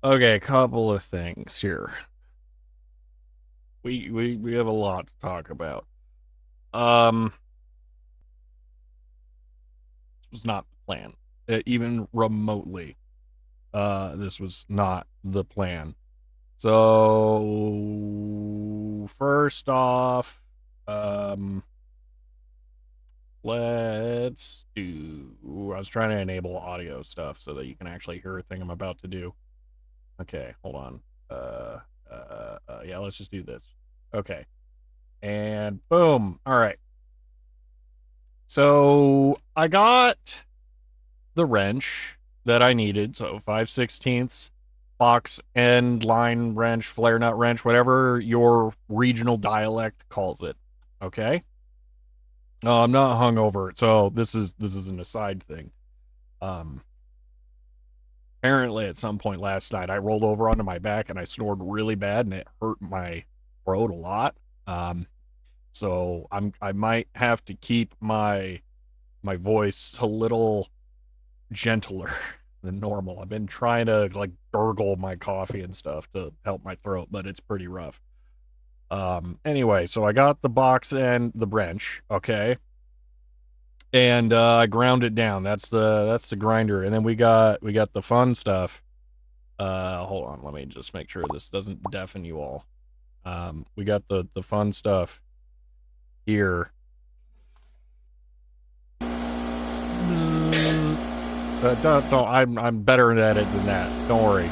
Okay, a couple of things here. We have a lot to talk about. This was not the plan. Even remotely. This was not the plan. So first off, let's do. I was trying to enable audio stuff so that you can actually hear a thing I'm about to do. Okay, hold on. Yeah, let's just do this. Okay, and boom. All right. So I got the wrench that I needed. So 5/16 box end line wrench, flare nut wrench, whatever your regional dialect calls it. Okay. No, I'm not hungover, so this is an aside thing. Um, Apparently at some point last night I rolled over onto my back and I snored really bad and it hurt my throat a lot. Um, so I might have to keep my voice a little gentler than normal. I've been trying to like gurgle my coffee and stuff to help my throat, but it's pretty rough. Anyway, so I got the box and the wrench, okay, and I ground it down. That's the grinder, and then we got the fun stuff. Hold on, let me just make sure this doesn't deafen you all. We got the fun stuff here. Don't, I'm better at it than that. Don't worry.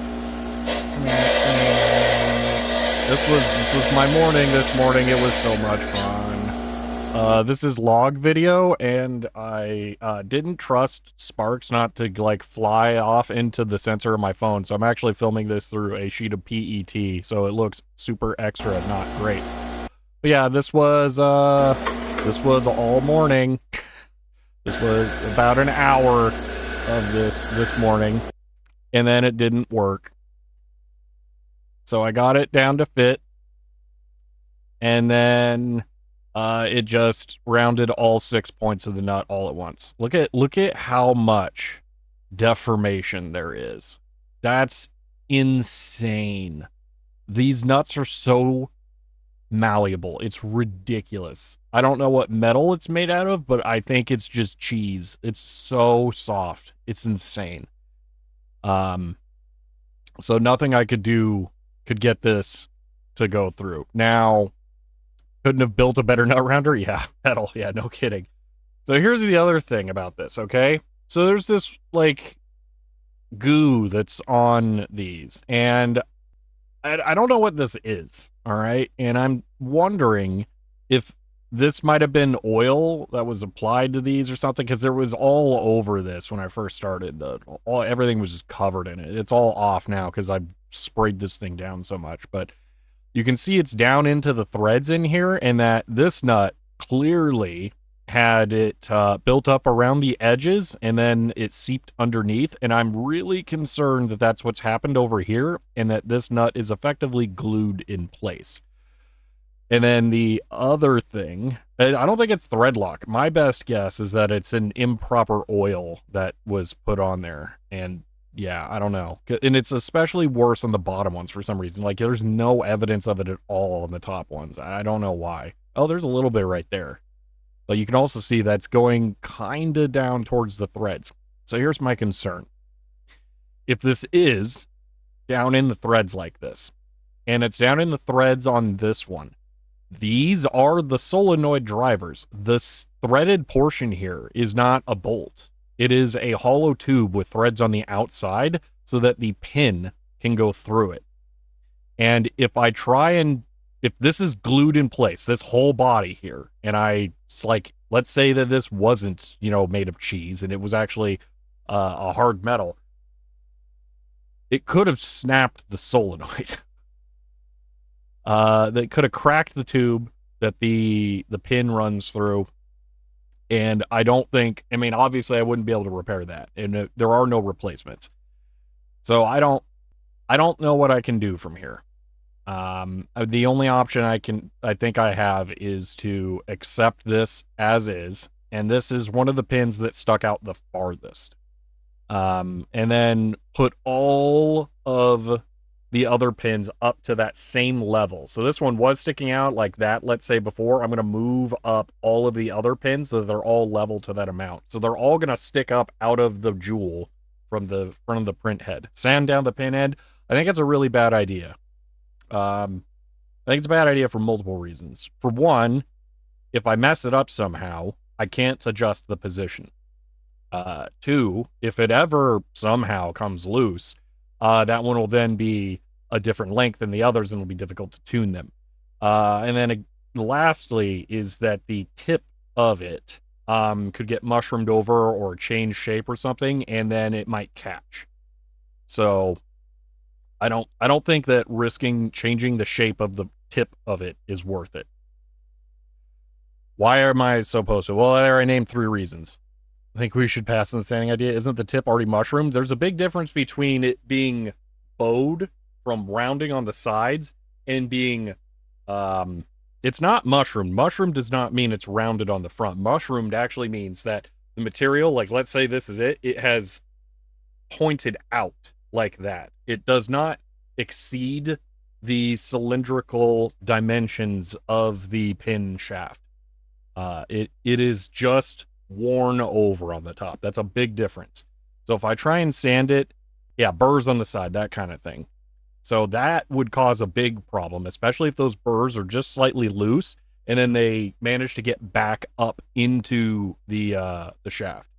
This was my morning. This morning it was so much fun. This is log video, and I didn't trust sparks not to like fly off into the sensor of my phone, so I'm actually filming this through a sheet of PET, so it looks super extra, not great. But yeah, this was all morning. This was about an hour of this morning, and then it didn't work. So I got it down to fit, and then it just rounded all 6 points of the nut all at once. Look at how much deformation there is. That's insane. These nuts are so malleable. It's ridiculous. I don't know what metal it's made out of, but I think it's just cheese. It's so soft. It's insane. Um, so nothing I could do could get this to go through. Now, couldn't have built a better nut rounder? Yeah, metal. Yeah, no kidding. So here's the other thing about this, okay? So there's this, like, goo that's on these, and I don't know what this is, all right? And I'm wondering if this might have been oil that was applied to these or something, because there was all over this when I first started. Everything was just covered in it. It's all off now because I sprayed this thing down so much, but you can see it's down into the threads in here, and that this nut clearly had it built up around the edges and then it seeped underneath, and I'm really concerned that that's what's happened over here and that this nut is effectively glued in place. And then the other thing, I don't think it's thread lock. My best guess is that it's an improper oil that was put on there, and Yeah, I don't know. And it's especially worse on the bottom ones for some reason. Like, there's no evidence of it at all on the top ones. I don't know why. Oh, there's a little bit right there. But you can also see that's going kind of down towards the threads. So here's my concern. If this is down in the threads like this, and it's down in the threads on this one, these are the solenoid drivers. This threaded portion here is not a bolt. It is a hollow tube with threads on the outside so that the pin can go through it. And if I try and, if this is glued in place, this whole body here, and it's like, let's say that this wasn't, made of cheese and it was actually a hard metal, it could have snapped the solenoid. That could have cracked the tube that the pin runs through. And I don't think, obviously I wouldn't be able to repair that. And there are no replacements. So I don't know what I can do from here. The only option I think I have is to accept this as is. And this is one of the pins that stuck out the farthest. And then put all of the other pins up to that same level. So this one was sticking out like that, let's say before. I'm going to move up all of the other pins so they're all level to that amount. So they're all going to stick up out of the jewel from the front of the print head. Sand down the pin head, I think it's a really bad idea. I think it's a bad idea for multiple reasons. For one, if I mess it up somehow, I can't adjust the position. Two, if it ever somehow comes loose, that one will then be a different length than the others and it'll be difficult to tune them. And then lastly is that the tip of it could get mushroomed over or change shape or something, and then it might catch. So I don't think that risking changing the shape of the tip of it is worth it. Why am I so opposed to it? Well, I named 3 reasons. I think we should pass on the standing idea. Isn't the tip already mushroomed? There's a big difference between it being bowed from rounding on the sides and being, it's not mushroomed. Mushroom does not mean it's rounded on the front. Mushroomed actually means that the material, like let's say this is it has pointed out like that. It does not exceed the cylindrical dimensions of the pin shaft. It is just worn over on the top. That's a big difference. So if I try and sand it, yeah, burrs on the side, that kind of thing. So that would cause a big problem, especially if those burrs are just slightly loose and then they manage to get back up into the shaft.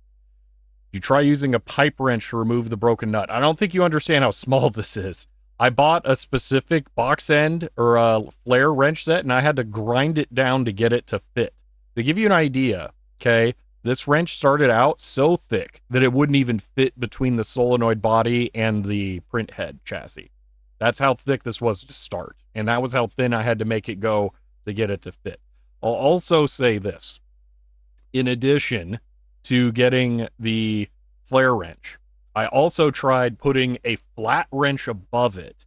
You try using a pipe wrench to remove the broken nut. I don't think you understand how small this is. I bought a specific box end or a flare wrench set and I had to grind it down to get it to fit. To give you an idea, okay, this wrench started out so thick that it wouldn't even fit between the solenoid body and the print head chassis. That's how thick this was to start. And that was how thin I had to make it go to get it to fit. I'll also say this. In addition to getting the flare wrench, I also tried putting a flat wrench above it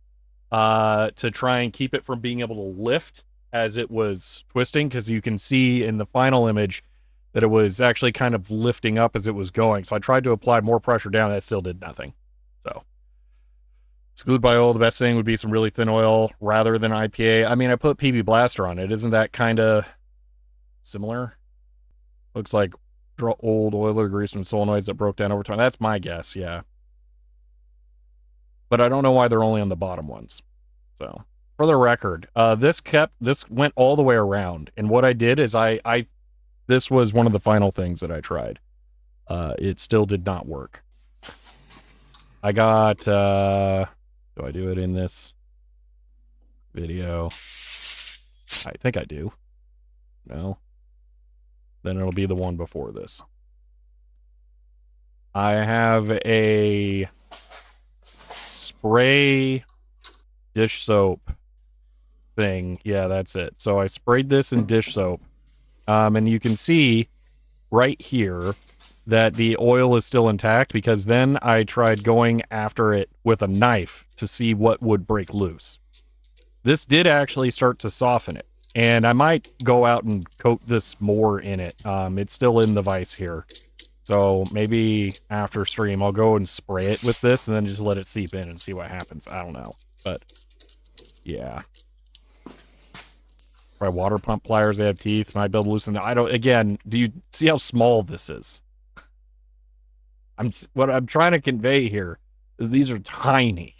to try and keep it from being able to lift as it was twisting, because you can see in the final image that it was actually kind of lifting up as it was going. So I tried to apply more pressure down, and it still did nothing. So exclude by oil, the best thing would be some really thin oil rather than IPA. I mean, I put PB Blaster on it. Isn't that kind of similar? Looks like old oiler grease from solenoids that broke down over time. That's my guess, yeah. But I don't know why they're only on the bottom ones. So for the record, this went all the way around. And what I did is this was one of the final things that I tried. It still did not work. I got, do I do it in this video? I think I do. No. Then it'll be the one before this. I have a spray dish soap thing. Yeah, that's it. So I sprayed this in dish soap. And you can see right here that the oil is still intact, because then I tried going after it with a knife to see what would break loose. This did actually start to soften it, and I might go out and coat this more in it. It's still in the vise here. So maybe after stream, I'll go and spray it with this and then just let it seep in and see what happens. I don't know. But, yeah. Try water pump pliers, they have teeth. Might be able to loosen them. I don't, again, do you see how small this is? What I'm trying to convey here is these are tiny.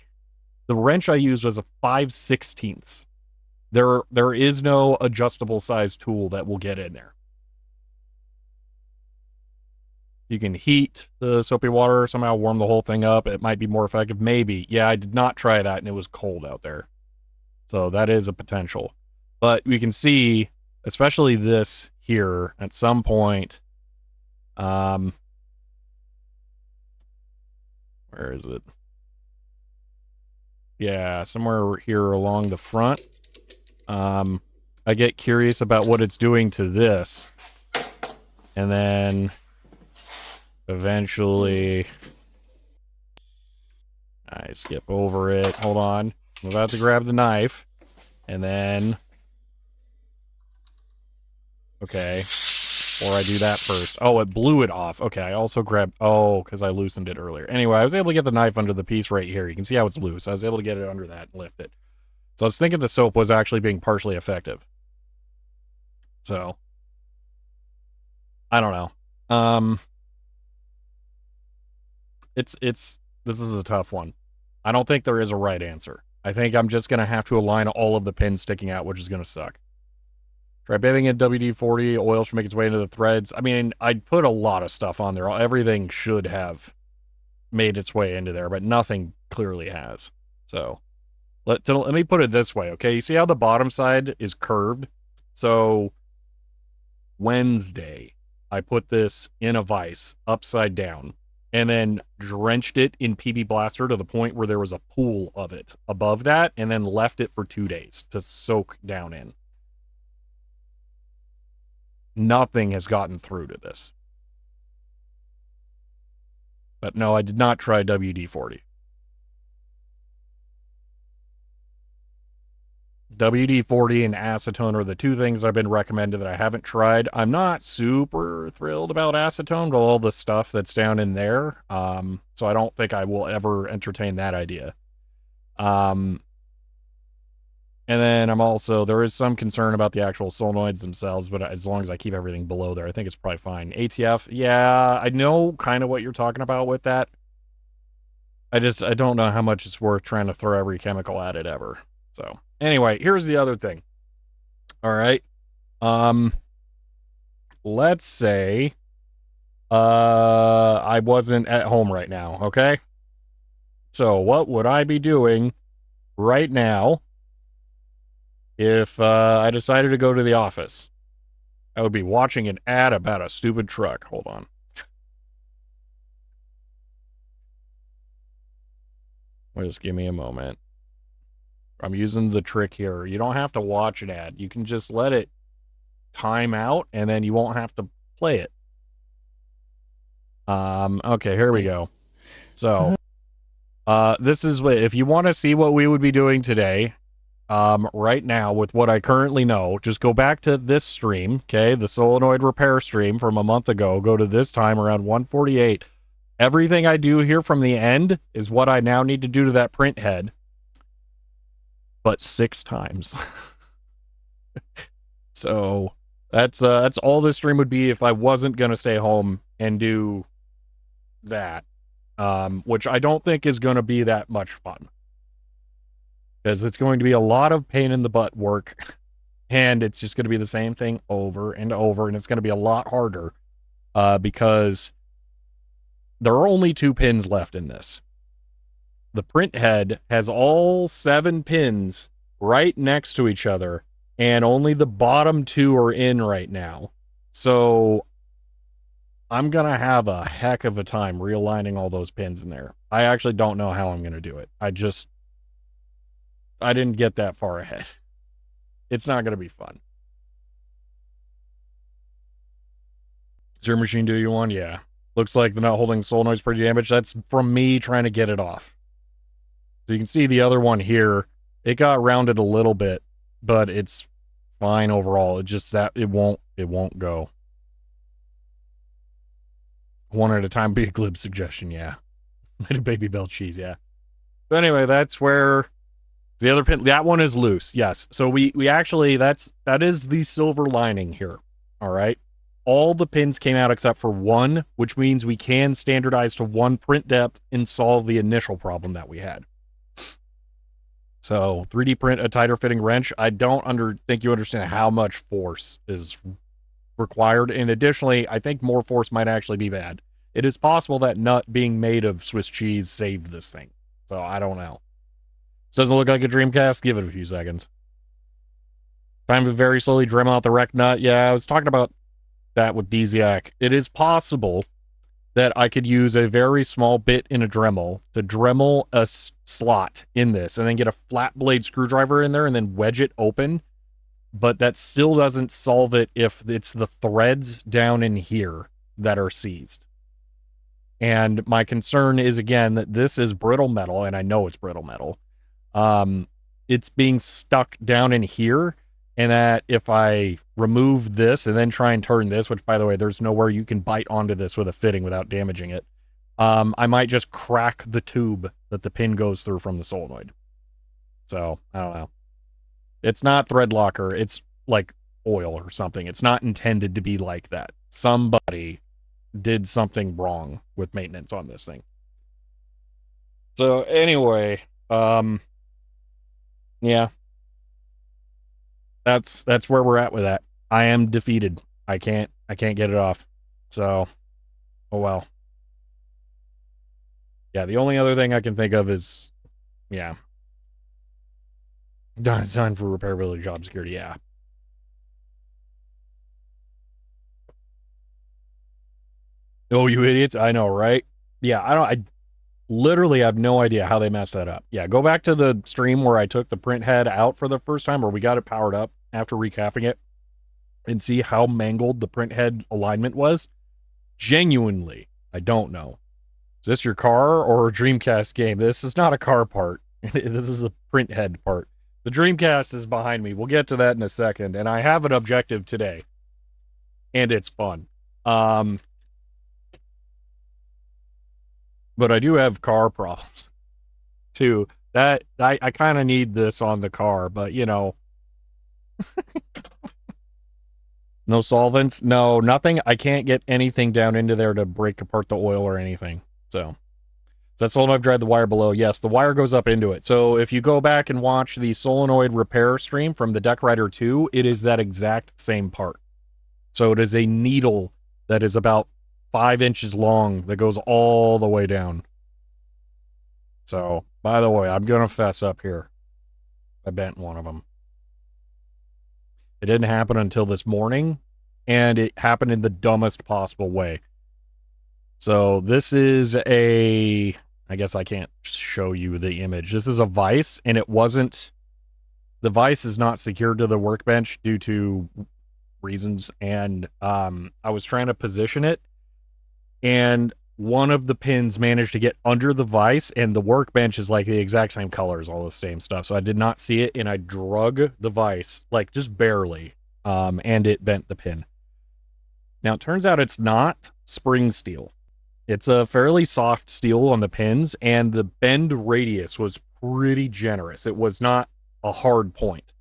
The wrench I used was a 5/16. There is no adjustable size tool that will get in there. You can heat the soapy water, somehow warm the whole thing up. It might be more effective. Maybe. Yeah, I did not try that, and it was cold out there. So that is a potential. But we can see, especially this here, at some point, where is it? Yeah, somewhere here along the front. I get curious about what it's doing to this. And then eventually I skip over it. Hold on. I'm about to grab the knife. And then okay. Or I do that first. Oh, it blew it off. Okay, I also grabbed... Oh, because I loosened it earlier. Anyway, I was able to get the knife under the piece right here. You can see how it's loose. I was able to get it under that and lift it. So I was thinking the soap was actually being partially effective. So, I don't know. This is a tough one. I don't think there is a right answer. I think I'm just going to have to align all of the pins sticking out, which is going to suck. Try bathing in WD-40. Oil should make its way into the threads. I mean, I'd put a lot of stuff on there. Everything should have made its way into there, but nothing clearly has. So, let me put it this way, okay? You see how the bottom side is curved? So, Wednesday, I put this in a vise, upside down, and then drenched it in PB Blaster to the point where there was a pool of it above that, and then left it for 2 days to soak down in. Nothing has gotten through to this. But no, I did not try WD-40. WD-40 and acetone are the two things I've been recommended that I haven't tried. I'm not super thrilled about acetone with all the stuff that's down in there. So I don't think I will ever entertain that idea. And then there is some concern about the actual solenoids themselves, but as long as I keep everything below there, I think it's probably fine. ATF, yeah, I know kind of what you're talking about with that. I don't know how much it's worth trying to throw every chemical at it ever. So, anyway, here's the other thing. All right. Let's say I wasn't at home right now, okay? So, what would I be doing right now if I decided to go to the office? I would be watching an ad about a stupid truck. Hold on. Just give me a moment. I'm using the trick here. You don't have to watch an ad. You can just let it time out, and then you won't have to play it. Okay, here we go. So, this is what, if you want to see what we would be doing today, right now with what I currently know, just go back to this stream, okay, the solenoid repair stream from a month ago. Go to this time around 1:48. Everything I do here from the end is what I now need to do to that print head, but 6 times. So that's all this stream would be if I wasn't gonna stay home and do that, which I don't think is gonna be that much fun, because it's going to be a lot of pain in the butt work, and it's just going to be the same thing over and over, and it's going to be a lot harder, because there are only 2 pins left in this. The print head has all 7 pins right next to each other, and only the bottom 2 are in right now. So I'm going to have a heck of a time realigning all those pins in there. I actually don't know how I'm going to do it. I didn't get that far ahead. It's not going to be fun. Is your machine doing one? Yeah. Looks like the nut holding solenoid's pretty damaged. That's from me trying to get it off. So you can see the other one here. It got rounded a little bit, but it's fine overall. It's just that it won't go. One at a time be a glib suggestion, yeah. Made a baby bell cheese, yeah. So anyway, that's where the other pin, that one is loose, yes. So we actually, that is the silver lining here, all right? All the pins came out except for one, which means we can standardize to one print depth and solve the initial problem that we had. So 3D print a tighter fitting wrench. I don't think you understand how much force is required. And additionally, I think more force might actually be bad. It is possible that nut being made of Swiss cheese saved this thing. So I don't know. This doesn't look like a Dreamcast. Give it a few seconds. Time to very slowly Dremel out the wreck nut. Yeah, I was talking about that with Desiac. It is possible that I could use a very small bit in a Dremel to Dremel a slot in this and then get a flat blade screwdriver in there and then wedge it open. But that still doesn't solve it if it's the threads down in here that are seized. And my concern is, again, that this is brittle metal, and I know it's brittle metal. It's being stuck down in here, and that if I remove this and then try and turn this, which, by the way, there's nowhere you can bite onto this with a fitting without damaging it, I might just crack the tube that the pin goes through from the solenoid. So, I don't know. It's not thread locker. It's like oil or something. It's not intended to be like that. Somebody did something wrong with maintenance on this thing. So anyway, yeah. That's where we're at with that. I am defeated. I can't get it off. So, oh well. Yeah, the only other thing I can think of is, yeah. Designed for repairability, job security, yeah. Oh, you idiots. I know, right? Yeah, I literally have no idea how they messed that up. Yeah, go back to the stream where I took the print head out for the first time, or we got it powered up after recapping it, and see how mangled the print head alignment was. Genuinely, I don't know. Is this your car or a Dreamcast game? This is not a car part. This is a print head part. The Dreamcast is behind me. We'll get to that in a second. And I have an objective today. And it's fun. But I do have car problems too. That I kind of need this on the car, but you know. No solvents? No, nothing. I can't get anything down into there to break apart the oil or anything. So that solenoid drive the wire below? Yes, the wire goes up into it. So if you go back and watch the solenoid repair stream from the Deck Rider 2, it is that exact same part. So it is a needle that is about 5 inches long that goes all the way down. So, by the way, I'm going to fess up here. I bent one of them. It didn't happen until this morning, and it happened in the dumbest possible way. So this is I guess I can't show you the image. This is a vise, and the vise is not secured to the workbench due to reasons, and I was trying to position it, and one of the pins managed to get under the vise, and the workbench is like the exact same colors, all the same stuff. So I did not see it, and I drug the vise, like just barely, and it bent the pin. Now, it turns out it's not spring steel. It's a fairly soft steel on the pins, and the bend radius was pretty generous. It was not a hard point.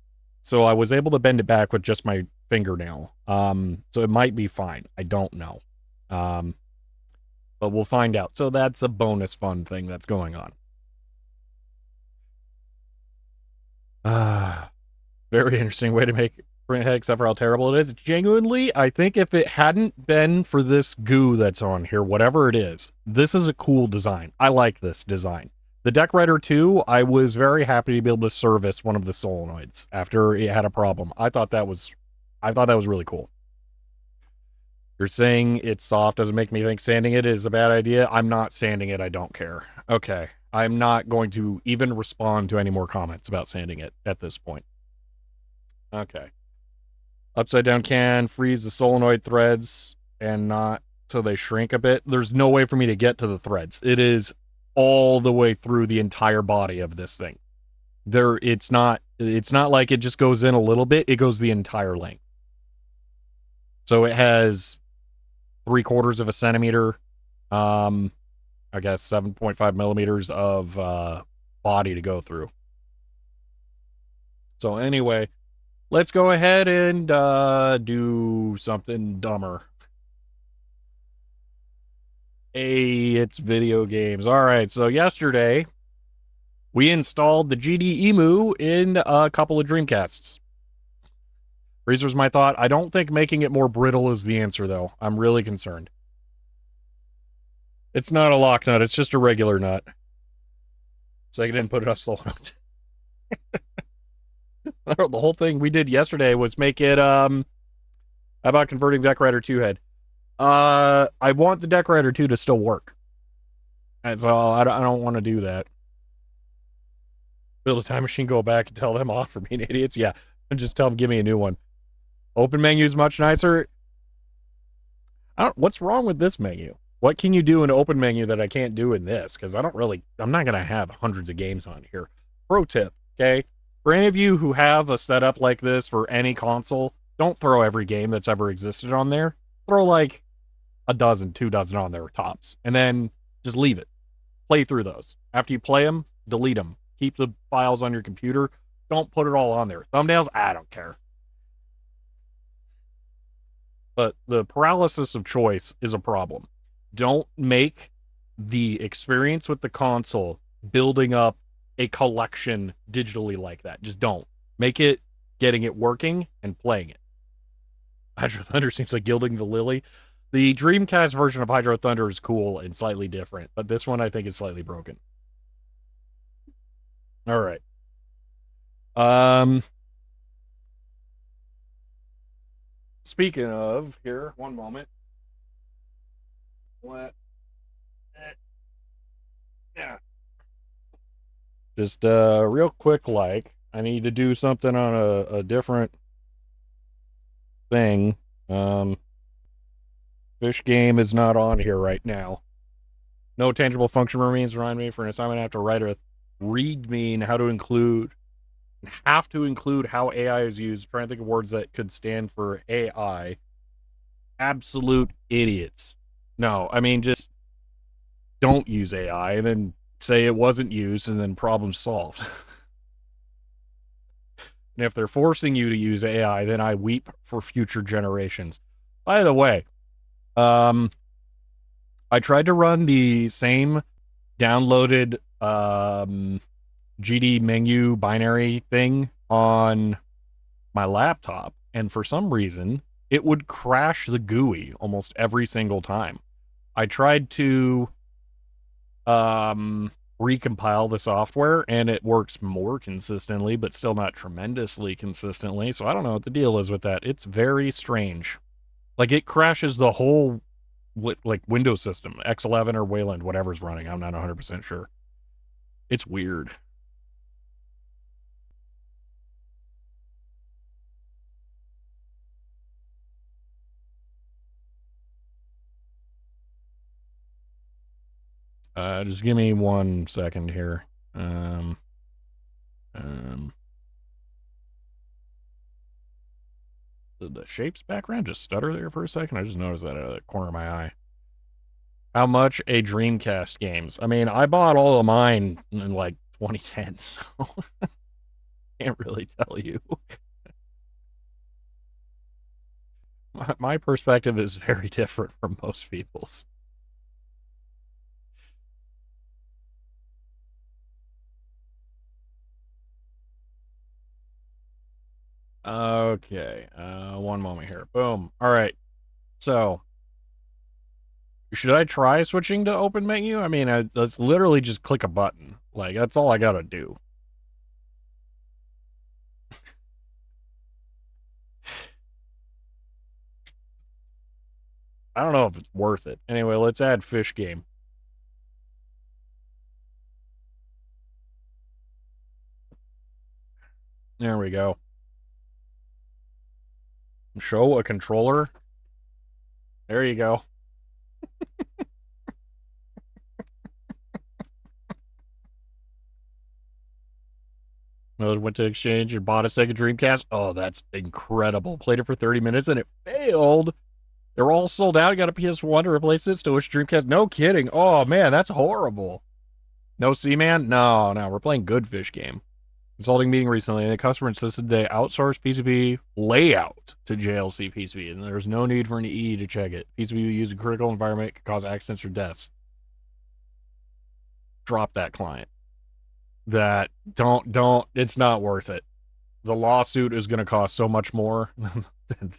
So I was able to bend it back with just my fingernail. So it might be fine. I don't know. But we'll find out. So that's a bonus fun thing that's going on. Very interesting way to make print head, except for how terrible it is. Genuinely, I think if it hadn't been for this goo that's on here, whatever it is, this is a cool design. I like this design. The Deck Rider 2, I was very happy to be able to service one of the solenoids after it had a problem. I thought that was really cool. You're saying it's soft doesn't make me think sanding it is a bad idea. I'm not sanding it. I don't care. Okay. I'm not going to even respond to any more comments about sanding it at this point. Okay. Upside down can freeze the solenoid threads and not so they shrink a bit. There's no way for me to get to the threads. It is all the way through the entire body of this thing. It's not like it just goes in a little bit. It goes the entire length. So it has 3/4 of a centimeter I guess 7.5 millimeters of body to go through. So anyway, let's go ahead and do something dumber. Hey, it's video games. All right, so yesterday we installed the GD Emu in a couple of Dreamcasts. Here's my thought. I don't think making it more brittle is the answer, though. I'm really concerned. It's not a lock nut. It's just a regular nut. Sega didn't put it on slow nut. The whole thing we did yesterday was make it, how about converting Deck Rider 2 head? I want the Deck Rider 2 to still work. And so I don't want to do that. Build a time machine, go back and tell them off for being idiots. Yeah, and just tell them, give me a new one. Open menu is much nicer. What's wrong with this menu? What can you do in open menu that I can't do in this? Because I'm not going to have hundreds of games on here. Pro tip, okay? For any of you who have a setup like this for any console, don't throw every game that's ever existed on there. Throw like a dozen, 2 dozen on there tops. And then just leave it. Play through those. After you play them, delete them. Keep the files on your computer. Don't put it all on there. Thumbnails, I don't care. But the paralysis of choice is a problem. Don't make the experience with the console building up a collection digitally like that. Just don't. Make it getting it working and playing it. Hydro Thunder seems like gilding the lily. The Dreamcast version of Hydro Thunder is cool and slightly different, but this one I think is slightly broken. All right. Speaking of, here, one moment. What? Yeah. Just real quick, like, I need to do something on a different thing. Fish game is not on here right now. No tangible function remains. Remind me for an assignment I have to write a readme how to include how AI is used. I'm trying to think of words that could stand for AI. Absolute idiots. No, I mean, just don't use AI and then say it wasn't used and then problem solved. And if they're forcing you to use AI, then I weep for future generations. By the way, I tried to run the same downloaded GD menu binary thing on my laptop, and for some reason, it would crash the GUI almost every single time. I tried to recompile the software, and it works more consistently, but still not tremendously consistently. So I don't know what the deal is with that. It's very strange. Like, it crashes the whole like Windows system, X11 or Wayland, whatever's running. I'm not 100% sure. It's weird. Just give me 1 second here. Did the shapes background just stutter there for a second? I just noticed that out of the corner of my eye. How much a Dreamcast games? I mean, I bought all of mine in like 2010, so can't really tell you. My perspective is very different from most people's. Okay, 1 moment here. Boom. All right. So, should I try switching to open menu? I mean, let's literally just click a button. Like, that's all I gotta do. I don't know if it's worth it. Anyway, let's add fish game. There we go. Show a controller. There you go. Went to exchange and bought a Sega Dreamcast. Oh, that's incredible. Played it for 30 minutes and it failed. They're all sold out. You got a PS1 to replace it. Still wish Dreamcast. No kidding. Oh man, that's horrible. No Seaman? No, no. We're playing Good Fish game. Consulting meeting recently, and the customer insisted they outsource PCB layout to JLC PCB, and there's no need for an EE to check it. PCB used in critical environment could cause accidents or deaths. Drop that client. That don't. It's not worth it. The lawsuit is going to cost so much more than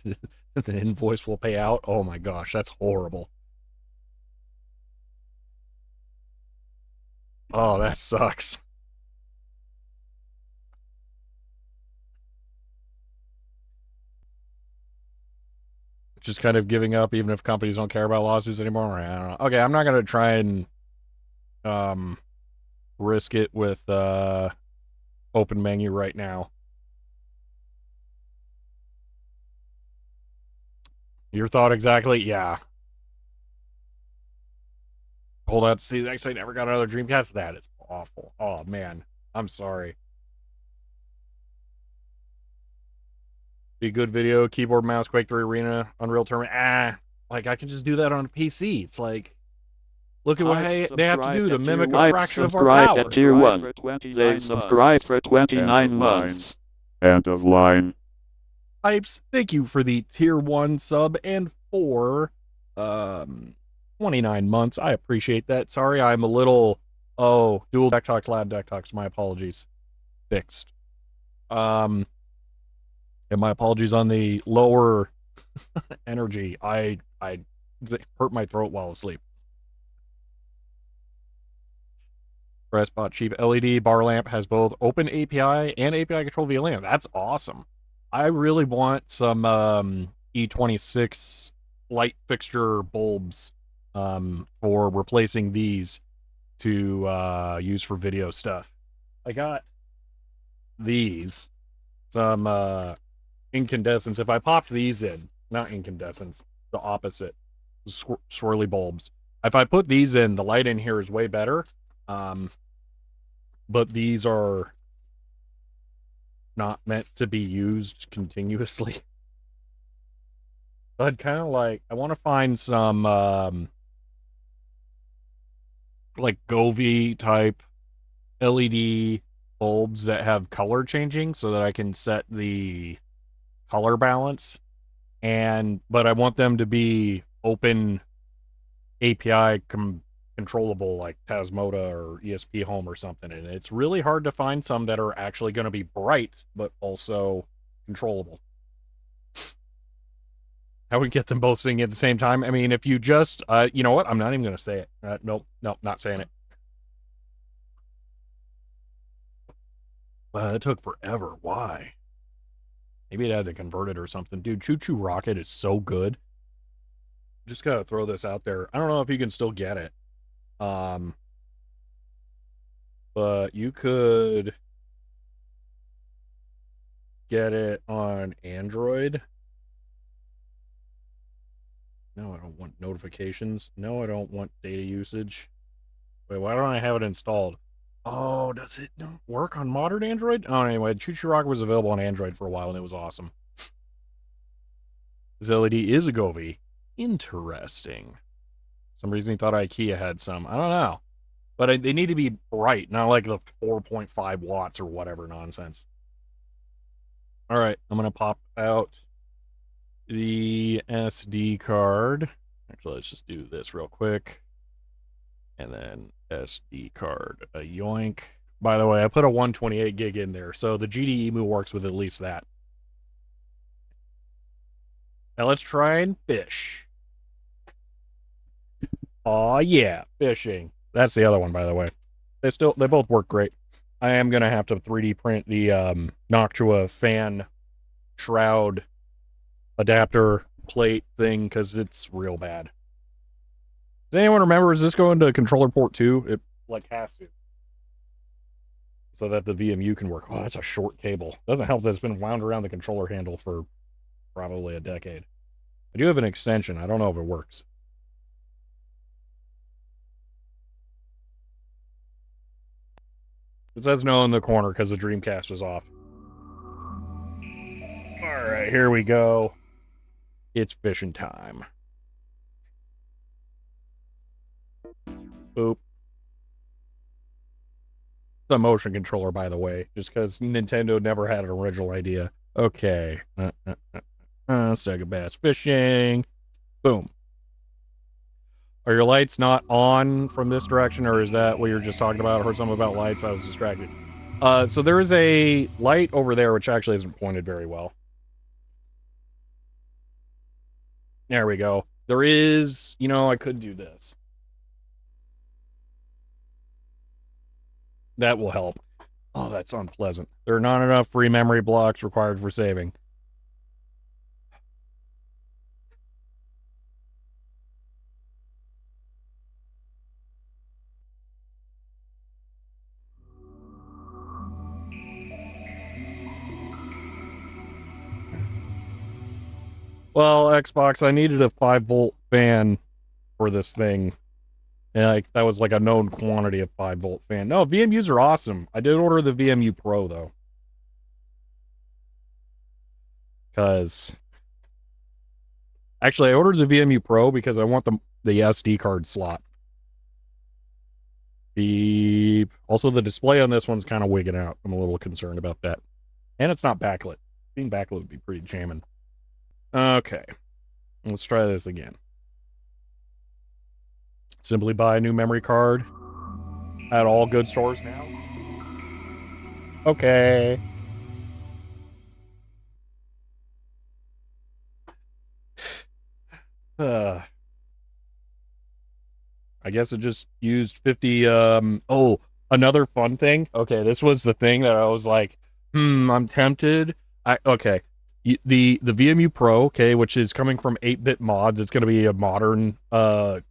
the invoice will pay out. Oh my gosh, that's horrible. Oh, that sucks. Just kind of giving up, even if companies don't care about lawsuits anymore. I don't know. Okay, I'm not gonna try and um risk it with open menu right now. Your thought exactly? Yeah. Hold out to see the next I never got another Dreamcast. That is awful. Oh man, I'm sorry. Be a good video, keyboard, mouse, Quake 3 Arena, Unreal Tournament. Like I can just do that on a PC. It's like, look at what they have to do to mimic a fraction of our power. At tier 1. They've subscribed for 29 months. End of line. Pipes, thank you for the tier 1 sub and for 29 months. I appreciate that. Sorry, I'm a little dual deck talks, lab deck talks. My apologies. Fixed. And my apologies on the lower energy. I hurt my throat while asleep. Pressbot cheap LED bar lamp has both open API and API control via LAN. That's awesome. I really want some E26 light fixture bulbs for replacing these to use for video stuff. I got these, some incandescents. If I popped these in, not incandescents, the opposite, swirly bulbs. If I put these in, the light in here is way better. But these are not meant to be used continuously. I'd kind of like, I want to find some like Govee type LED bulbs that have color changing so that I can set the color balance, but I want them to be open API controllable, like Tasmota or ESP Home or something. And it's really hard to find some that are actually going to be bright but also controllable. How we get them both singing at the same time? I mean, if you just you know what, I'm not even going to say it. Nope, not saying it. It took forever. Why? Maybe it had to convert it or something. Dude, Choo Choo Rocket is so good. Just gotta throw this out there. I don't know if you can still get it. But you could get it on Android. No, I don't want notifications. No, I don't want data usage. Wait, why don't I have it installed? Oh, does it not work on modern Android? Oh, anyway, Choo Choo Rocket was available on Android for a while, and it was awesome. This LED is a Govee. Interesting. For some reason he thought IKEA had some. I don't know. But they need to be bright, not like the 4.5 watts or whatever nonsense. All right, I'm going to pop out the SD card. Actually, let's just do this real quick. And then SD card, a yoink. By the way, I put a 128 gig in there, so the GDEMU works with at least that. Now let's try and fish. Aw, yeah, fishing. That's the other one, by the way. They both work great. I am gonna have to 3D print the Noctua fan shroud adapter plate thing because it's real bad. Does anyone remember, is this going to controller port 2? It like has to. So that the VMU can work. Oh, that's a short cable. Doesn't help that it's been wound around the controller handle for probably a decade. I do have an extension. I don't know if it works. It says no in the corner because the Dreamcast was off. Alright, here we go. It's fishing time. Boop. It's a motion controller, by the way, just because Nintendo never had an original idea. Okay. Sega Bass Fishing. Boom. Are your lights not on from this direction, or is that what you're just talking about? I heard something about lights. I was distracted. So there is a light over there, which actually isn't pointed very well. There we go. There is, I could do this. That will help. Oh, that's unpleasant. There are not enough free memory blocks required for saving. Well, Xbox, I needed a 5-volt fan for this thing. And that was like a known quantity of 5-volt fan. No, VMUs are awesome. I did order the VMU Pro, though. Because... Actually, I ordered the VMU Pro because I want the SD card slot. Beep. Also, the display on this one's kind of wigging out. I'm a little concerned about that. And it's not backlit. Being backlit would be pretty jamming. Okay. Let's try this again. Simply buy a new memory card at all good stores now. Okay. I guess it just used 50, oh, another fun thing. Okay, this was the thing that I was like, I'm tempted. Okay. The VMU Pro, okay, which is coming from 8-bit mods. It's going to be a modern,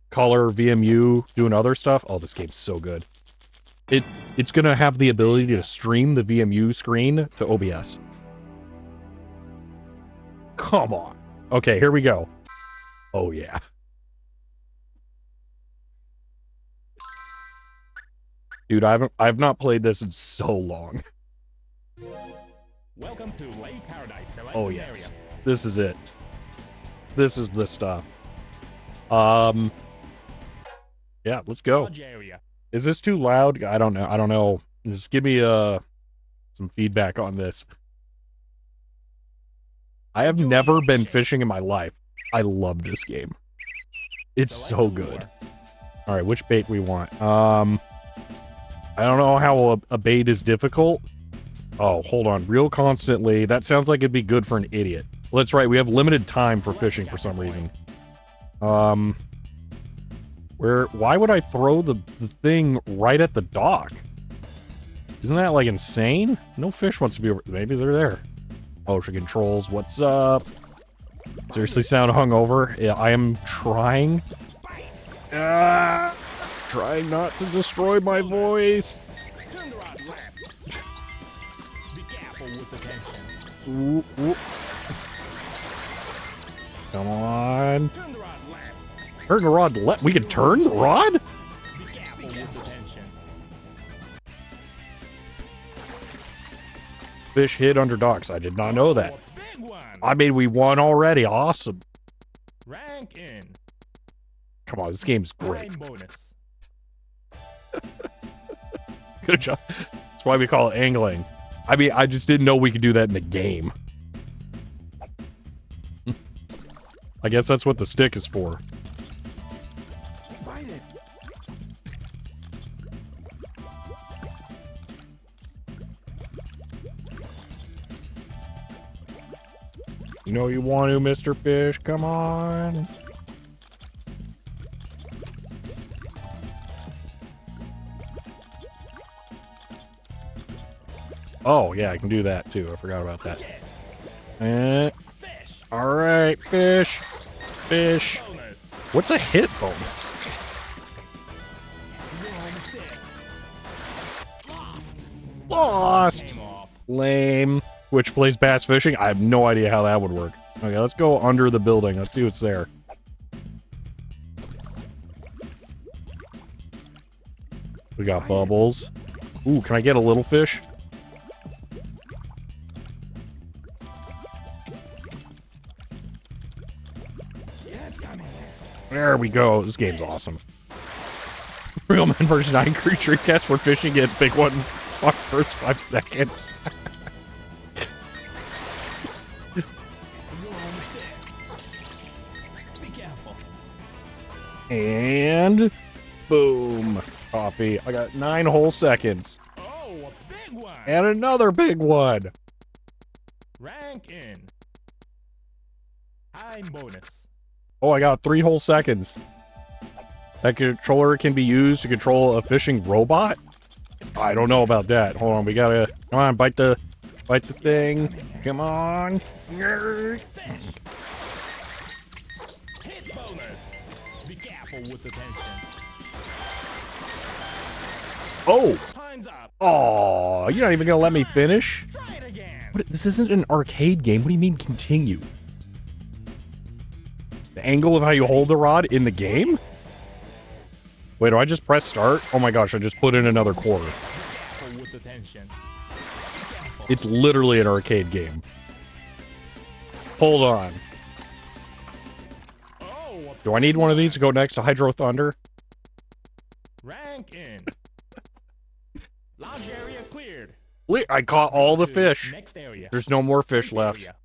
color VMU doing other stuff. Oh, this game's so good. It's going to have the ability to stream the VMU screen to OBS. Come on. Okay, here we go. Oh, yeah. Dude, I've not played this in so long. Welcome to Lake Paradise. Oh, yes. This is it. This is the stuff. Yeah, let's go. Is this too loud? I don't know. Just give me some feedback on this. I have never been fishing in my life. I love this game. It's so good. All right, which bait we want? I don't know how a bait is difficult. Oh, hold on. Reel constantly. That sounds like it'd be good for an idiot. Well, that's right. We have limited time for fishing for some reason. Why would I throw the thing right at the dock? Isn't that, like, insane? No fish wants to be over... Maybe they're there. Motion controls. What's up? Seriously sound hungover? Yeah, I am trying. Trying not to destroy my voice. Ooh, ooh. Come on. Turn the rod left. We can turn the rod? Fish hid under docks. I did not know that. I mean, we won already. Awesome. Rank in. Come on, this game's great. Good job. That's why we call it angling. I mean, I just didn't know we could do that in the game. I guess that's what the stick is for. You know you want to, Mr. Fish. Come on. Oh, yeah, I can do that, too. I forgot about that. All right, fish. Fish. What's a hit bonus? Lost. Lame. Which plays bass fishing? I have no idea how that would work. Okay, let's go under the building. Let's see what's there. We got bubbles. Ooh, can I get a little fish? There we go. This game's awesome. Real Men vs. 9 creature catch for fishing, get big one. Fuck first 5 seconds. You're almost there. Be careful. And boom. Coffee. I got 9 whole seconds. Oh, a big one. And another big one. Rank in. Time bonus. Oh, I got 3 whole seconds. That controller can be used to control a fishing robot? I don't know about that. Hold on, we gotta... Come on, bite the thing. Come on. Hit bonus. Be careful with the tension. Oh! Time's up. Oh, you're not even gonna let me finish? Try it again. What, this isn't an arcade game. What do you mean continue? The angle of how you hold the rod in the game? Wait, do I just press start? Oh my gosh, I just put in another quarter. Careful with the tension. Be careful. It's literally an arcade game. Hold on. Oh, Do I need one of these to go next to Hydro Thunder? rank in. Large area cleared. I caught all the fish. Next area. There's no more fish Next left. area.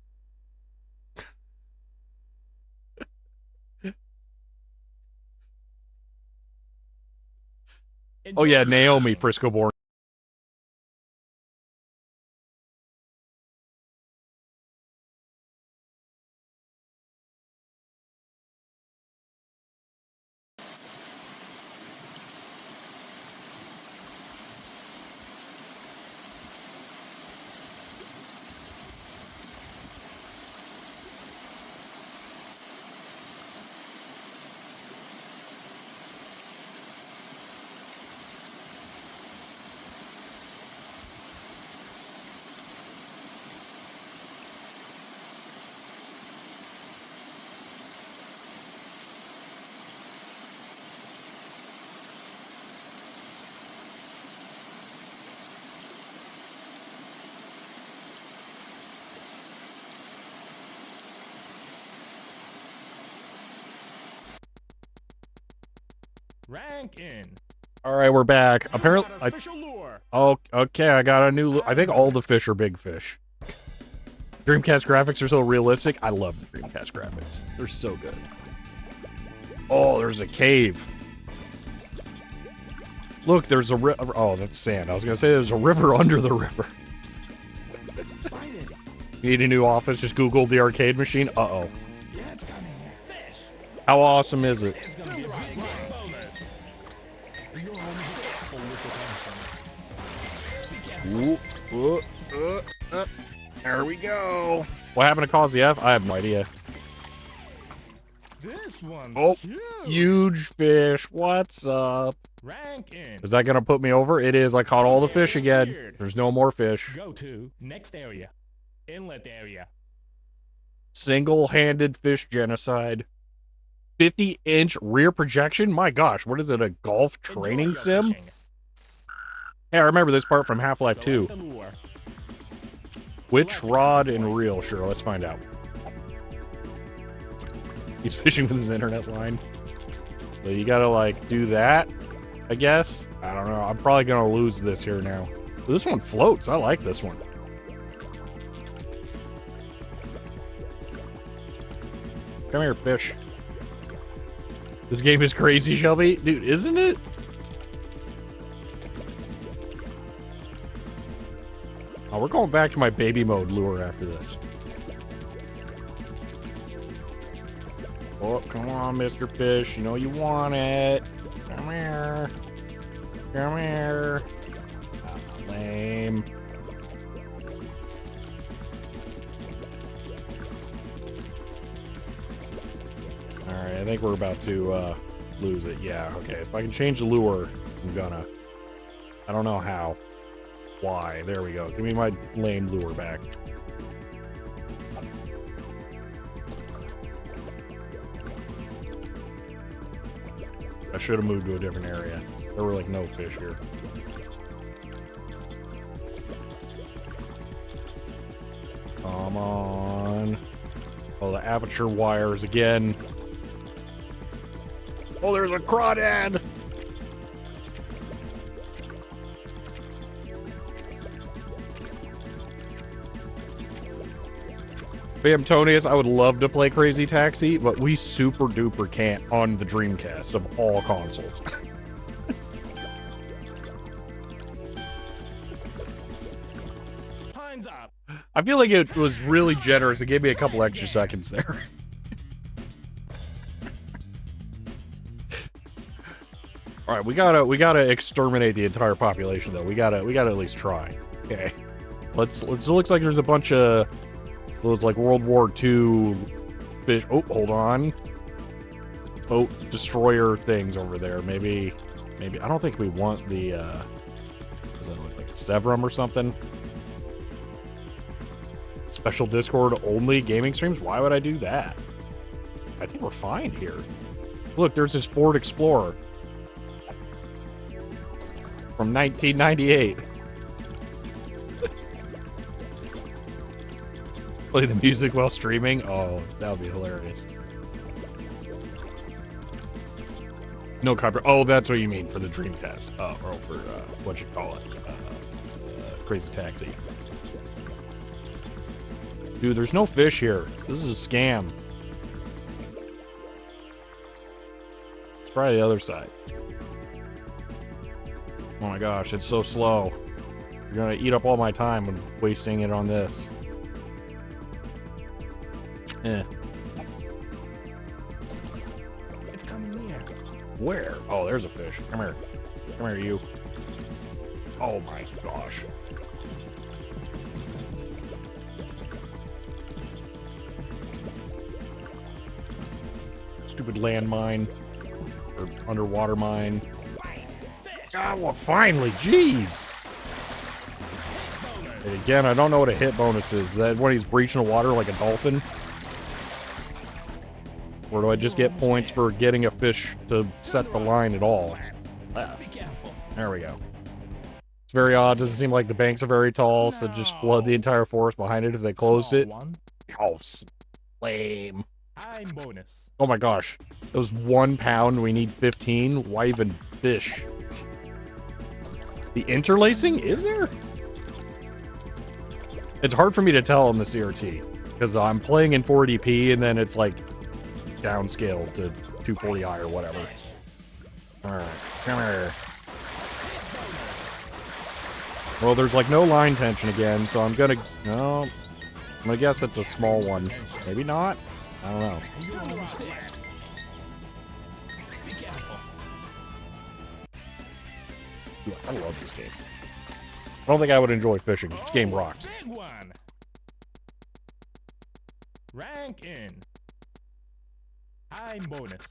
Oh yeah, Naomi, Frisco born. Rank in. All right, we're back. Apparently, Got a special lure. oh, okay, I got a new. I think all the fish are big fish. Dreamcast graphics are so realistic. I love the Dreamcast graphics. They're so good. Oh, there's a cave. Look, there's a river. Oh, that's sand. I was gonna say there's a river under the river. Find it. You need a new office? Just Google the arcade machine. Uh-oh. Yeah, it's coming. Fish. How awesome is it? It's gonna be a big bonus. You're almost careful with the tension. Be careful. Ooh, there we go. What happened to cause the F? I have no idea. This one's Oh, huge. huge fish. What's up? Rank in. Is that gonna put me over? It is. I caught all the fish again. There's no more fish. Go to next area. Inlet area. Single-handed fish genocide. 50-inch rear projection? My gosh, what is it, a golf training Enjoy your sim? fishing. Hey, I remember this part from Half-Life 2. Select the lure. Which rod and reel? Sure, let's find out. He's fishing with his internet line. So you gotta, like, do that, I guess? I don't know. I'm probably gonna lose this here now. But this one floats. I like this one. Come here, fish. This game is crazy, Shelby. Dude, isn't it? Oh, we're going back to my baby mode lure after this. Oh, come on, Mr. Fish. You know you want it. Come here. Come here. Ah, lame. Alright, I think we're about to lose it. Yeah, okay. If I can change the lure, I'm gonna. I don't know how. Why? There we go. Give me my lame lure back. I should have moved to a different area. There were like no fish here. Come on. Oh, the aperture wires again. Oh, there's a crawdad! Bamtonius, I would love to play Crazy Taxi, but we super duper can't on the Dreamcast of all consoles. Time's up. I feel like it was really generous. It gave me a couple extra seconds there. All right, we gotta exterminate the entire population though. We gotta at least try. Okay, let's. It looks like there's a bunch of those like World War II fish. Oh, hold on. Boat destroyer things over there. Maybe. I don't think we want the. Does that look like a Severum or something? Special Discord only gaming streams? Why would I do that? I think we're fine here. Look, there's this Ford Explorer from 1998. Play the music while streaming? Oh, that would be hilarious. No copyright. Oh, that's what you mean for the Dreamcast. Oh, or for what you call it, Crazy Taxi. Dude, there's no fish here. This is a scam. Let's try the other side. Oh my gosh, it's so slow. You're gonna eat up all my time when wasting it on this. Eh. It's coming near. Where? Oh, there's a fish. Come here. Come here, you. Oh my gosh. Stupid landmine. Or underwater mine. Ah, well, finally, jeez. And again, I don't know what a hit bonus is. Is that when he's breaching the water like a dolphin? Or do I just get points for getting a fish to set the line at all? Be careful. There we go. It's very odd. Doesn't seem like the banks are very tall, so just flood the entire forest behind it if they closed it. Oh, lame. I'm bonus. Oh my gosh. That was 1 pound. We need 15. Why even fish? The interlacing? Is there? It's hard for me to tell on the CRT because I'm playing in 480p and then it's like downscaled to 240i or whatever. Alright, come here. Well, there's like no line tension again, so I'm gonna... No. I'm gonna guess it's a small one. Maybe not? I don't know. You're almost there. Be careful. Ooh, I love this game. I don't think I would enjoy fishing. This game rocks. Big one. Rank in. I'm bonus.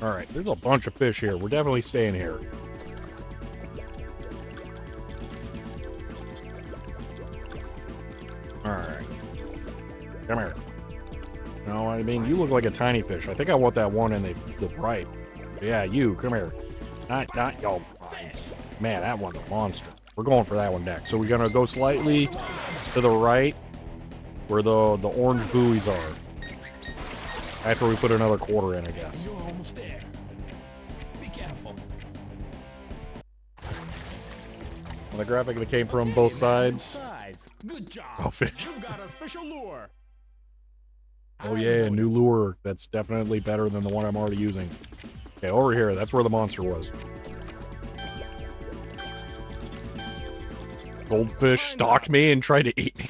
Alright, there's a bunch of fish here. We're definitely staying here. Alright. Come here. No, I mean, you look like a tiny fish. I think I want that one in the bright. Yeah, you, come here. Not, y'all. Man, that one's a monster. We're going for that one next. So we're gonna go slightly to the right where the orange buoys are. After we put another quarter in, I guess. You're almost there. Be careful. Well, the graphic that came from both sides. Good job. Oh, fish. You got a special lure. Oh yeah, new lure. That's definitely better than the one I'm already using. Okay, over here. That's where the monster was. Goldfish stalked me and tried to eat me.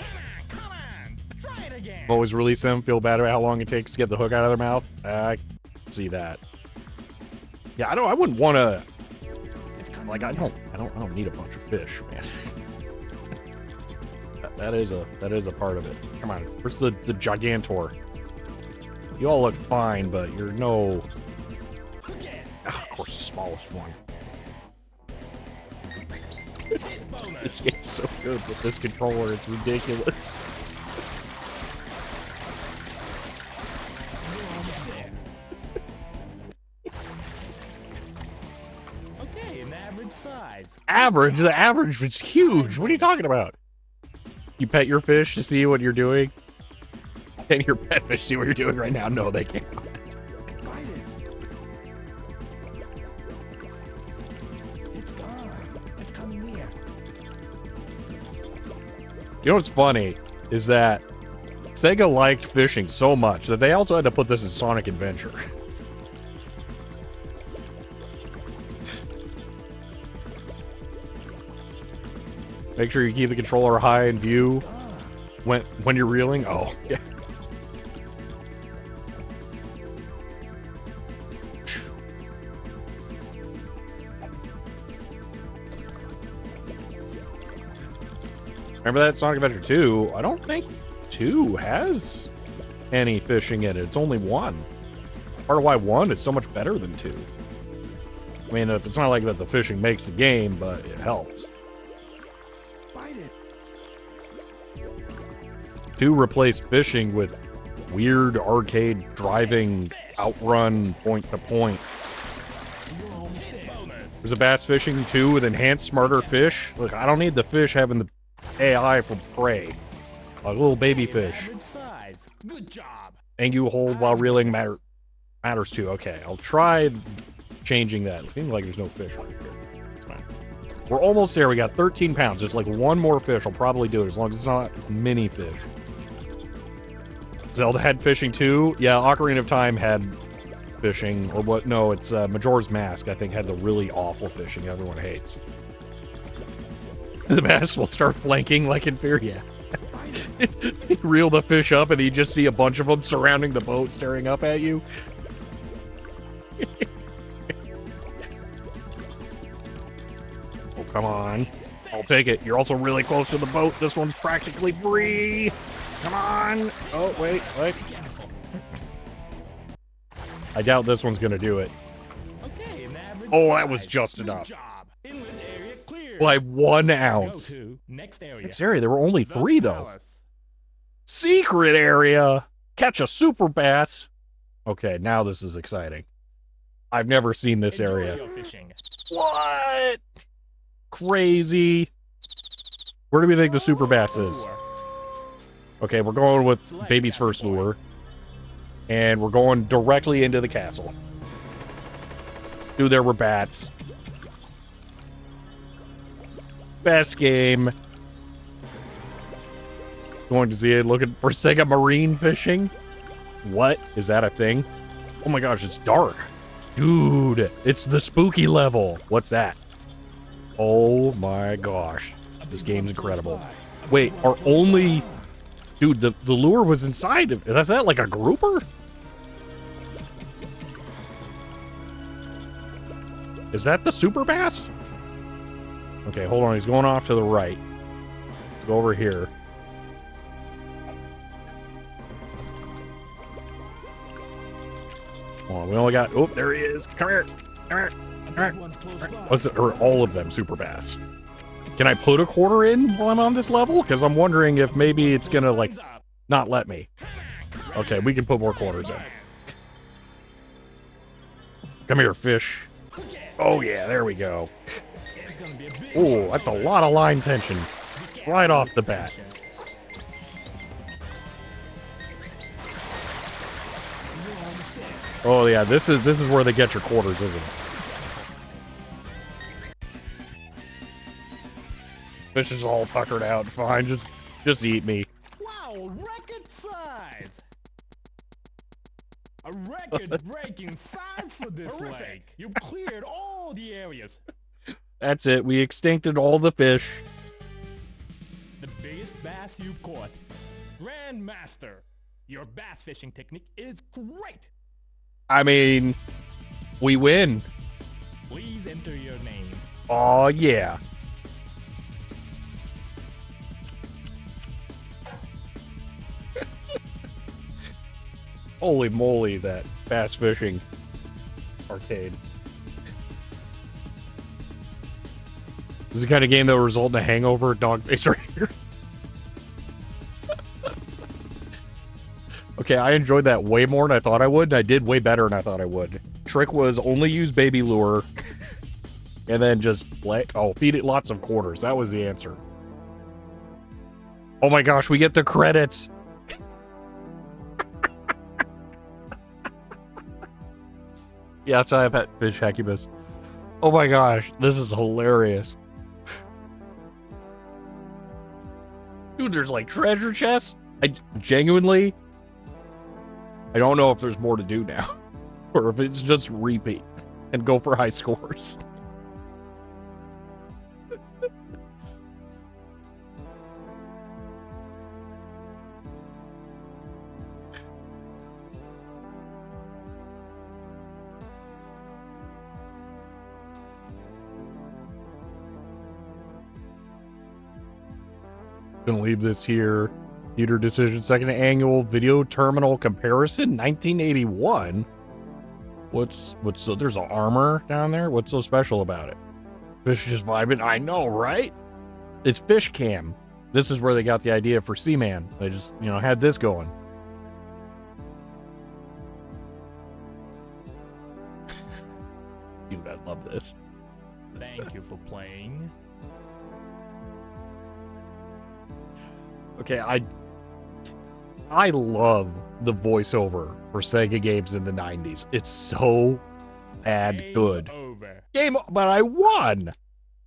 Come on. Try it again. Always release them. Feel bad about how long it takes to get the hook out of their mouth. I can see that. Yeah, I wouldn't want to. Like, I don't need a bunch of fish, man. that is a part of it. Come on, where's the Gigantor? You all look fine, but you're no. Of course, the smallest one. This game's so good with this controller, it's ridiculous. Okay, an average size. Average? The average is huge. What are you talking about? You pet your fish to see what you're doing? Can your pet fish see what you're doing right now? No, they can't. Bite it. It's gone. It's coming near. You know what's funny? is that Sega liked fishing so much that they also had to put this in Sonic Adventure. Make sure you keep the controller high in view when you're reeling. Oh, yeah. Remember that Sonic Adventure 2? I don't think 2 has any fishing in it. It's only 1. Part of why 1 is so much better than 2. I mean, it's not like that the fishing makes the game, but it helps. 2 replaced fishing with weird arcade driving outrun point to point. There's a bass fishing 2 with enhanced smarter fish. Look, I don't need the fish having the AI for prey. A little baby fish. Good job. And you hold while reeling matters too. Okay, I'll try changing that. It seems like there's no fish right here. It's fine. We're almost there. We got 13 pounds. There's like one more fish. I'll probably do it as long as it's not mini fish. Zelda had fishing too. Yeah, Ocarina of Time had fishing. Or what? No, it's Majora's Mask, I think, had the really awful fishing everyone hates. The bass will start flanking like in Fear, yeah. You reel the fish up and you just see a bunch of them surrounding the boat staring up at you. Oh, come on. I'll take it. You're also really close to the boat. This one's practically free. Come on. Oh, wait. I doubt this one's going to do it. Oh, that was just enough. By 1 ounce. Next area, there were only 3, though. Secret area. Catch a super bass. Okay, now this is exciting. I've never seen this area. What? Crazy. Where do we think the super bass is? Okay, we're going with baby's first lure. And we're going directly into the castle. Dude, there were bats. Best game. Going to see it, looking for Sega marine fishing. What? Is that a thing? Oh my gosh, it's dark. Dude, it's the spooky level. What's that? Oh my gosh. This game's incredible. Wait, are only... Dude, the lure was inside of... Is that like a grouper? Is that the super bass? Okay, hold on. He's going off to the right. Let's go over here. Come on, we only got... Oh, there he is. Come here. Come here. Come here. What's it? Or all of them super bass. Can I put a quarter in while I'm on this level? Because I'm wondering if maybe it's going to, like, not let me. Okay, we can put more quarters in. Come here, fish. Oh, yeah, there we go. Oh, that's a lot of line tension right off the bat. Oh yeah, this is where they get your quarters, isn't it? Fish is all tuckered out. Fine, just eat me. Wow, record size! A record-breaking size for this lake. You cleared all the areas. That's it. We extincted all the fish. The biggest bass you caught. Grandmaster, your bass fishing technique is great. I mean, we win. Please enter your name. Oh yeah. Holy moly, that bass fishing arcade. This is the kind of game that will result in a hangover. Dog face right here. Okay, I enjoyed that way more than I thought I would, and I did way better than I thought I would. Trick was only use baby lure, and then just feed it lots of quarters. That was the answer. Oh my gosh, we get the credits. Yes, I have had fish hacubus. Oh my gosh, this is hilarious. Dude, there's like treasure chests. I genuinely, I don't know if there's more to do now. Or if it's just repeat and go for high scores. Gonna leave this here. Computer Decision, second annual video terminal comparison, 1981. What's so there's an armor down there? What's so special about it? Fish just vibing. I know, right? It's Fish Cam. This is where they got the idea for Seaman. They just, had this going. Dude, I love this. Thank you for playing. Okay, I love the voiceover for Sega games in the 90s. It's so good. Over. But I won.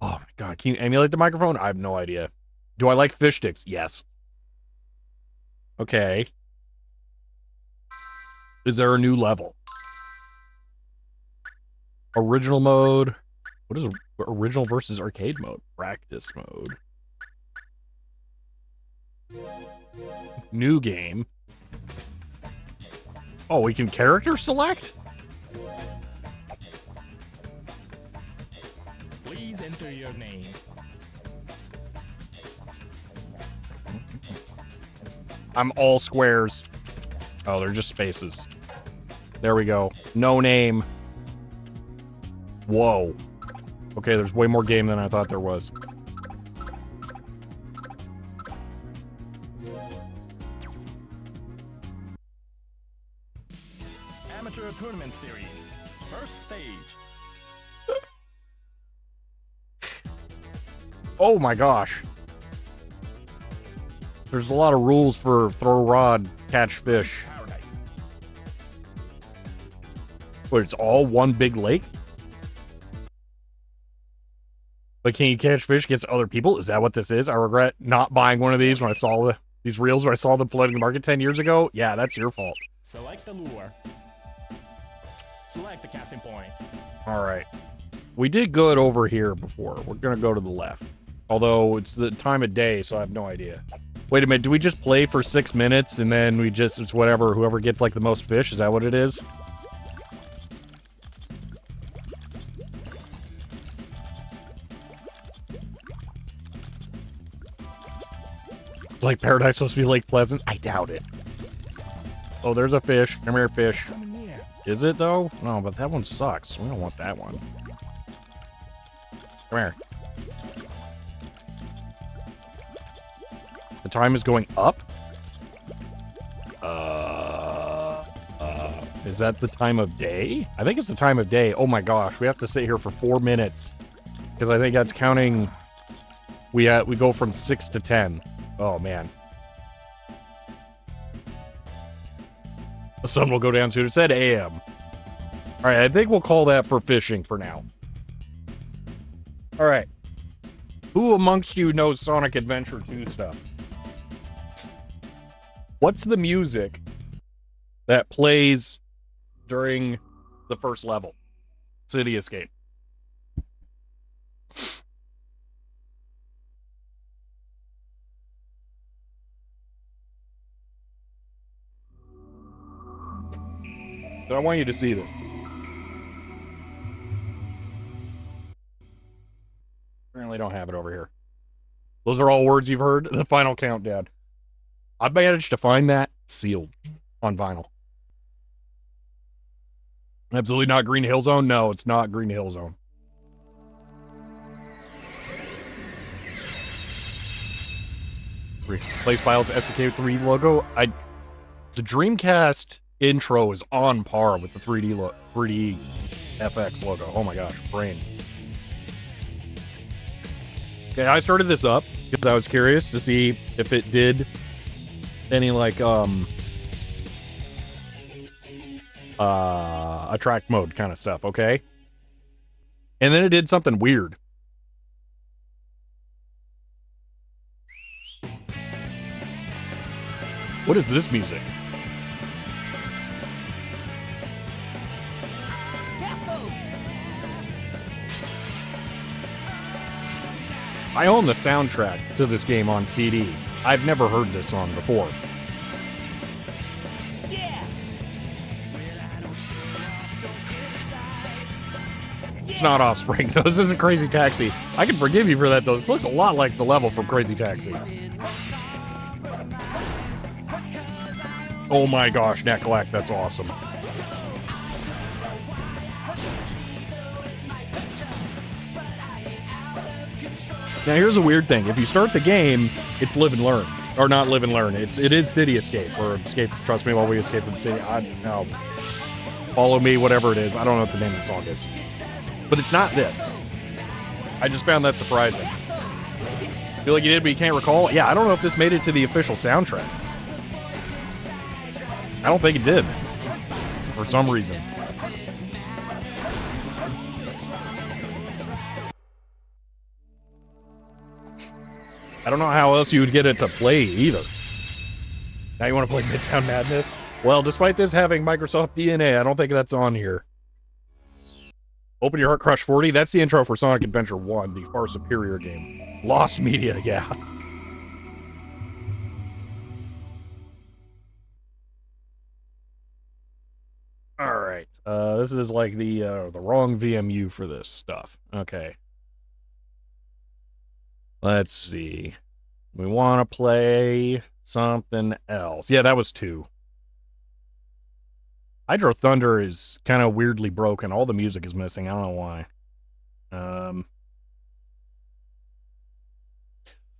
Oh my god, can you emulate the microphone? I have no idea. Do I like fish sticks? Yes. Okay. Is there a new level? Original mode. What is original versus arcade mode? Practice mode. New game. Oh, we can character select? Please enter your name. I'm all squares. Oh, they're just spaces. There we go. No name. Whoa. Okay, there's way more game than I thought there was. Amateur Tournament Series. First stage. Oh my gosh. There's a lot of rules for throw rod, catch fish. Paradise. But it's all one big lake? But can you catch fish against other people? Is that what this is? I regret not buying one of these when I saw these reels when I saw them flooding the market 10 years ago. Yeah, that's your fault. Select the lure. Select the casting point. All right. We did good over here before. We're going to go to the left. Although it's the time of day, so I have no idea. Wait a minute. Do we just play for 6 minutes and then it's whatever, whoever gets like the most fish? Is that what it is? Like Paradise supposed to be Lake Pleasant? I doubt it. Oh, there's a fish. Come here, fish. Is it, though? No, but that one sucks. We don't want that one. Come here. The time is going up? Is that the time of day? I think it's the time of day. Oh my gosh, we have to sit here for 4 minutes. Because I think that's counting... We go from 6 to 10. Oh, man. The sun will go down soon. It said AM. All right, I think we'll call that for fishing for now. All right. Who amongst you knows Sonic Adventure 2 stuff? What's the music that plays during the first level? City Escape. So I want you to see this. Apparently don't have it over here. Those are all words you've heard. The final countdown. I managed to find that sealed on vinyl. Absolutely not Green Hill Zone? No, it's not Green Hill Zone. Replace Files SDK3 logo. The Dreamcast intro is on par with the 3D FX logo. Oh my gosh, brain. Okay, I started this up because I was curious to see if it did any like attract mode kind of stuff, okay? And then it did something weird. What is this music? I own the soundtrack to this game on CD. I've never heard this song before. It's not Offspring. No, this isn't Crazy Taxi. I can forgive you for that, though. This looks a lot like the level from Crazy Taxi. Oh my gosh, Neckalack, that's awesome. Now here's a weird thing. If you start the game, it's live and learn. Or not live and learn. It is City Escape. Or Escape, trust me while we escape from the city. I don't know. Follow me, whatever it is. I don't know what the name of the song is. But it's not this. I just found that surprising. Feel like you did, but you can't recall? Yeah, I don't know if this made it to the official soundtrack. I don't think it did. For some reason. I don't know how else you would get it to play either. Now you want to play Midtown Madness? Well, despite this having Microsoft DNA, I don't think that's on here. Open Your Heart Crush 40, that's the intro for Sonic Adventure 1, the far superior game. Lost Media, yeah. Alright, this is like the wrong VMU for this stuff. Okay. Let's see. We want to play something else. Yeah, that was 2. Hydro Thunder is kind of weirdly broken. All the music is missing. I don't know why.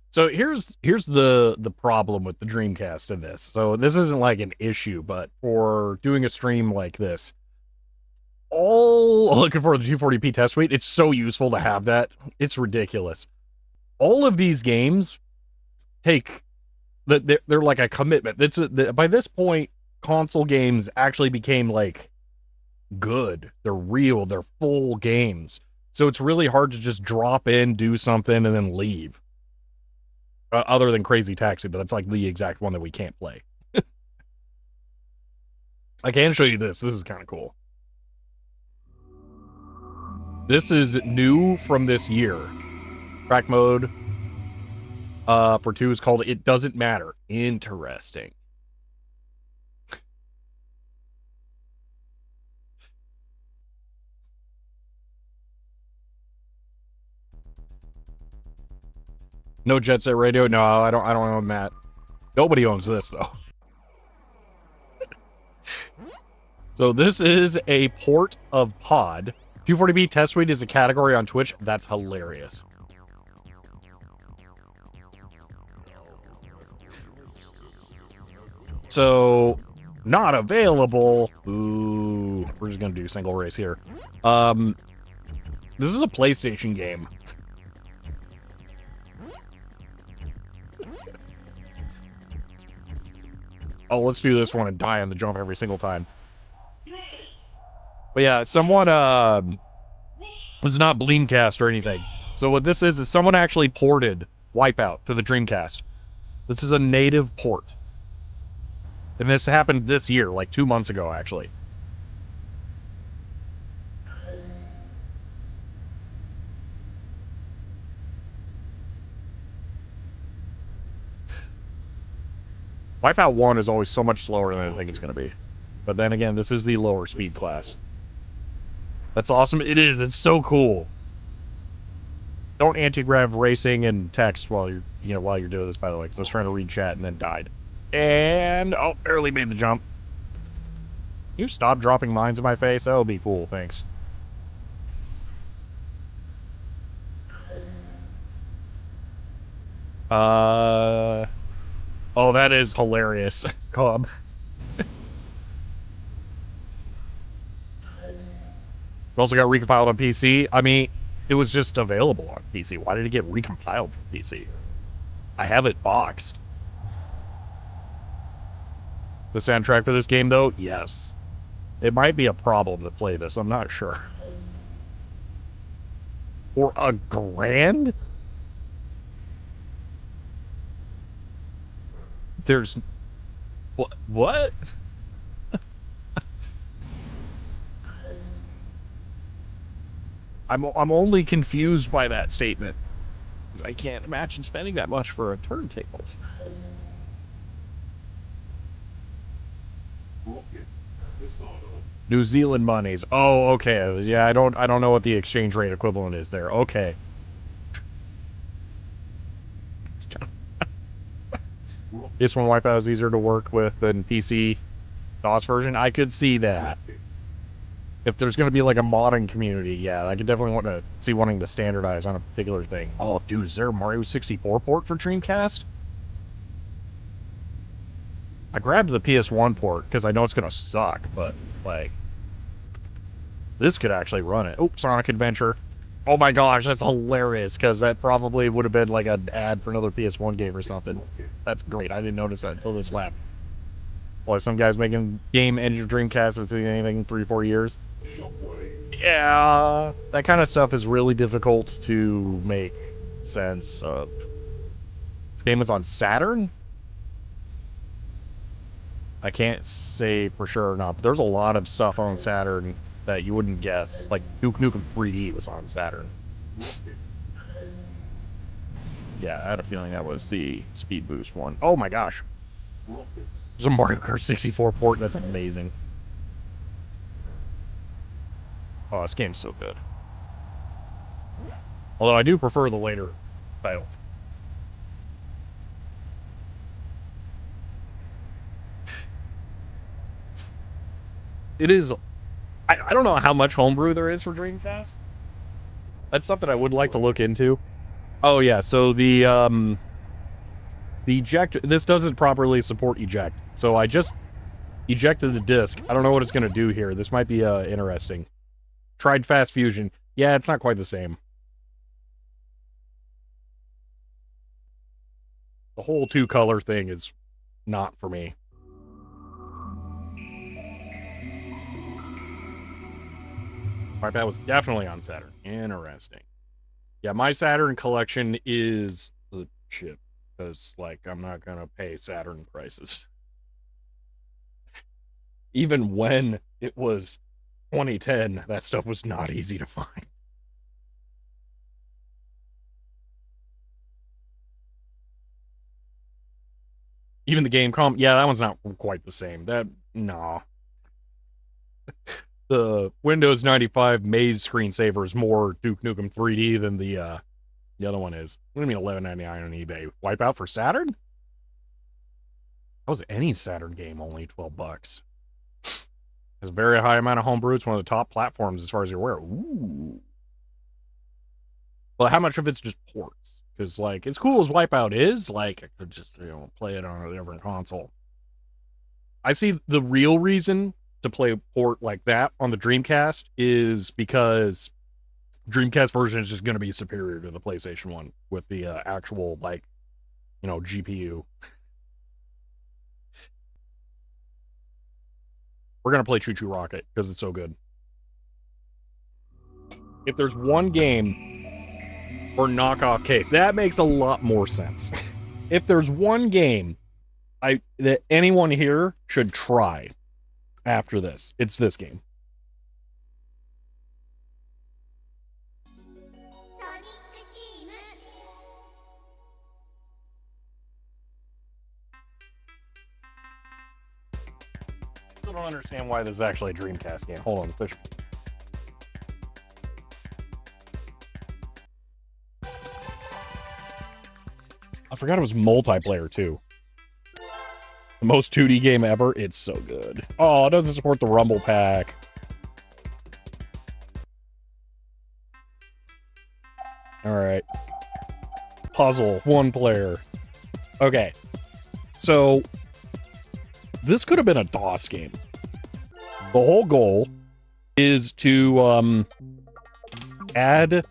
So here's the problem with the Dreamcast in this. So this isn't like an issue, but for doing a stream like this, all looking for the 240p test suite, it's so useful to have that. It's ridiculous. All of these games take they're like a commitment. By this point, console games actually became like good. They're real. They're full games. So it's really hard to just drop in, do something, and then leave. Other than Crazy Taxi, but that's like the exact one that we can't play. I can show you this. This is kind of cool. This is new from this year. Track mode for 2 is called It Doesn't Matter. Interesting. No Jet Set Radio? No, I don't own that. Nobody owns this though. So this is a port of Pod. 240p test suite is a category on Twitch. That's hilarious. So, not available. Ooh, we're just gonna do single race here. This is a PlayStation game. Oh, let's do this one and die on the jump every single time. But yeah, someone, it's not Bleamcast or anything. So what this is someone actually ported Wipeout to the Dreamcast. This is a native port. And this happened this year, like 2 months ago, actually. Wipeout 1 is always so much slower than I think it's going to be. But then again, this is the lower speed class. That's awesome. It is. It's so cool. Don't anti-grav racing and text while you're doing this, by the way, because I was trying to read chat and then died. And, oh, barely made the jump. You stop dropping mines in my face? That would be cool, thanks. Oh, that is hilarious, Cobb. We also got recompiled on PC. I mean, it was just available on PC. Why did it get recompiled for PC? I have it boxed. The soundtrack for this game, though? Yes. It might be a problem to play this. I'm not sure. For $1,000? What? I'm only confused by that statement. I can't imagine spending that much for a turntable. New Zealand monies. Oh, okay. Yeah, I don't know what the exchange rate equivalent is there. Okay. This one Wipeout is easier to work with than PC DOS version. I could see that. If there's going to be like a modding community, yeah, I could definitely want to see wanting to standardize on a particular thing. Oh, dude, is there a Mario 64 port for Dreamcast? I grabbed the PS1 port because I know it's going to suck, but, like, this could actually run it. Oh, Sonic Adventure. Oh my gosh, that's hilarious, because that probably would have been like an ad for another PS1 game or something. That's great. I didn't notice that until this lap. Boy, some guys making game engine Dreamcast with anything in 3-4 years. Yeah, that kind of stuff is really difficult to make sense of. This game was on Saturn? I can't say for sure or not, but there's a lot of stuff on Saturn that you wouldn't guess. Like Duke Nukem 3D was on Saturn. Yeah, I had a feeling that was the Speed Boost one. Oh my gosh. There's a Mario Kart 64 port, that's amazing. Oh, this game's so good. Although I do prefer the later titles. It is... I don't know how much homebrew there is for Dreamcast. That's something I would like to look into. Oh yeah, so the eject... This doesn't properly support eject. So I just ejected the disc. I don't know what it's going to do here. This might be interesting. Tried Fast Fusion. Yeah, it's not quite the same. The whole two-color thing is not for me. That was definitely on Saturn. Interesting. Yeah, my Saturn collection is the shit. Because, like, I'm not going to pay Saturn prices. Even when it was 2010, that stuff was not easy to find. Even the Gamecom, yeah, that one's not quite the same. No. The Windows 95 Maze screensaver is more Duke Nukem 3D than the other one is. What do you mean $11.99 on eBay? Wipeout for Saturn? That was any Saturn game, only $12. There's a very high amount of homebrew. It's one of the top platforms as far as you're aware. Ooh. Well, how much of it's just ports? Because, like, as cool as Wipeout is, like, I could just, play it on a different console. I see the real reason to play a port like that on the Dreamcast is because Dreamcast version is just going to be superior to the PlayStation 1 with the actual, like, GPU. We're going to play Choo Choo Rocket because it's so good. If there's one game or knockoff case, that makes a lot more sense. If there's one game that anyone here should try after this, it's this game. Still don't understand why this is actually a Dreamcast game. Hold on, fish. I forgot it was multiplayer too. The most 2D game ever. It's so good. Oh, it doesn't support the Rumble Pack. Alright. Puzzle. One player. Okay. So, this could have been a DOS game. The whole goal is to add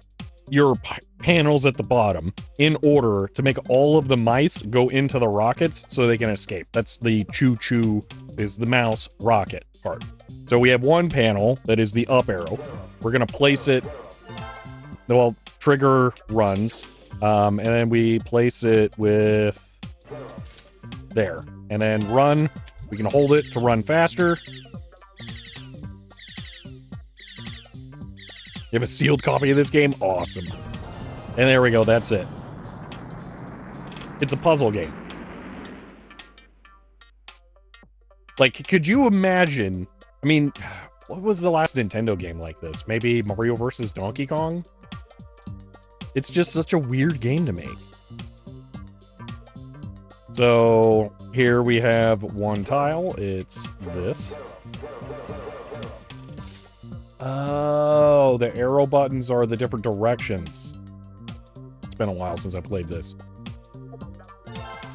your panels at the bottom in order to make all of the mice go into the rockets so they can escape. That's the choo-choo, is the mouse rocket part. So we have one panel that is the up arrow. We're going to place it, well, trigger runs, and then we place it with there. And then run We can hold it to run faster. You have a sealed copy of this game? Awesome. And there we go, that's it. It's a puzzle game. Like, could you imagine... I mean, what was the last Nintendo game like this? Maybe Mario vs. Donkey Kong? It's just such a weird game to make. So, here we have one tile. It's this. Oh, the arrow buttons are the different directions. It's been a while since I played this.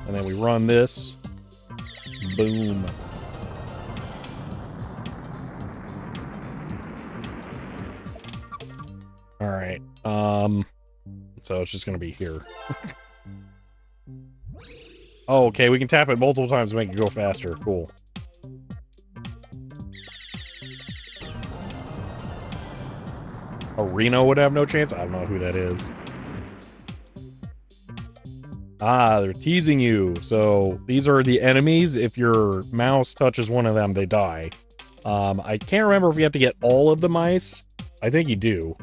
And then we run this. Boom. Alright, so it's just gonna be here. Oh, okay, we can tap it multiple times to make it go faster. Cool. Reno would have no chance? I don't know who that is. Ah, they're teasing you. So, these are the enemies. If your mouse touches one of them, they die. I can't remember if you have to get all of the mice. I think you do.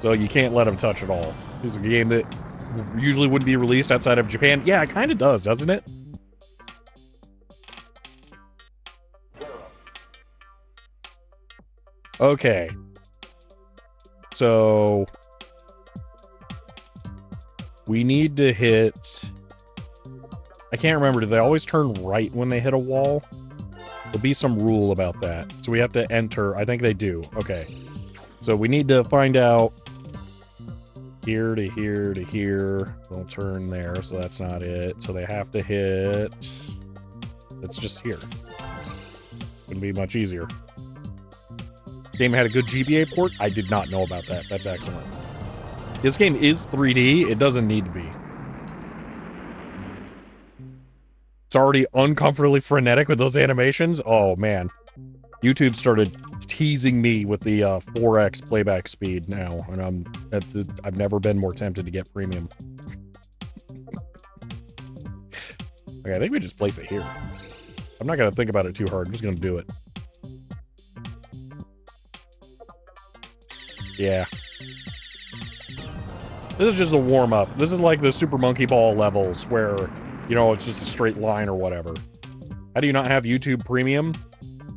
So you can't let them touch it all. It's a game that usually wouldn't be released outside of Japan. Yeah, it kind of does, doesn't it? Okay. So we need to hit... I can't remember. Do they always turn right when they hit a wall? There'll be some rule about that. So we have to enter. I think they do. Okay. So we need to find out here to here to here. They'll turn there, so that's not it. So they have to hit... It's just here. Wouldn't be much easier. Game had a good GBA port? I did not know about that. That's excellent. This game is 3D. It doesn't need to be. It's already uncomfortably frenetic with those animations. Oh, man. YouTube started teasing me with the 4x playback speed now, and I've never been more tempted to get premium. Okay, I think we just place it here. I'm not going to think about it too hard. I'm just going to do it. Yeah. This is just a warm-up. This is like the Super Monkey Ball levels where, you know, it's just a straight line or whatever. How do you not have YouTube Premium?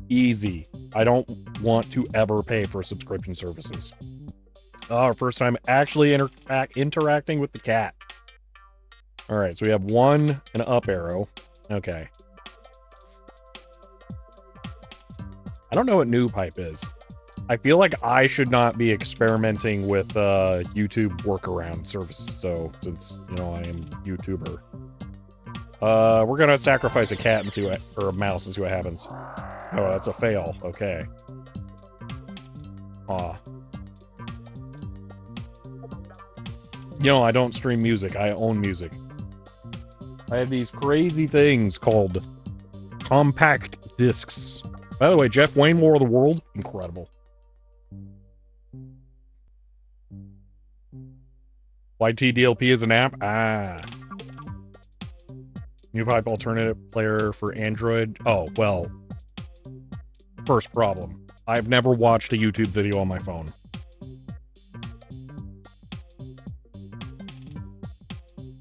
Easy. I don't want to ever pay for subscription services. Our first time actually interacting with the cat. Alright, so we have one, an up arrow. Okay. I don't know what new pipe is. I feel like I should not be experimenting with YouTube workaround services, so, since, you know, I am YouTuber. We're gonna sacrifice a cat and see what, or a mouse and see what happens. Oh, that's a fail. Okay. Aw. You know, I don't stream music. I own music. I have these crazy things called compact discs. By the way, Jeff Wayne, War of the World, incredible. YTDLP is an app? Ah. New pipe alternative player for Android. Oh, well. First problem. I've never watched a YouTube video on my phone.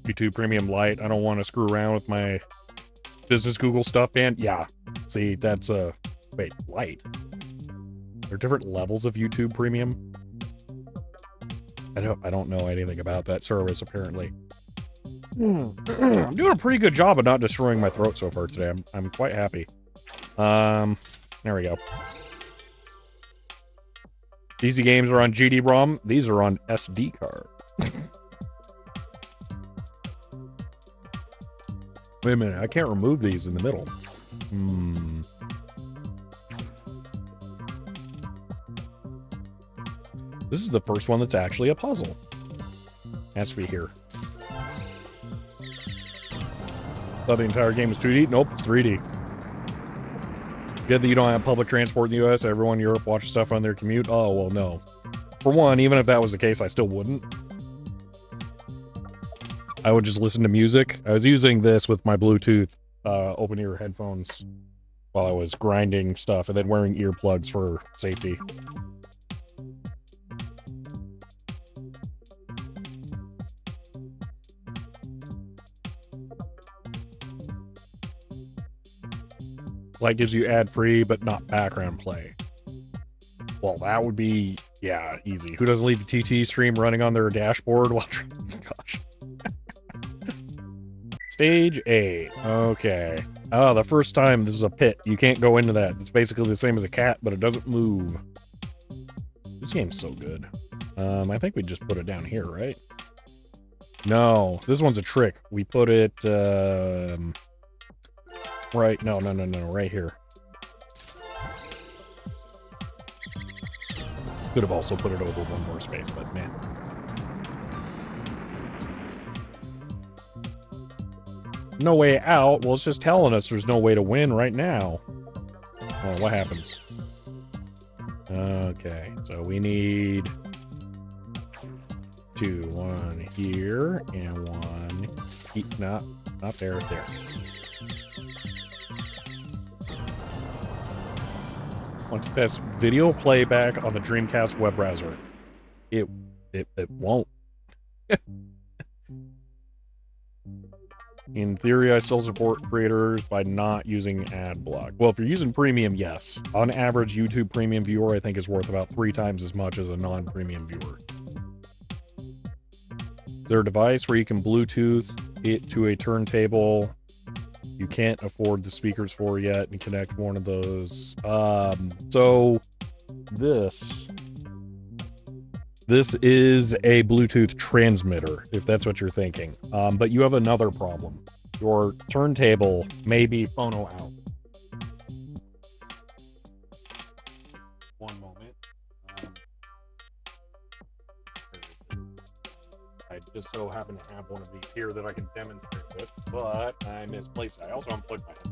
YouTube Premium Lite. I don't want to screw around with my business Google stuff, man. Yeah. See, that's a... Wait, Lite? There are different levels of YouTube Premium? I don't know anything about that service, apparently. I'm doing a pretty good job of not destroying my throat so far today. I'm quite happy. There we go. These games are on GD-ROM. These are on SD card. Wait a minute, I can't remove these in the middle. This is the first one that's actually a puzzle. Has to be here. Thought the entire game was 2D? Nope, it's 3D. Good that you don't have public transport in the US. Everyone in Europe watches stuff on their commute. Oh, well, no. For one, even if that was the case, I still wouldn't. I would just listen to music. I was using this with my Bluetooth open ear headphones while I was grinding stuff and then wearing earplugs for safety. Light gives you ad-free, but not background play. Well, that would be, yeah, easy. Who doesn't leave a TT stream running on their dashboard while... Gosh. Stage 8. Okay. Oh, the first time this is a pit. You can't go into that. It's basically the same as a cat, but it doesn't move. This game's so good. I think we just put it down here, right? No, this one's a trick. We put it, right, no, right here. Could have also put it over one more space, but man. No way out? Well, it's just telling us there's no way to win right now. Oh, what happens? Okay, so we need... 2, 1 here, and 1... Not there, there. Want to test video playback on the Dreamcast web browser. It won't. In theory, I still support creators by not using ad block. Well, if you're using premium, yes. On average, YouTube premium viewer, I think, is worth about 3 times as much as a non-premium viewer. Is there a device where you can Bluetooth it to a turntable you can't afford the speakers for yet and connect one of those? So this is a Bluetooth transmitter, if that's what you're thinking. But you have another problem. Your turntable may be phono out. One moment. I just so happen to have one of these here that I can demonstrate with, but I misplaced it. I also unplugged my head.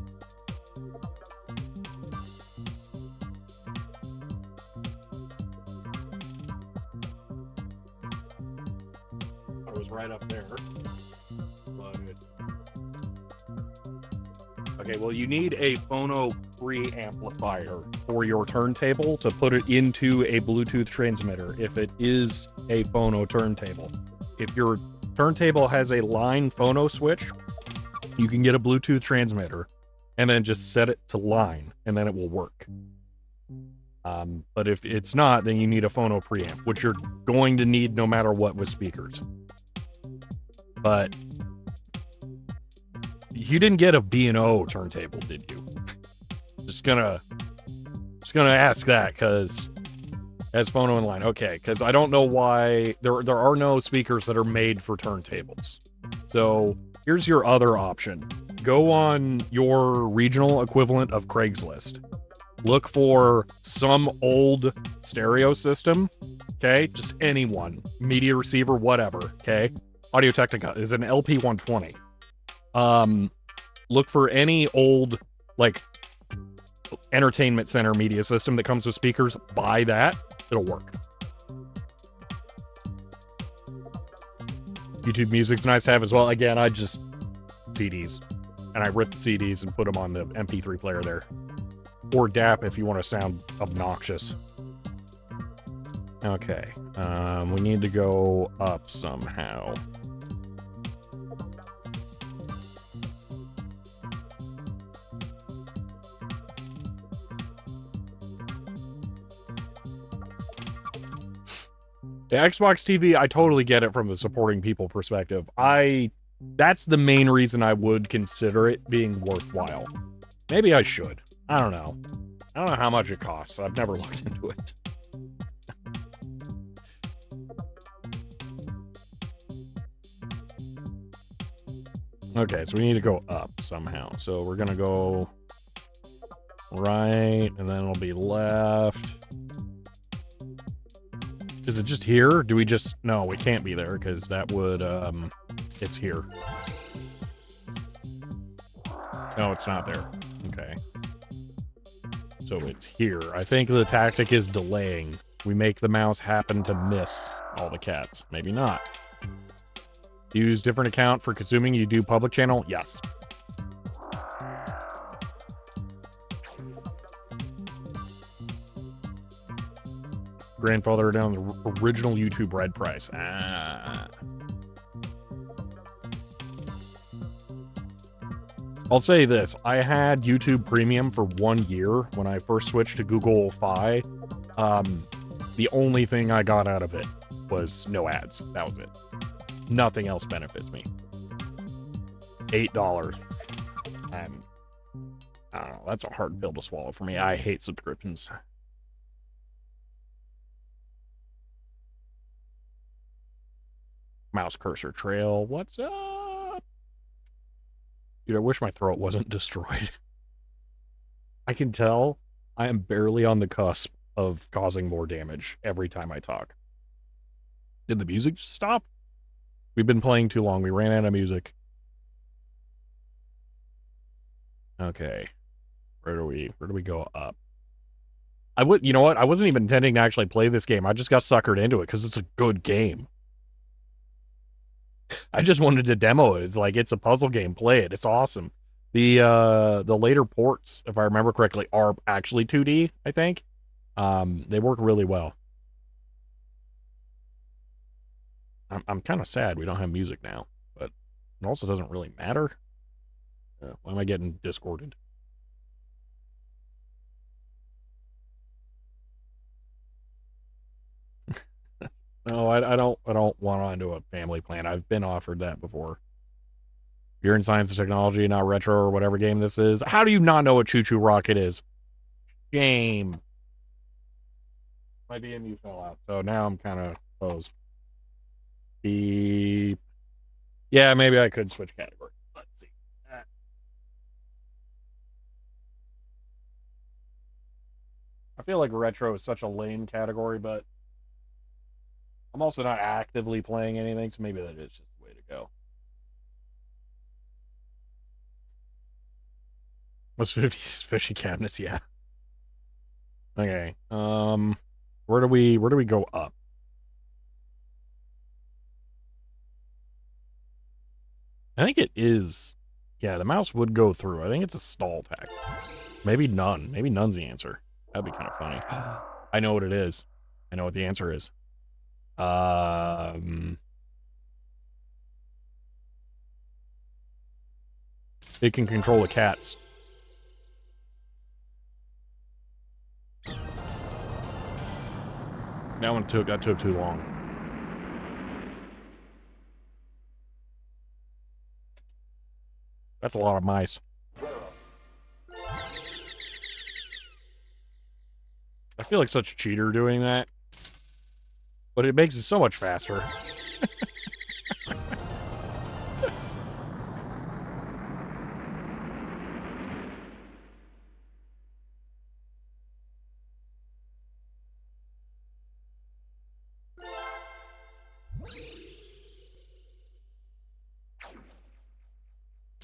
I was right up there. But... Okay, well, you need a phono preamplifier for your turntable to put it into a Bluetooth transmitter if it is a phono turntable. If your turntable has a line phono switch, you can get a Bluetooth transmitter and then just set it to line, and then it will work. But if it's not, then you need a phono preamp, which you're going to need no matter what with speakers. But you didn't get a B&O turntable, did you? just gonna ask that, because as phono in line. Okay, because I don't know why there are no speakers that are made for turntables. So here's your other option. Go on your regional equivalent of Craigslist. Look for some old stereo system, okay? Just anyone. Media receiver, whatever, okay? Audio-Technica is an LP120. Look for any old, like, entertainment center media system that comes with speakers. Buy that. It'll work. YouTube Music's nice to have as well. Again, I just... CDs. And I rip the CDs and put them on the MP3 player there. Or DAP if you want to sound obnoxious. Okay. We need to go up somehow. The Xbox TV, I totally get it from the supporting people perspective. That's the main reason I would consider it being worthwhile. Maybe I should. I don't know. I don't know how much it costs. I've never looked into it. Okay, so we need to go up somehow. So we're gonna go right, and then it'll be left. Is it just here? Do we just... No, we can't be there, because that would, it's here. No, it's not there. Okay. So it's here. I think the tactic is delaying. We make the mouse happen to miss all the cats. Maybe not. Use different account for consuming. You do public channel? Yes. Grandfather down the original YouTube red price. Ah. I'll say this. I had YouTube Premium for 1 year when I first switched to Google Fi. The only thing I got out of it was no ads. That was it. Nothing else benefits me. $8. And I don't know. That's a hard pill to swallow for me. I hate subscriptions. Mouse cursor trail. What's up? Dude, I wish my throat wasn't destroyed. I can tell I am barely on the cusp of causing more damage every time I talk. Did the music just stop? We've been playing too long. We ran out of music. Okay. Where do we go up? You know what? I wasn't even intending to actually play this game. I just got suckered into it because it's a good game. I just wanted to demo it. It's like, it's a puzzle game. Play it. It's awesome. The later ports, if I remember correctly, are actually 2D, I think. They work really well. I'm kind of sad we don't have music now, but it also doesn't really matter. Why am I getting discorded? No, I don't want to do a family plan. I've been offered that before. You're in science and technology, not retro or whatever game this is. How do you not know what Choo Choo Rocket is? Shame. My DMU fell out, so now I'm kind of posed. Beep. Yeah, maybe I could switch category. Let's see. I feel like retro is such a lame category, but I'm also not actively playing anything, so maybe that is just the way to go. What's 50s fishing cabinets? Yeah. Okay. Where do we go up? I think it is. Yeah, the mouse would go through. I think it's a stall tactic. Maybe none. Maybe none's the answer. That'd be kind of funny. I know what it is. I know what the answer is. It can control the cats. That took too long. That's a lot of mice. I feel like such a cheater doing that. But it makes it so much faster.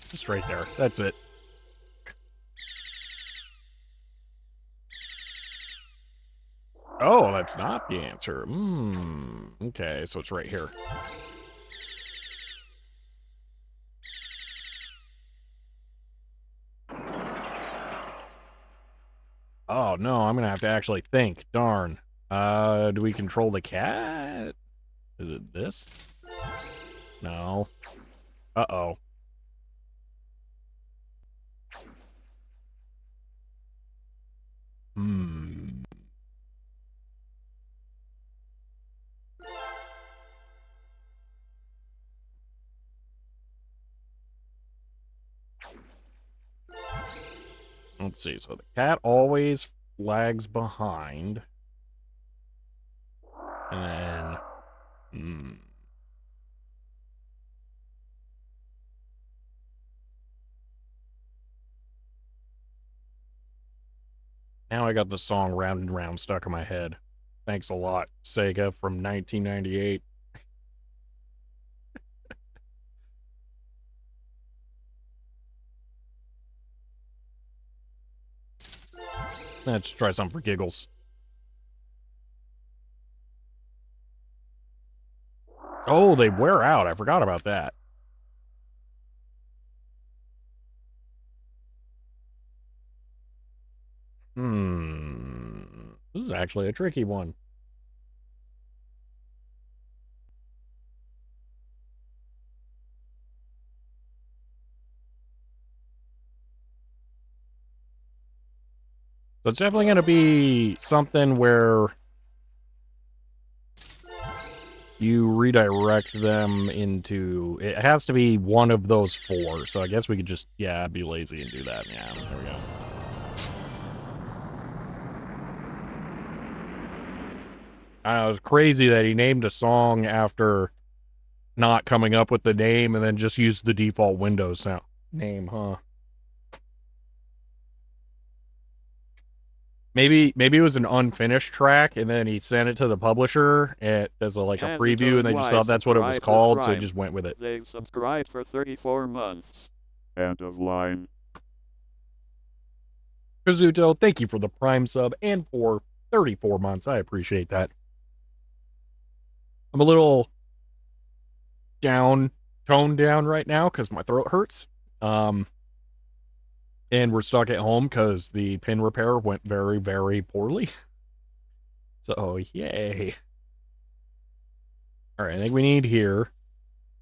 Just right there. That's it. Oh, that's not the answer. Okay, so it's right here. Oh, no, I'm gonna have to actually think. Darn. Do we control the cat? Is it this? No. Uh-oh. Let's see. So the cat always lags behind. And then... Now I got the song Round and Round stuck in my head. Thanks a lot, Sega from 1998. Let's try something for giggles. Oh, they wear out. I forgot about that. This is actually a tricky one. So it's definitely going to be something where you redirect them into... It has to be one of those 4. So I guess we could just, yeah, be lazy and do that. Yeah, there we go. I know, it was crazy that he named a song after not coming up with the name and then just used the default Windows name, huh? Maybe it was an unfinished track, and then he sent it to the publisher as a preview, and they just thought that's what it was called, so he just went with it. They've subscribed for 34 months. End of line. Kazuto, thank you for the Prime sub and for 34 months. I appreciate that. I'm a little toned down right now because my throat hurts. And we're stuck at home because the pin repair went very, very poorly. So, yay. All right, I think we need here.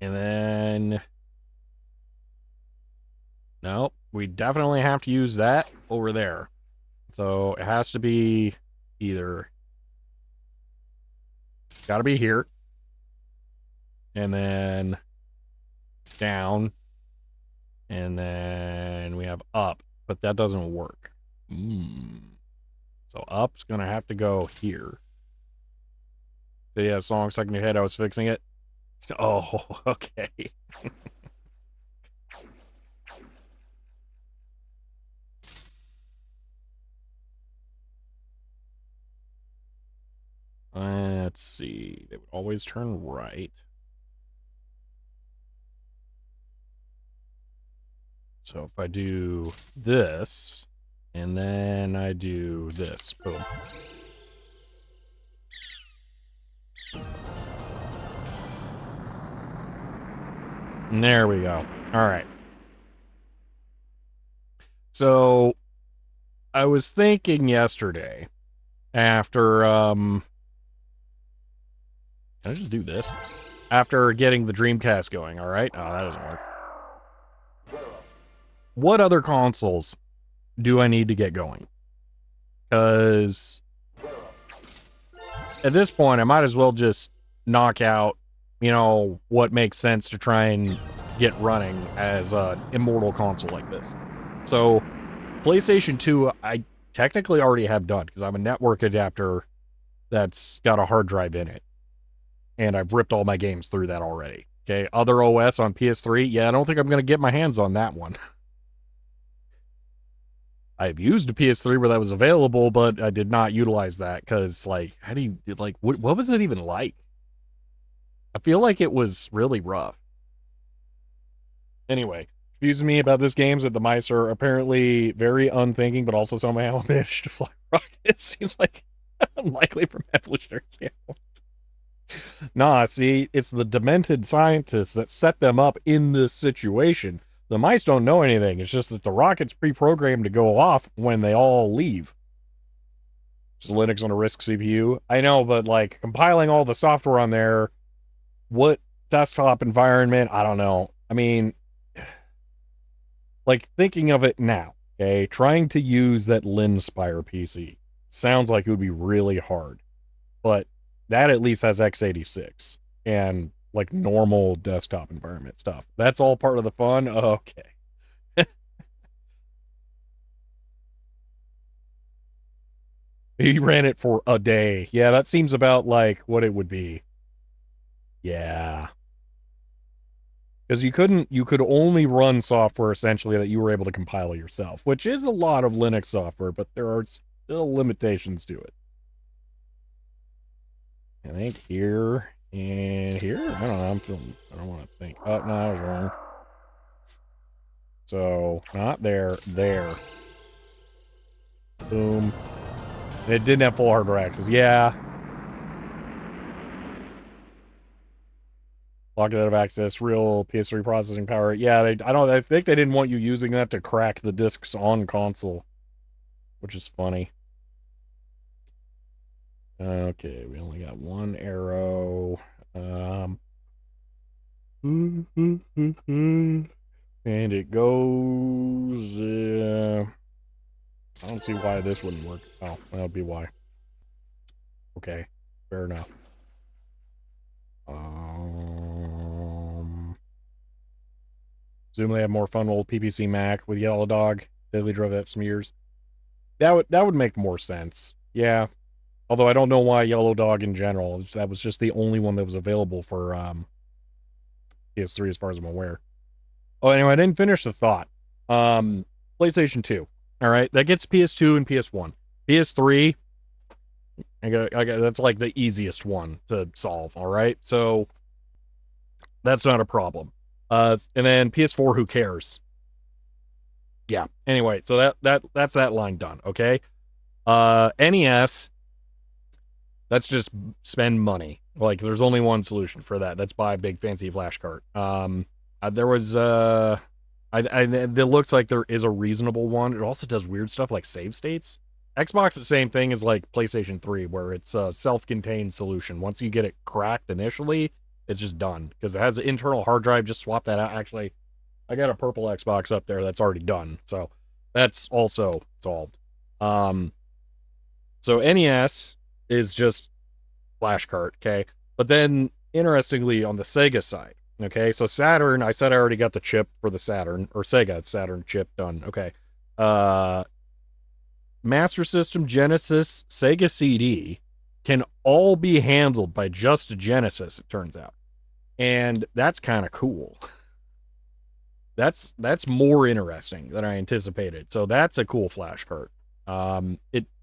And then... No, we definitely have to use that over there. So, it has to be either... Gotta be here. And then... Down. And then we have up. But that doesn't work. So up's gonna have to go here. So yeah, song stuck in your head, I was fixing it. Oh, okay. Let's see. They would always turn right. So if I do this, and then I do this, boom. And there we go. All right. So I was thinking yesterday after, can I just do this? After getting the Dreamcast going, all right? Oh, that doesn't work. What other consoles do I need to get going? Because at this point, I might as well just knock out, what makes sense to try and get running as an immortal console like this. So, PlayStation 2, I technically already have done, because I have a network adapter that's got a hard drive in it. And I've ripped all my games through that already. Okay, other OS on PS3, yeah, I don't think I'm going to get my hands on that one. I've used a PS3 where that was available, but I did not utilize that because, how do you, what was it even like? I feel like it was really rough. Anyway, confusing me about this game is that the mice are apparently very unthinking, but also somehow managed to fly rockets. Seems like unlikely from evolutionary standpoint. Nah, see, it's the demented scientists that set them up in this situation. The mice don't know anything. It's just that the rocket's pre-programmed to go off when they all leave. It's Linux on a RISC CPU. I know, but compiling all the software on there, what desktop environment? I don't know. I mean, thinking of it now, okay, trying to use that Linspire PC sounds like it would be really hard. But that at least has x86 and normal desktop environment stuff. That's all part of the fun. Okay. He ran it for a day. Yeah, that seems about what it would be. Yeah. Because you could only run software essentially that you were able to compile yourself, which is a lot of Linux software, but there are still limitations to it. I think here and here. I don't know. I don't want to think. Oh, no, I was wrong. So, not there. There. Boom. And it didn't have full hardware access. Yeah. Lock it out of access, real PS3 processing power. Yeah, I think they didn't want you using that to crack the discs on console, which is funny. Okay, we only got one arrow. And it goes. I don't see why this wouldn't work. Oh, that'll be why. Okay, fair enough. Presumably have more fun with old PPC Mac with Yellow Dog. Daily drove that for some years. That would make more sense. Yeah. Although I don't know why Yellow Dog in general. That was just the only one that was available for PS3 as far as I'm aware. Oh, anyway, I didn't finish the thought. PlayStation 2. All right, that gets PS2 and PS1. PS3, I got that's like the easiest one to solve. All right, so that's not a problem. And then PS4, who cares? Yeah. Anyway, so that's that line done. Okay. NES. That's just spend money. Like, there's only one solution for that. That's buy a big fancy flash cart. There was it looks like there is a reasonable one. It also does weird stuff like save states. Xbox is the same thing as like PlayStation 3, where it's a self-contained solution. Once you get it cracked initially, it's just done because it has an internal hard drive. Just swap that out. Actually, I got a purple Xbox up there that's already done, so that's also solved. So NES is just flash cart, okay? But then, interestingly, on the Sega side, okay, so Saturn, I said I already got the chip for the Saturn, or Sega Saturn chip done, okay. Master System, Genesis, Sega CD can all be handled by just Genesis, it turns out. And that's kind of cool. That's more interesting than I anticipated. So that's a cool flash cart.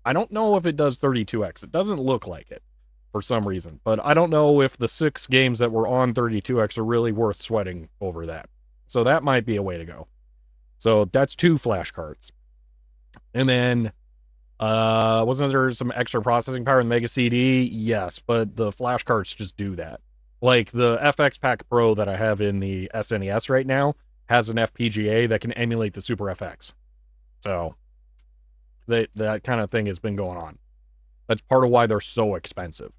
I don't know if it does 32X. It doesn't look like it for some reason, but I don't know if the 6 games that were on 32X are really worth sweating over that. So that might be a way to go. So that's 2 flash carts. And then wasn't there some extra processing power in Mega CD? Yes, but the flash carts just do that. Like the FX Pack Pro that I have in the SNES right now has an FPGA that can emulate the Super FX. So that kind of thing has been going on. That's part of why they're so expensive.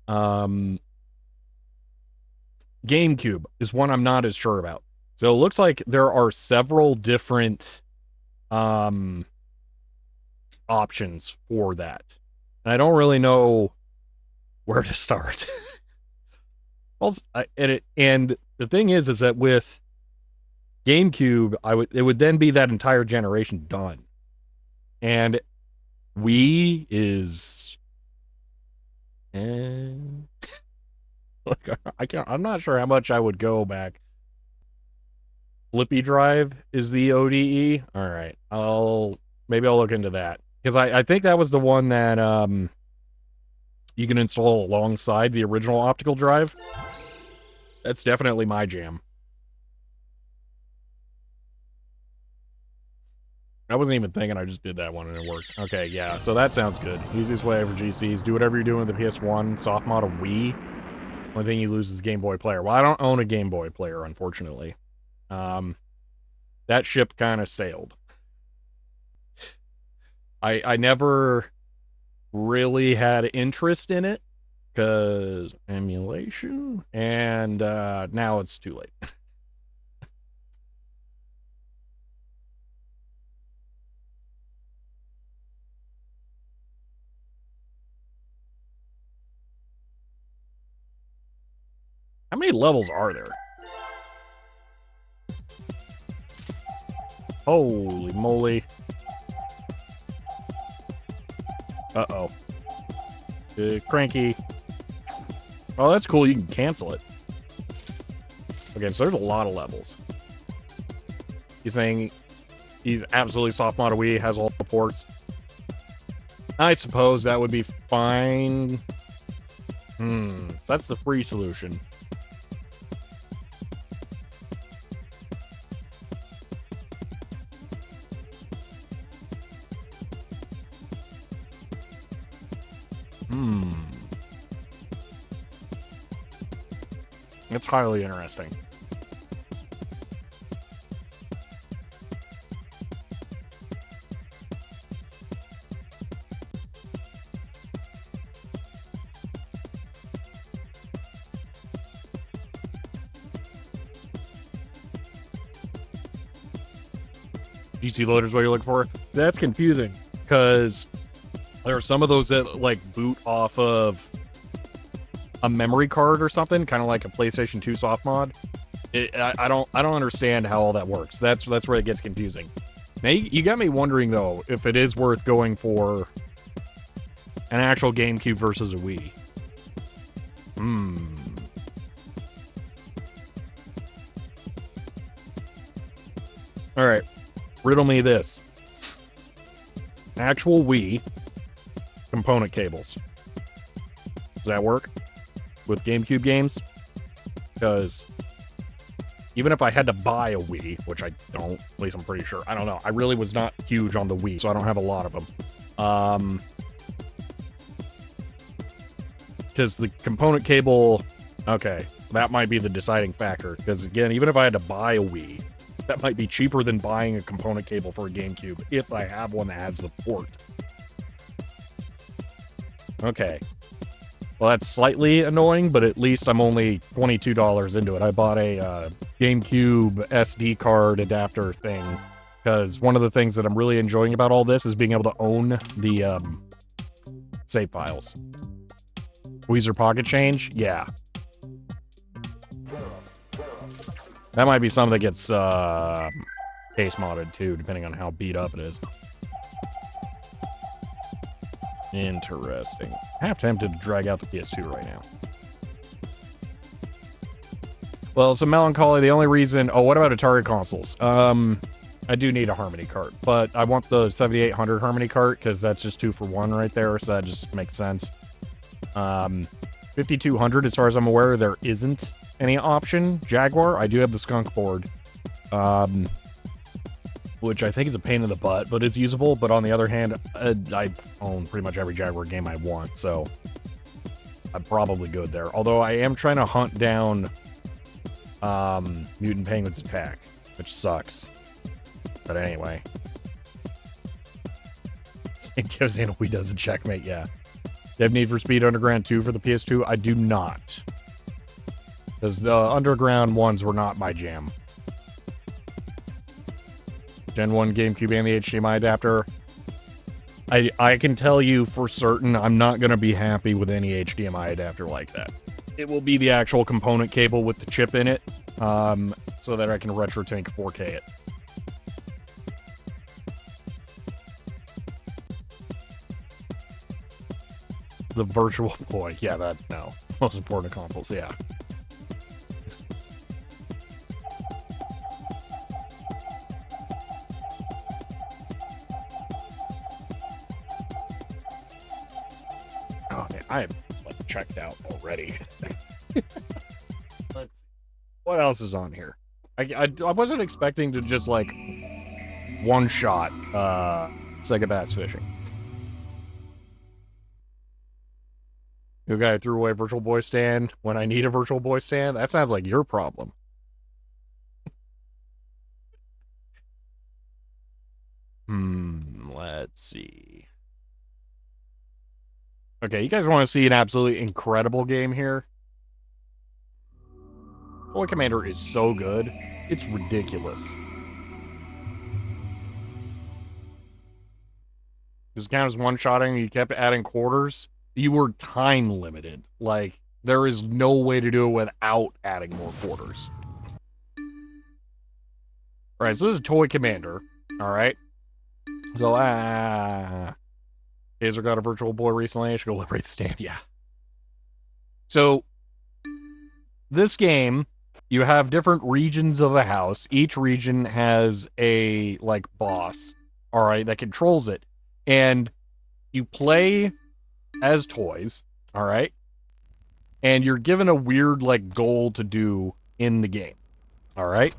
GameCube is one I'm not as sure about. So it looks like there are several different options for that. And I don't really know where to start. Also, and the thing is that with GameCube, it would then be that entire generation done. And Wii is like I'm not sure how much I would go back. Flippy Drive is the ODE. All right. Maybe I'll look into that. Because I think that was the one that you can install alongside the original optical drive. That's definitely my jam. I wasn't even thinking, I just did that one and it works. Okay, yeah, so that sounds good. Easiest way for GCs, do whatever you're doing with the PS1, soft model Wii. Only thing you lose is Game Boy player. Well, I don't own a Game Boy player, unfortunately. That ship kind of sailed. I never really had interest in it, because emulation, and now it's too late. How many levels are there? Holy moly. Uh-oh. Cranky. Oh, that's cool. You can cancel it. Okay, so there's a lot of levels. He's saying he's absolutely soft model Wii, has all the ports. I suppose that would be fine. So that's the free solution. It's highly interesting. GC loader is what you're looking for. That's confusing because there are some of those that like boot off of a memory card or something, kind of like a PlayStation 2 soft mod. I don't understand how all that works. That's where it gets confusing. Now you got me wondering though if it is worth going for an actual GameCube versus a Wii. All right. Riddle me this. Actual Wii component cables. Does that work with GameCube games? Because even if I had to buy a Wii, which I don't, at least I'm pretty sure. I don't know. I really was not huge on the Wii, so I don't have a lot of them. Because the component cable, okay, that might be the deciding factor. Because again, even if I had to buy a Wii, that might be cheaper than buying a component cable for a GameCube if I have one that has the port. Okay. Well, that's slightly annoying, but at least I'm only $22 into it. I bought a GameCube SD card adapter thing because one of the things that I'm really enjoying about all this is being able to own the save files. Weezer Pocket Change? Yeah. That might be something that gets case modded too, depending on how beat up it is. Interesting. Half tempted to drag out the PS2 right now. Well, so melancholy. The only reason. Oh, what about Atari consoles? I do need a Harmony cart, but I want the 7800 Harmony cart because that's just 2 for 1 right there, so that just makes sense. 5200, as far as I'm aware, there isn't any option. Jaguar, I do have the skunk board, which I think is a pain in the butt, but is usable. But on the other hand, I own pretty much every Jaguar game I want, so I'm probably good there. Although I am trying to hunt down Mutant Penguins Attack, which sucks. But anyway. It gives in a Wii doesn't checkmate, yeah. Do you have Need for Speed Underground 2 for the PS2? I do not. Because the Underground ones were not my jam. Gen 1 GameCube and the HDMI adapter. I can tell you for certain I'm not going to be happy with any HDMI adapter like that. It will be the actual component cable with the chip in it, so that I can RetroTink 4K it. The Virtual Boy, yeah, that, no. Most important consoles, yeah. Oh, man, I am, like, checked out already. Let's see. What else is on here? I wasn't expecting to just, like, one-shot Sega Bass Fishing. New guy threw away Virtual Boy stand when I need a Virtual Boy stand? That sounds like your problem. Let's see. Okay, you guys want to see an absolutely incredible game here? Toy Commander is so good. It's ridiculous. This count as one-shotting, you kept adding quarters. You were time limited. Like, there is no way to do it without adding more quarters. Alright, so this is Toy Commander. Alright. So, Taser got a Virtual Boy recently. I should go liberate the stand. Yeah. So, this game, you have different regions of the house. Each region has a, like, boss. Alright, that controls it. And you play as toys, all right? And you're given a weird, like, goal to do in the game, all right?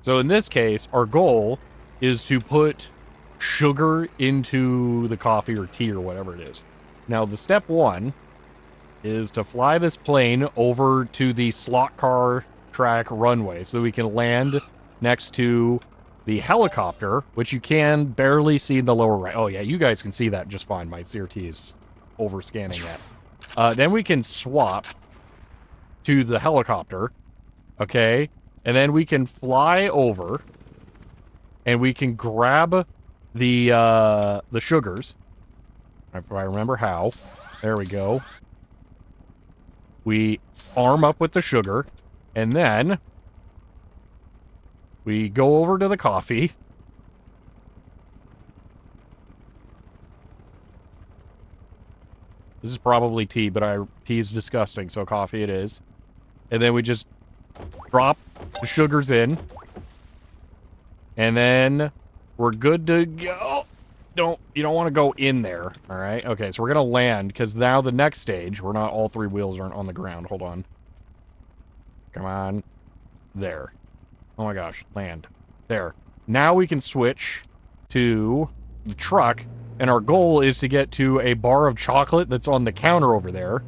So in this case, our goal is to put sugar into the coffee or tea or whatever it is. Now, the step one is to fly this plane over to the slot car track runway so we can land next to the helicopter, which you can barely see in the lower right. Oh yeah, you guys can see that just fine. My CRT is over scanning that. Then we can swap to the helicopter, okay? And then we can fly over, and we can grab the sugars, if I remember how. There we go. We arm up with the sugar, and then we go over to the coffee. This is probably tea, but tea is disgusting, so coffee it is. And then we just drop the sugars in. And then we're good to go. You don't want to go in there, all right? Okay, so we're going to land, because now the next stage, all three wheels aren't on the ground. Hold on. Come on. There. Oh my gosh, land. There. Now we can switch to the truck, and our goal is to get to a bar of chocolate that's on the counter over there.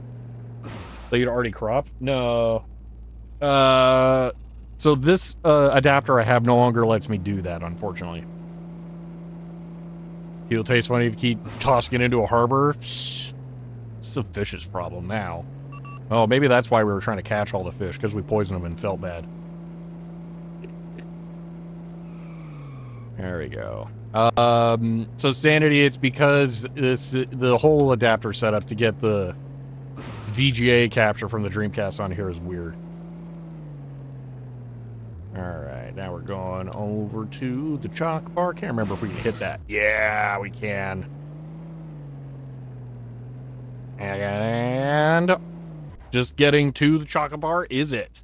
That you'd already cropped? No. So this adapter I have no longer lets me do that, unfortunately. It'll taste funny if you keep tossing it into a harbor. It's a fish's problem now. Oh, maybe that's why we were trying to catch all the fish, because we poisoned them and felt bad. There we go. So sanity, it's because the whole adapter setup to get the VGA capture from the Dreamcast on here is weird. Alright, now we're going over to the chalk bar. Can't remember if we can hit that. Yeah, we can. And just getting to the chocolate bar is it.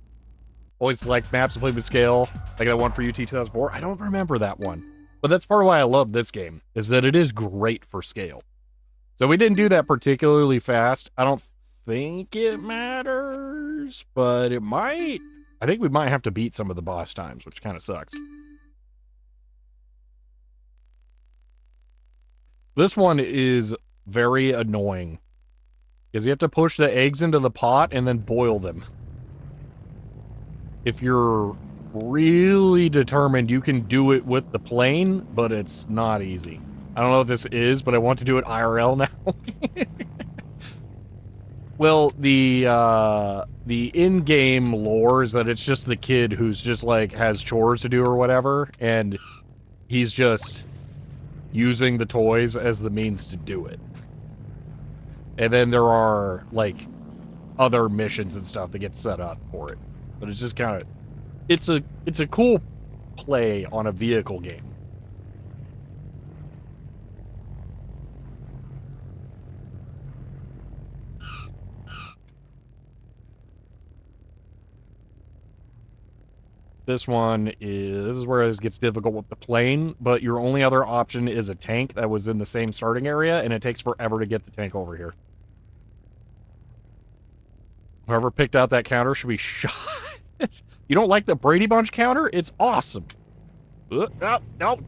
Always like maps to play with scale, like that one for UT 2004. I don't remember that one. But that's part of why I love this game, is that it is great for scale. So we didn't do that particularly fast. I don't think it matters, but it might. I think we might have to beat some of the boss times, which kind of sucks. This one is very annoying, because you have to push the eggs into the pot and then boil them. If you're really determined, you can do it with the plane, but it's not easy. I don't know what this is, but I want to do it IRL now. Well, the in-game lore is that it's just the kid who's just, like, has chores to do or whatever, and he's just using the toys as the means to do it. And then there are, like, other missions and stuff that get set up for it. But it's just kind of... It's a cool play on a vehicle game. This is where it gets difficult with the plane, but your only other option is a tank that was in the same starting area, and it takes forever to get the tank over here. Whoever picked out that counter should be shot. You don't like the Brady Bunch counter? It's awesome. No,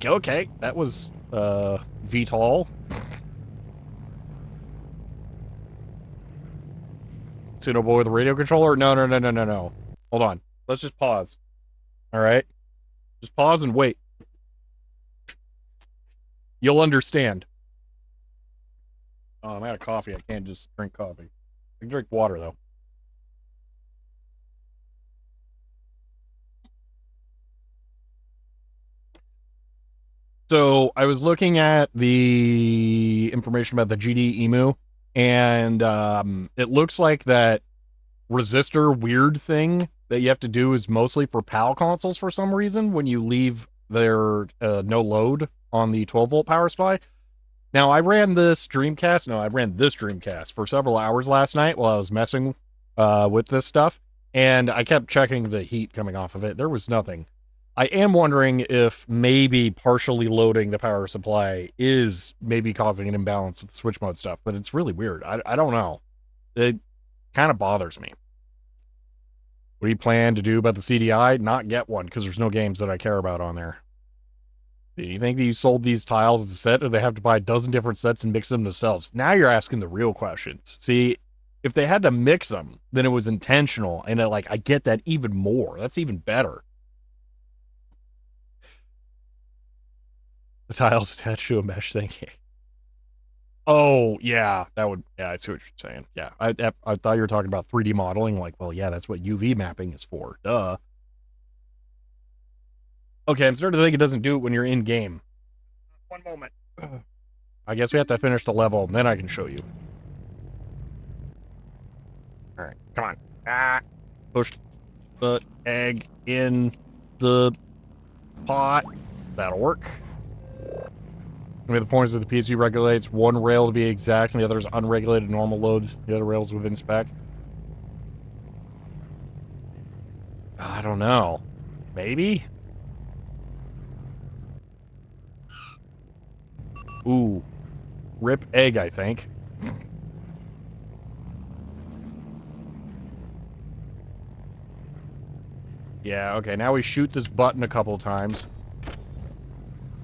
okay. That was, VTOL. Pseudo boy with a radio controller? No. Hold on. Let's just pause. Alright? Just pause and wait. You'll understand. Oh, I'm out of coffee. I can't just drink coffee. I can drink water, though. So, I was looking at the information about the GD Emu, and it looks like that resistor weird thing that you have to do is mostly for PAL consoles for some reason when you leave their no load on the 12-volt power supply. Now, I ran this Dreamcast for several hours last night while I was messing with this stuff, and I kept checking the heat coming off of it. There was nothing. I am wondering if maybe partially loading the power supply is maybe causing an imbalance with the switch mode stuff, but it's really weird. I don't know. It kind of bothers me. What do you plan to do about the CDI? Not get one, because there's no games that I care about on there. Do you think that you sold these tiles as a set, or they have to buy a dozen different sets and mix them themselves? Now you're asking the real questions. See, If they had to mix them, then it was intentional. And I get that even more. That's even better. The tiles attached to a mesh thing. Oh, yeah. That would, yeah, I see what you're saying. Yeah. I thought you were talking about 3D modeling. Like, well, yeah, that's what UV mapping is for. Duh. Okay, I'm starting to think it doesn't do it when you're in game. One moment. I guess we have to finish the level, and then I can show you. All right, come on. Ah, push the egg in the pot. That'll work. I mean, the point is that the PSU regulates one rail to be exact, and the other is unregulated normal load. The other rail's within spec. I don't know. Maybe? Ooh. Rip egg, I think. Yeah, okay, now we shoot this button a couple times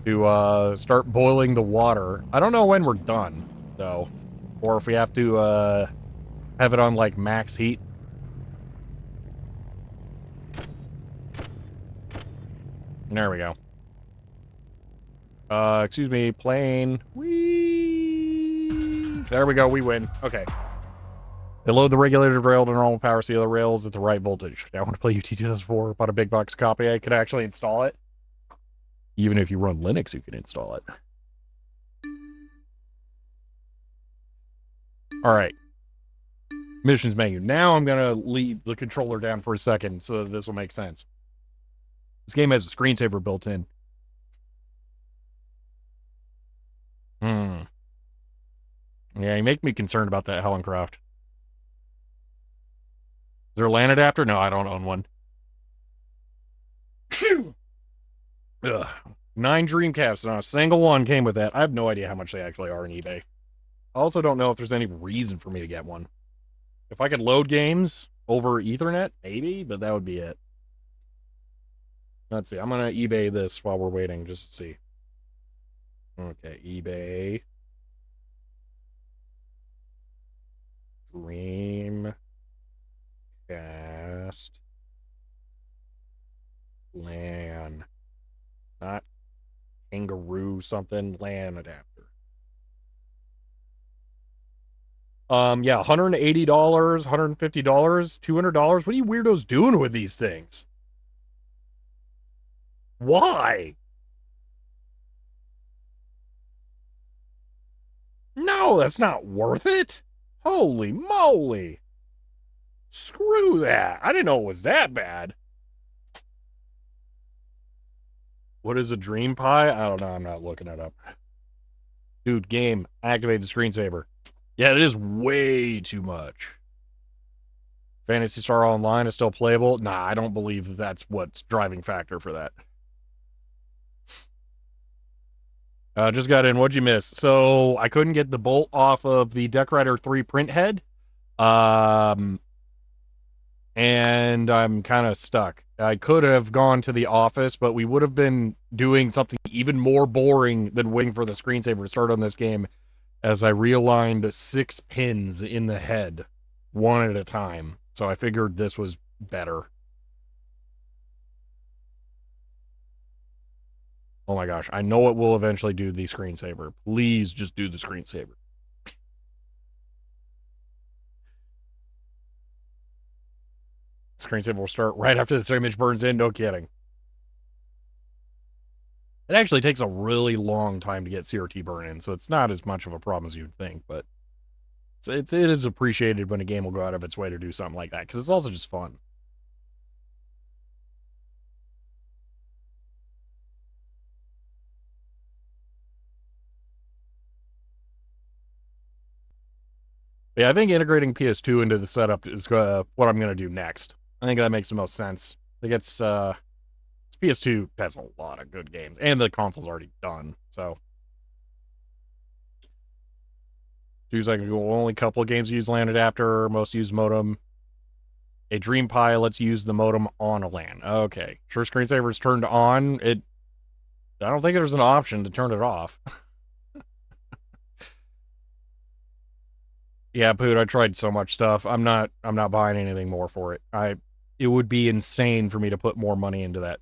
to start boiling the water. I don't know when we're done, though. Or if we have to have it on, like, max heat. There we go. Excuse me, plane. Whee! There we go, we win. Okay. They load the regulated rail to normal power, so the other rails at the right voltage. Now I want to play UT 2004, bought a big box copy. I could actually install it. Even if you run Linux, you can install it. Alright. Missions menu. Now I'm going to leave the controller down for a second, so this will make sense. This game has a screensaver built in. Yeah, you make me concerned about that Hellencraft. Is there a LAN adapter? No, I don't own one. Phew! Ugh. 9 Dreamcasts, and not a single one came with that. I have no idea how much they actually are on eBay. I also don't know if there's any reason for me to get one. If I could load games over Ethernet, maybe, but that would be it. Let's see. I'm going to eBay this while we're waiting, just to see. Okay, eBay. Dreamcast. LAN. Not kangaroo something. LAN adapter. Yeah, $180, $150, $200. What are you weirdos doing with these things? Why? No, that's not worth it. Holy moly. Screw that. I didn't know it was that bad. What is a Dream Pie? I don't know. I'm not looking it up. Dude, game. Activate the screensaver. Yeah, it is way too much. Phantasy Star Online is still playable? Nah, I don't believe that's what's driving factor for that. Just got in. What'd you miss? So, I couldn't get the bolt off of the Deck Rider 3 print head. And I'm kind of stuck. I could have gone to the office, but we would have been doing something even more boring than waiting for the screensaver to start on this game, as I realigned 6 pins in the head, one at a time. So I figured this was better. Oh my gosh, I know it will eventually do the screensaver. Please just do the screensaver. Screensaver will start right after this image burns in, no kidding. It actually takes a really long time to get CRT burn in, so it's not as much of a problem as you'd think, but it is appreciated when a game will go out of its way to do something like that, because it's also just fun. Yeah, I think integrating PS2 into the setup is what I'm going to do next. I think that makes the most sense. I think it's PS2 has a lot of good games, and the console's already done, so. 2 seconds ago, only a couple of games use LAN adapter, most use modem. A Dream Pi lets you use the modem on a LAN. Okay. Sure, screensaver's turned on. I don't think there's an option to turn it off. Yeah, Poot, I tried so much stuff. I'm not buying anything more for it. It would be insane for me to put more money into that.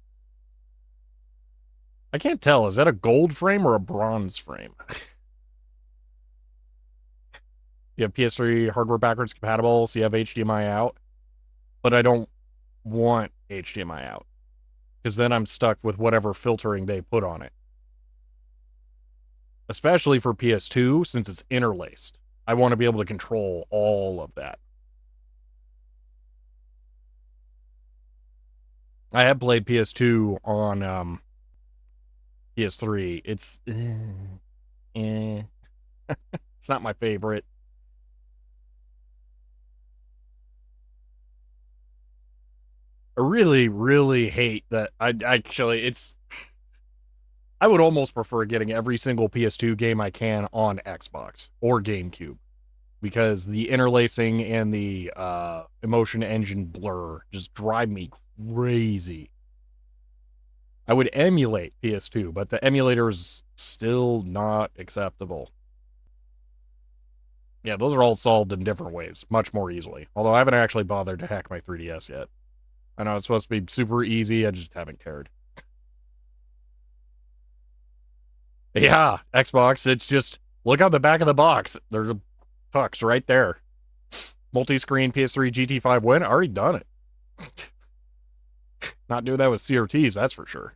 I can't tell. Is that a gold frame or a bronze frame? You have PS3 hardware backwards compatible, so you have HDMI out. But I don't want HDMI out. Because then I'm stuck with whatever filtering they put on it. Especially for PS2, since it's interlaced. I want to be able to control all of that. I have played PS2 on PS3. Eh. It's not my favorite. I really, really hate that. I would almost prefer getting every single PS2 game I can on Xbox or GameCube because the interlacing and the emotion engine blur just drive me crazy. I would emulate PS2, but the emulator is still not acceptable. Yeah, those are all solved in different ways, much more easily. Although I haven't actually bothered to hack my 3DS yet. I know it's supposed to be super easy, I just haven't cared. Yeah, Xbox, it's just look out the back of the box. There's a tux right there. Multi-screen PS3 GT5 win. Already done it. Not doing that with CRTs, that's for sure.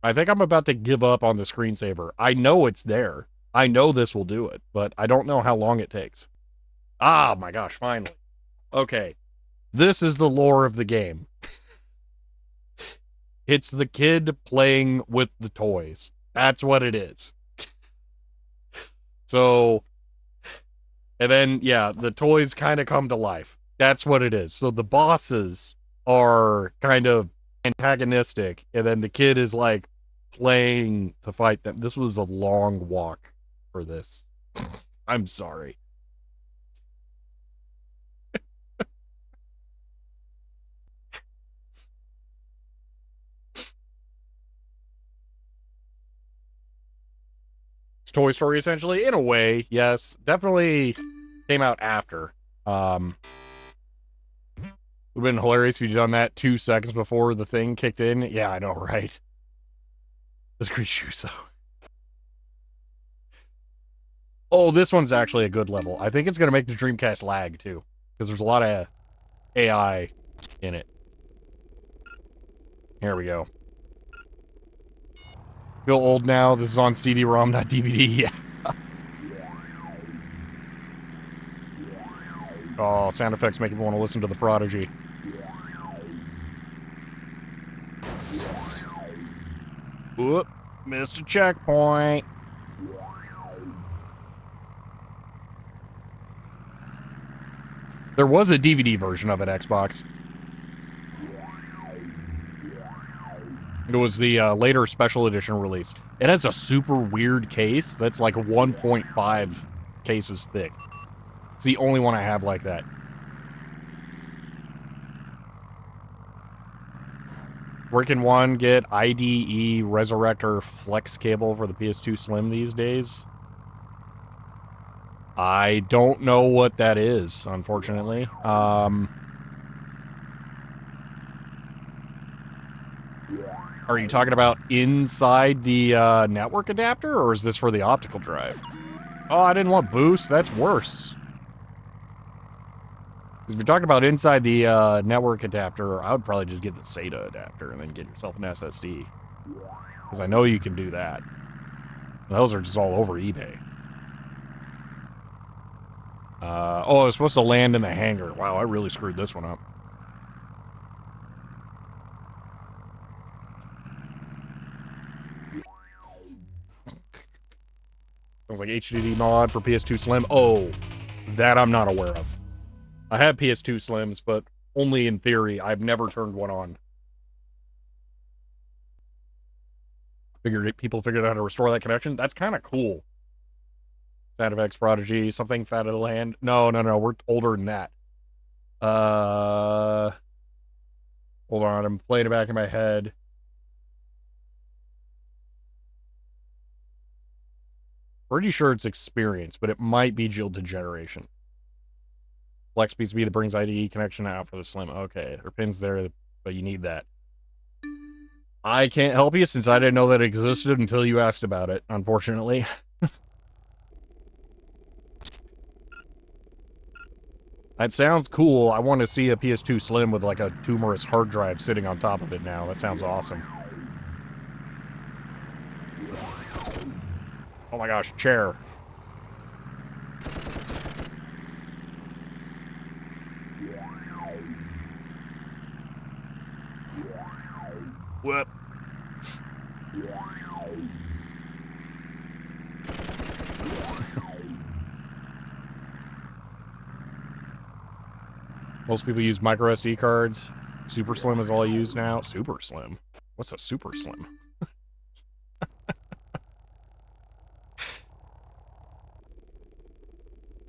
I think I'm about to give up on the screensaver. I know it's there. I know this will do it, but I don't know how long it takes. Ah, my gosh, finally. Okay. This is the lore of the game. It's the kid playing with the toys. That's what it is. So, and then, yeah, the toys kind of come to life. That's what it is. So the bosses are kind of antagonistic, and then the kid is like playing to fight them. This was a long walk for this. I'm sorry. It's Toy Story essentially, in a way, yes. Definitely came out after. Would have been hilarious if you'd done that 2 seconds before the thing kicked in. Yeah, I know, right? That's great shoes, though. Oh, this one's actually a good level. I think it's going to make the Dreamcast lag, too. Because there's a lot of AI in it. Here we go. Feel old now. This is on CD-ROM, not DVD. Yeah. Oh, sound effects make me want to listen to The Prodigy. Whoop. Missed a checkpoint. There was a DVD version of it, Xbox. It was the later special edition release. It has a super weird case that's like 1.5 cases thick. It's the only one I have like that. Where can one get IDE Resurrector Flex cable for the PS2 Slim these days? I don't know what that is, unfortunately. Are you talking about inside the network adapter, or is this for the optical drive? Oh, I didn't want boost. That's worse. Because if you're talking about inside the network adapter, I would probably just get the SATA adapter and then get yourself an SSD. Because I know you can do that. And those are just all over eBay. Oh, I was supposed to land in the hangar. Wow, I really screwed this one up. Sounds like HDD mod for PS2 Slim. Oh, that I'm not aware of. I have PS2 Slims, but only in theory. I've never turned one on. People figured out how to restore that connection. That's kind of cool. Sound effects prodigy, something fat of the land. No, we're older than that. Hold on, I'm playing it back in my head. Pretty sure it's experience, but it might be jilted generation. Flex PCB that brings IDE connection out for the Slim. Okay, there are pins there, but you need that. I can't help you since I didn't know that it existed until you asked about it, unfortunately. That sounds cool. I want to see a PS2 Slim with like a tumorous hard drive sitting on top of it now. That sounds awesome. Oh my gosh, chair. What? Most people use micro SD cards. Super Slim is all I use now. Super Slim? What's a Super Slim?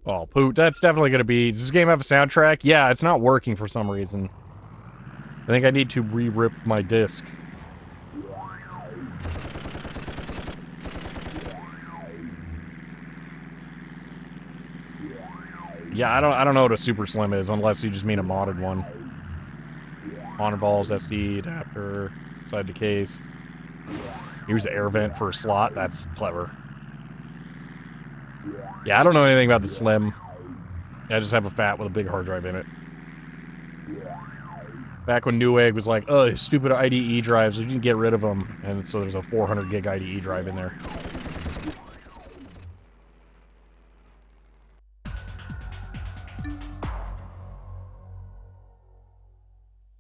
Oh, poot. That's definitely going to be... Does this game have a soundtrack? Yeah, it's not working for some reason. I think I need to re-rip my disc. Yeah, I don't know what a Super Slim is, unless you just mean a modded one. On involves SD adapter inside the case. Use the air vent for a slot. That's clever. Yeah, I don't know anything about the Slim. I just have a fat with a big hard drive in it. Back when Newegg was like, oh, stupid IDE drives, you can get rid of them. And so there's a 400 gig IDE drive in there.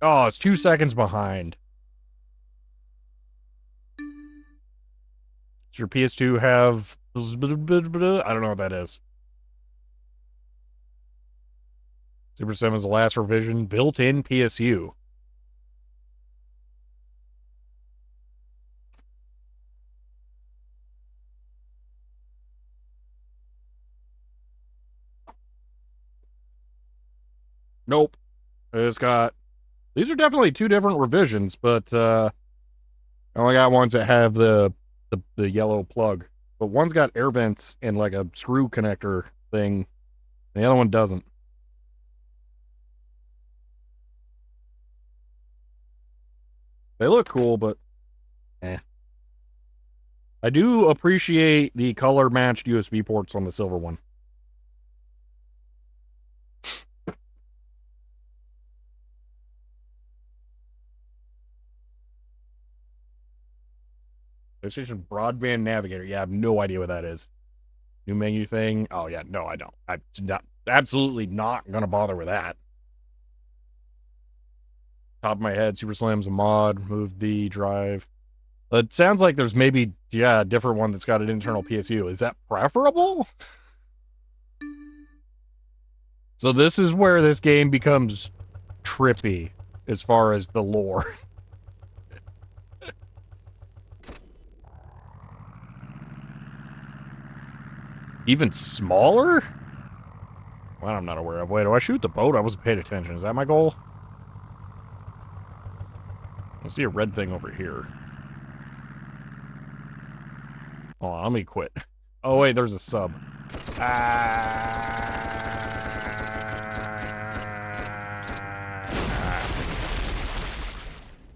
Oh, it's 2 seconds behind. Does your PS2 have... I don't know what that is. Super 7 is the last revision. Built-in PSU. Nope. It's got... These are definitely two different revisions, but I only got ones that have the yellow plug. But one's got air vents and like a screw connector thing. The other one doesn't. They look cool, but eh. I do appreciate the color matched USB ports on the silver one. PlayStation Broadband Navigator. Yeah, I have no idea what that is. New menu thing. Oh, yeah, no, I don't. I'm absolutely not going to bother with that. Top of my head, Super Slim's a mod. Moved the drive. It sounds like there's maybe, yeah, a different one that's got an internal PSU. Is that preferable? So this is where this game becomes trippy as far as the lore. Even smaller? Well, I'm not aware of. Wait, do I shoot the boat? I wasn't paying attention. Is that my goal? I see a red thing over here. Hold on, let me quit. Oh, wait, there's a sub.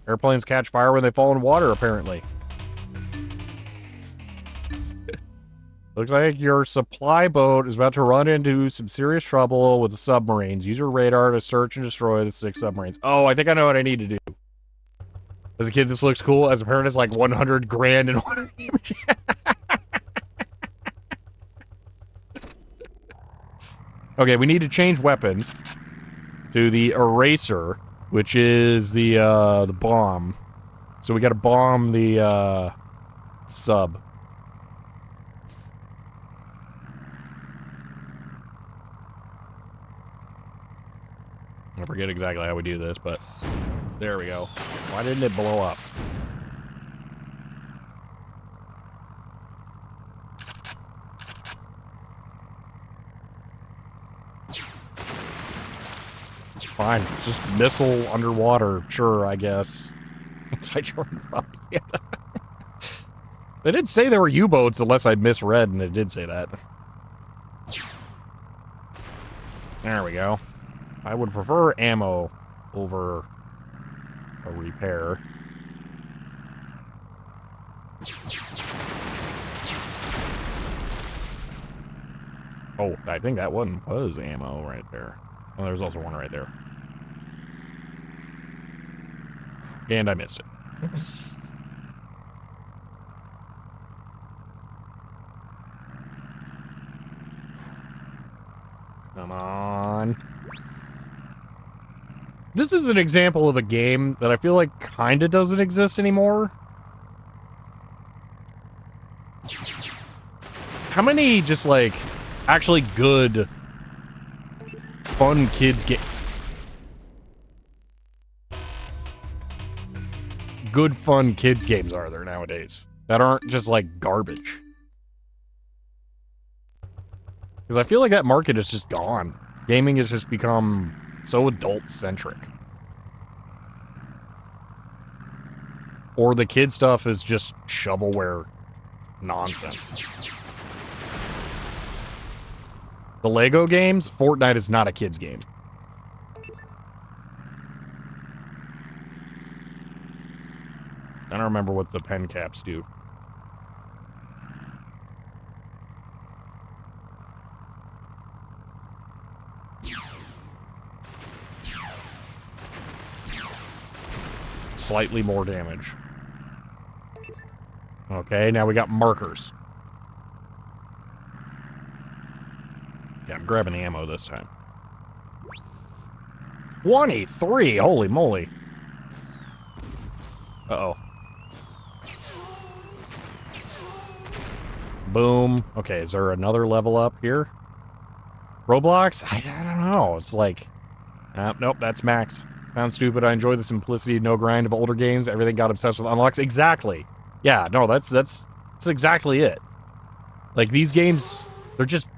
Airplanes catch fire when they fall in water, apparently. Looks like your supply boat is about to run into some serious trouble with the submarines. Use your radar to search and destroy the 6 submarines. Oh, I think I know what I need to do. As a kid, this looks cool. As a parent, it's like 100 grand in one image. Okay, we need to change weapons to the eraser, which is the bomb. So we got to bomb the sub. I forget exactly how we do this, but there we go. Why didn't it blow up? Fine, it's just missile underwater. Sure, I guess. Inside Jordan, probably. They did say there were U-boats, unless I misread, and it did say that. There we go. I would prefer ammo over a repair. Oh, I think that one was ammo right there. Oh, there's also one right there. And I missed it. Come on. This is an example of a game that I feel like kinda doesn't exist anymore. How many just, like, actually good, fun kids get... Good, fun kids games are there nowadays? That aren't just, like, garbage. Because I feel like that market is just gone. Gaming has just become so adult-centric. Or the kid stuff is just shovelware nonsense. The Lego games, Fortnite is not a kid's game. I don't remember what the pen caps do. Slightly more damage. Okay, now we got markers. Yeah, I'm grabbing the ammo this time. 23! Holy moly. Uh-oh. Boom. Okay, is there another level up here? Roblox? I don't know. It's like... nope, that's max. Sounds stupid. I enjoy the simplicity, no grind of older games. Everything got obsessed with unlocks. Exactly. Yeah, no, that's exactly it. Like, these games, they're just...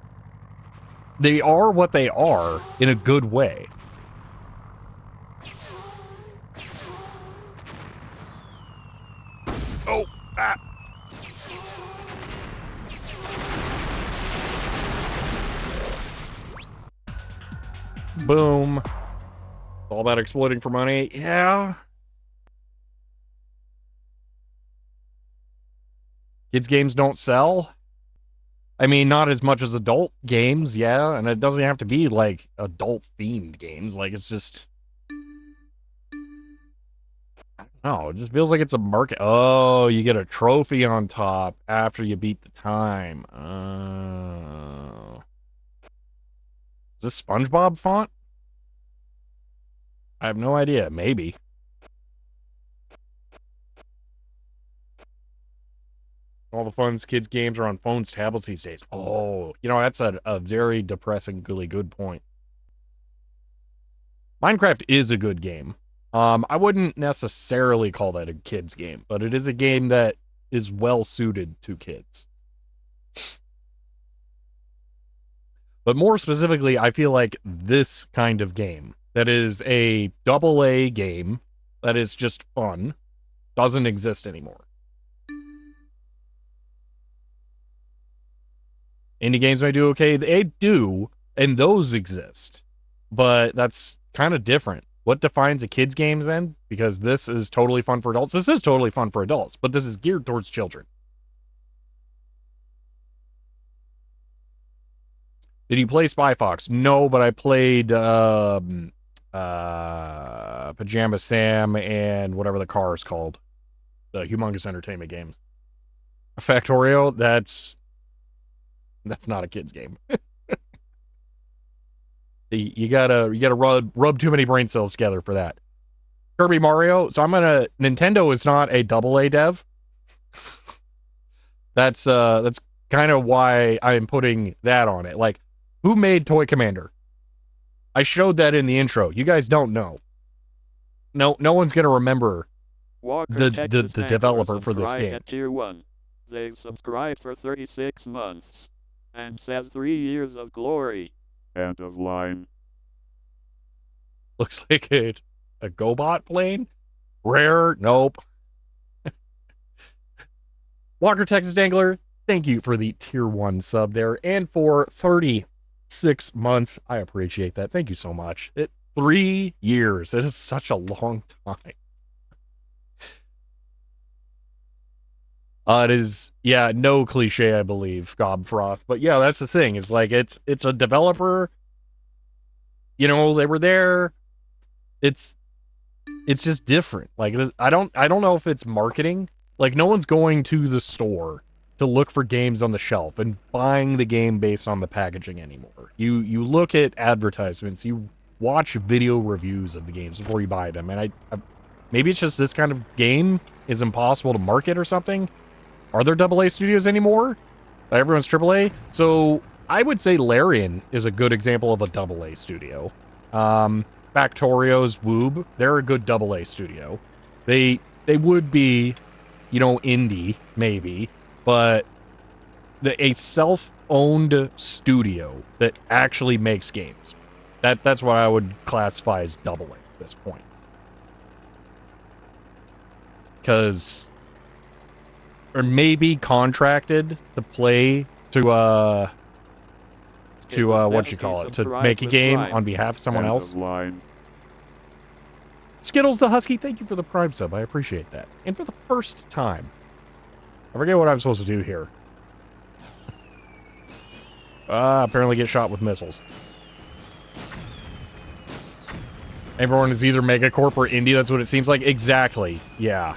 They are what they are in a good way. Oh, ah. Boom. It's all about exploiting for money. Yeah. Kids games don't sell. I mean, not as much as adult games, yeah, and it doesn't have to be, like, adult-themed games. Like, it's just... I don't know, it just feels like it's a market. Oh, you get a trophy on top after you beat the time. Oh. Is this SpongeBob font? I have no idea. Maybe. All the fun kids' games are on phones, tablets these days. Oh, you know, that's a very depressingly good point. Minecraft is a good game. I wouldn't necessarily call that a kid's game, but it is a game that is well suited to kids. But more specifically, I feel like this kind of game, that is a AA game, that is just fun, doesn't exist anymore. Indie games may do okay. They do, and those exist. But that's kind of different. What defines a kid's game then? Because this is totally fun for adults. This is totally fun for adults, but this is geared towards children. Did you play Spy Fox? No, but I played Pajama Sam and whatever the car is called. The Humongous Entertainment games. Factorio, that's not a kid's game. You gotta rub too many brain cells together for that. Kirby Mario. So Nintendo is not a AA dev. That's kind of why I'm putting that on it. Like, who made Toy Commander? I showed that in the intro. You guys don't know. No one's gonna remember Walker, the developer for this game. At tier 1. They've subscribed for 36 months. And says 3 years of glory. End of line. Looks like a GoBot plane? Rare? Nope. Walker, Texas Dangler, thank you for the tier 1 sub there. And for 36 months. I appreciate that. Thank you so much. 3 years. It is such a long time. It is, yeah, no cliche, I believe, Gobfroth. But yeah, that's the thing. It's like, it's a developer. You know, they were there. It's just different. Like, I don't know if it's marketing. Like, no one's going to the store to look for games on the shelf and buying the game based on the packaging anymore. You look at advertisements, you watch video reviews of the games before you buy them. And I maybe it's just this kind of game is impossible to market or something. Are there AA studios anymore? Everyone's AAA? So I would say Larian is a good example of a AA studio. Factorio's Woob, they're a good AA studio. They would be, you know, indie, maybe, but a self-owned studio that actually makes games. That's what I would classify as AA at this point. Because, or maybe contracted to play to what you call it, to make a game on behalf of someone else. Skittles the Husky, thank you for the Prime sub. I appreciate that. And for the first time, I forget what I'm supposed to do here. Apparently get shot with missiles. Everyone is either megacorp or indie, that's what it seems like. Exactly, yeah.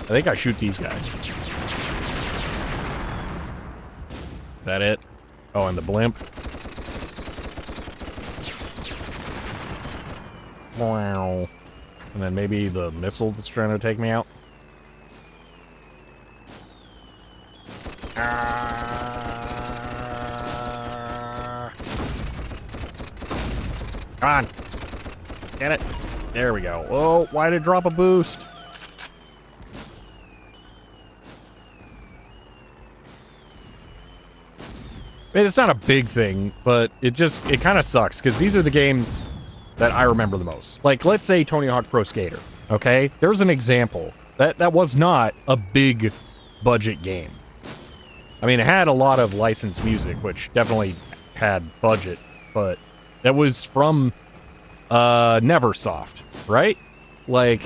I think I shoot these guys. Is that it? Oh, and the blimp. Wow. And then maybe the missile that's trying to take me out. Come on. Get it. There we go. Oh, why did it drop a boost? I mean, it's not a big thing, but it kind of sucks, because these are the games that I remember the most. Like, let's say Tony Hawk Pro Skater, okay? There's an example. That was not a big budget game. I mean, it had a lot of licensed music, which definitely had budget, but that was from Neversoft, right? Like,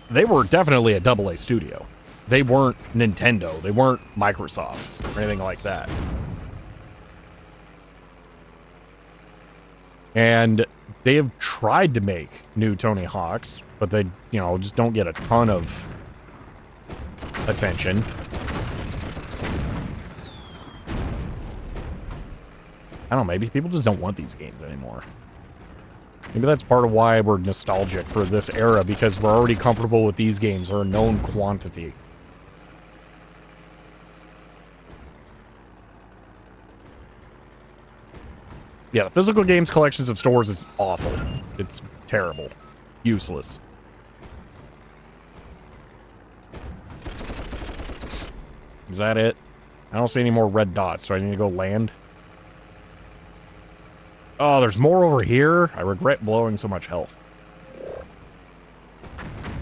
they were definitely a AA studio. They weren't Nintendo. They weren't Microsoft or anything like that. And they have tried to make new Tony Hawks, but they, you know, just don't get a ton of attention. I don't know, maybe people just don't want these games anymore. Maybe that's part of why we're nostalgic for this era, because we're already comfortable with these games, are a known quantity. Yeah, the physical games collections of stores is awful. It's terrible. Useless. Is that it? I don't see any more red dots, so I need to go land. Oh, there's more over here? I regret blowing so much health.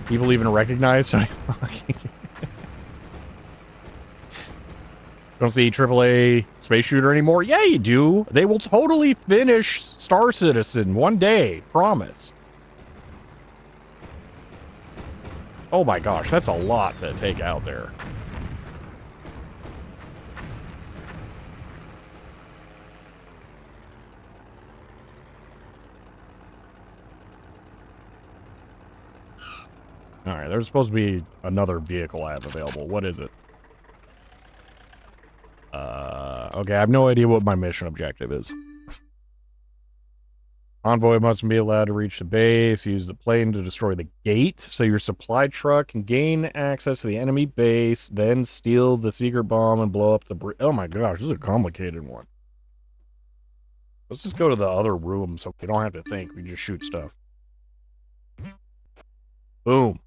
People even recognize? Don't see AAA space shooter anymore? Yeah, you do. They will totally finish Star Citizen one day. Promise. Oh my gosh, that's a lot to take out there. Alright, there's supposed to be another vehicle I have available. What is it? Okay, I have no idea what my mission objective is. Envoy must be allowed to reach the base. Use the plane to destroy the gate, so your supply truck can gain access to the enemy base, then steal the secret bomb and blow up the bridge. Oh my gosh, this is a complicated one. Let's just go to the other room so we don't have to think. We just shoot stuff. Boom.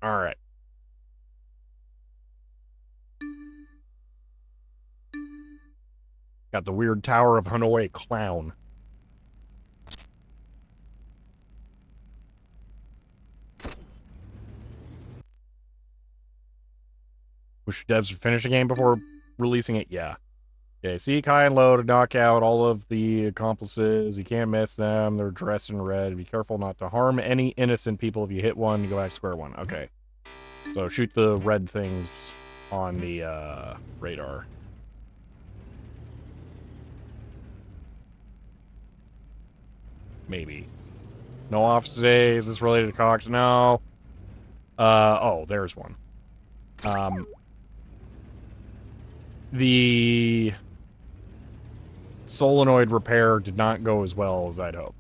Alright. Got the weird Tower of Hanoi clown. Wish devs would finish the game before releasing it. Yeah. Okay, seek high and low to knock out all of the accomplices. You can't miss them. They're dressed in red. Be careful not to harm any innocent people. If you hit one, you go back to square one. Okay. So shoot the red things on the radar. Maybe. No office today. Is this related to Cox? No. Oh, there's one. The solenoid repair did not go as well as I'd hoped.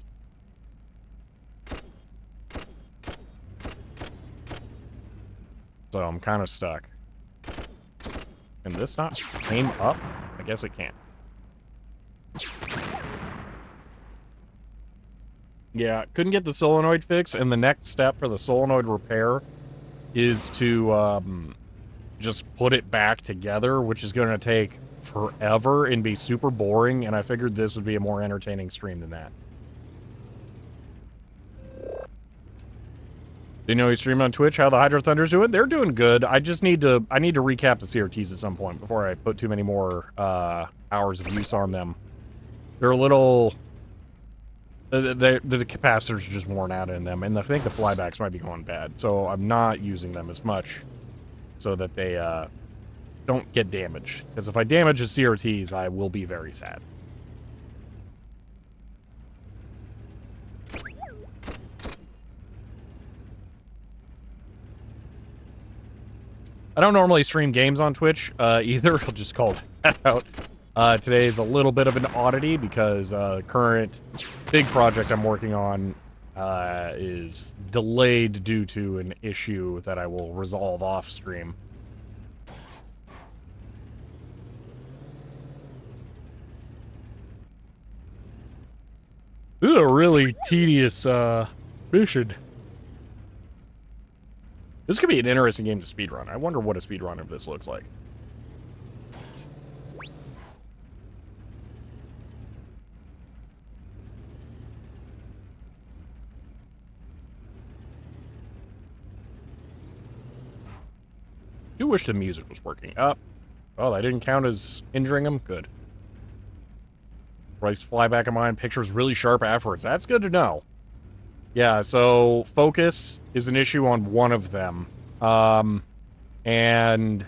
So I'm kind of stuck. Can this not aim up? I guess it can't. Yeah, couldn't get the solenoid fix, and the next step for the solenoid repair is to just put it back together, which is going to take forever and be super boring, and I figured this would be a more entertaining stream than that. Do you know you stream on Twitch how the Hydro Thunder's doing? They're doing good. I just need to recap the CRTs at some point before I put too many more hours of use on them. They're a little... The capacitors are just worn out in them, and I think the flybacks might be going bad, so I'm not using them as much so that they don't get damaged. Because if I damage the CRTs, I will be very sad. I don't normally stream games on Twitch either. I'll just call that out. Today is a little bit of an oddity because current big project I'm working on is delayed due to an issue that I will resolve off stream. This is a really tedious mission. This could be an interesting game to speedrun. I wonder what a speedrun of this looks like. I do wish the music was working. Oh, that didn't count as injuring him? Good. Bryce flyback of mine, picture's really sharp afterwards. That's good to know. Yeah, so focus is an issue on one of them. And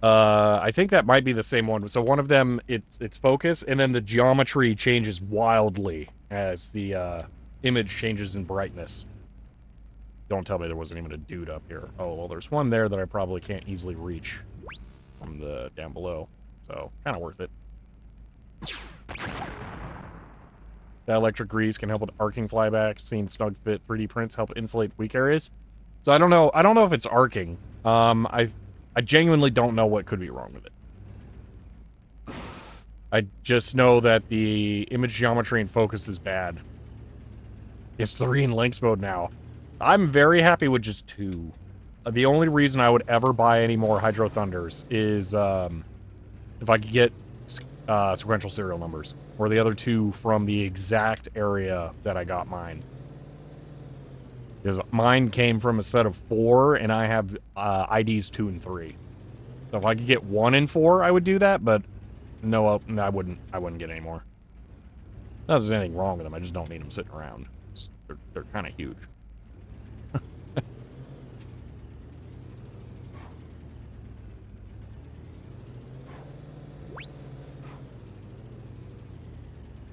I think that might be the same one. So one of them, it's focus, and then the geometry changes wildly as the image changes in brightness. Don't tell me there wasn't even a dude up here. Oh, well, there's one there that I probably can't easily reach from the down below. So, kind of worth it. That electric grease can help with arcing flyback. Seeing snug fit 3D prints help insulate weak areas. So I don't know if it's arcing. I genuinely don't know what could be wrong with it. I just know that the image geometry and focus is bad. It's 3 in Lynx mode now. I'm very happy with just 2. The only reason I would ever buy any more Hydro Thunders is if I could get sequential serial numbers, or the other 2 from the exact area that I got mine. Because mine came from a set of 4, and I have IDs 2 and 3. So if I could get 1 and 4, I would do that, but no, I wouldn't get any more. Not that there's anything wrong with them, I just don't need them sitting around. They're kind of huge.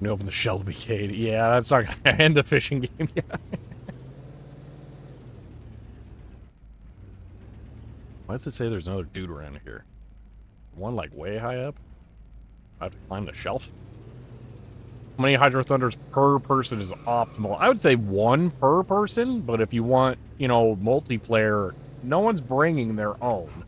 You open the shell to be caged. Yeah, that's not gonna end the fishing game. Yeah. Why does it say there's another dude around here? One like way high up? I have to climb the shelf? How many Hydro Thunders per person is optimal? I would say 1 per person, but if you want, multiplayer, no one's bringing their own.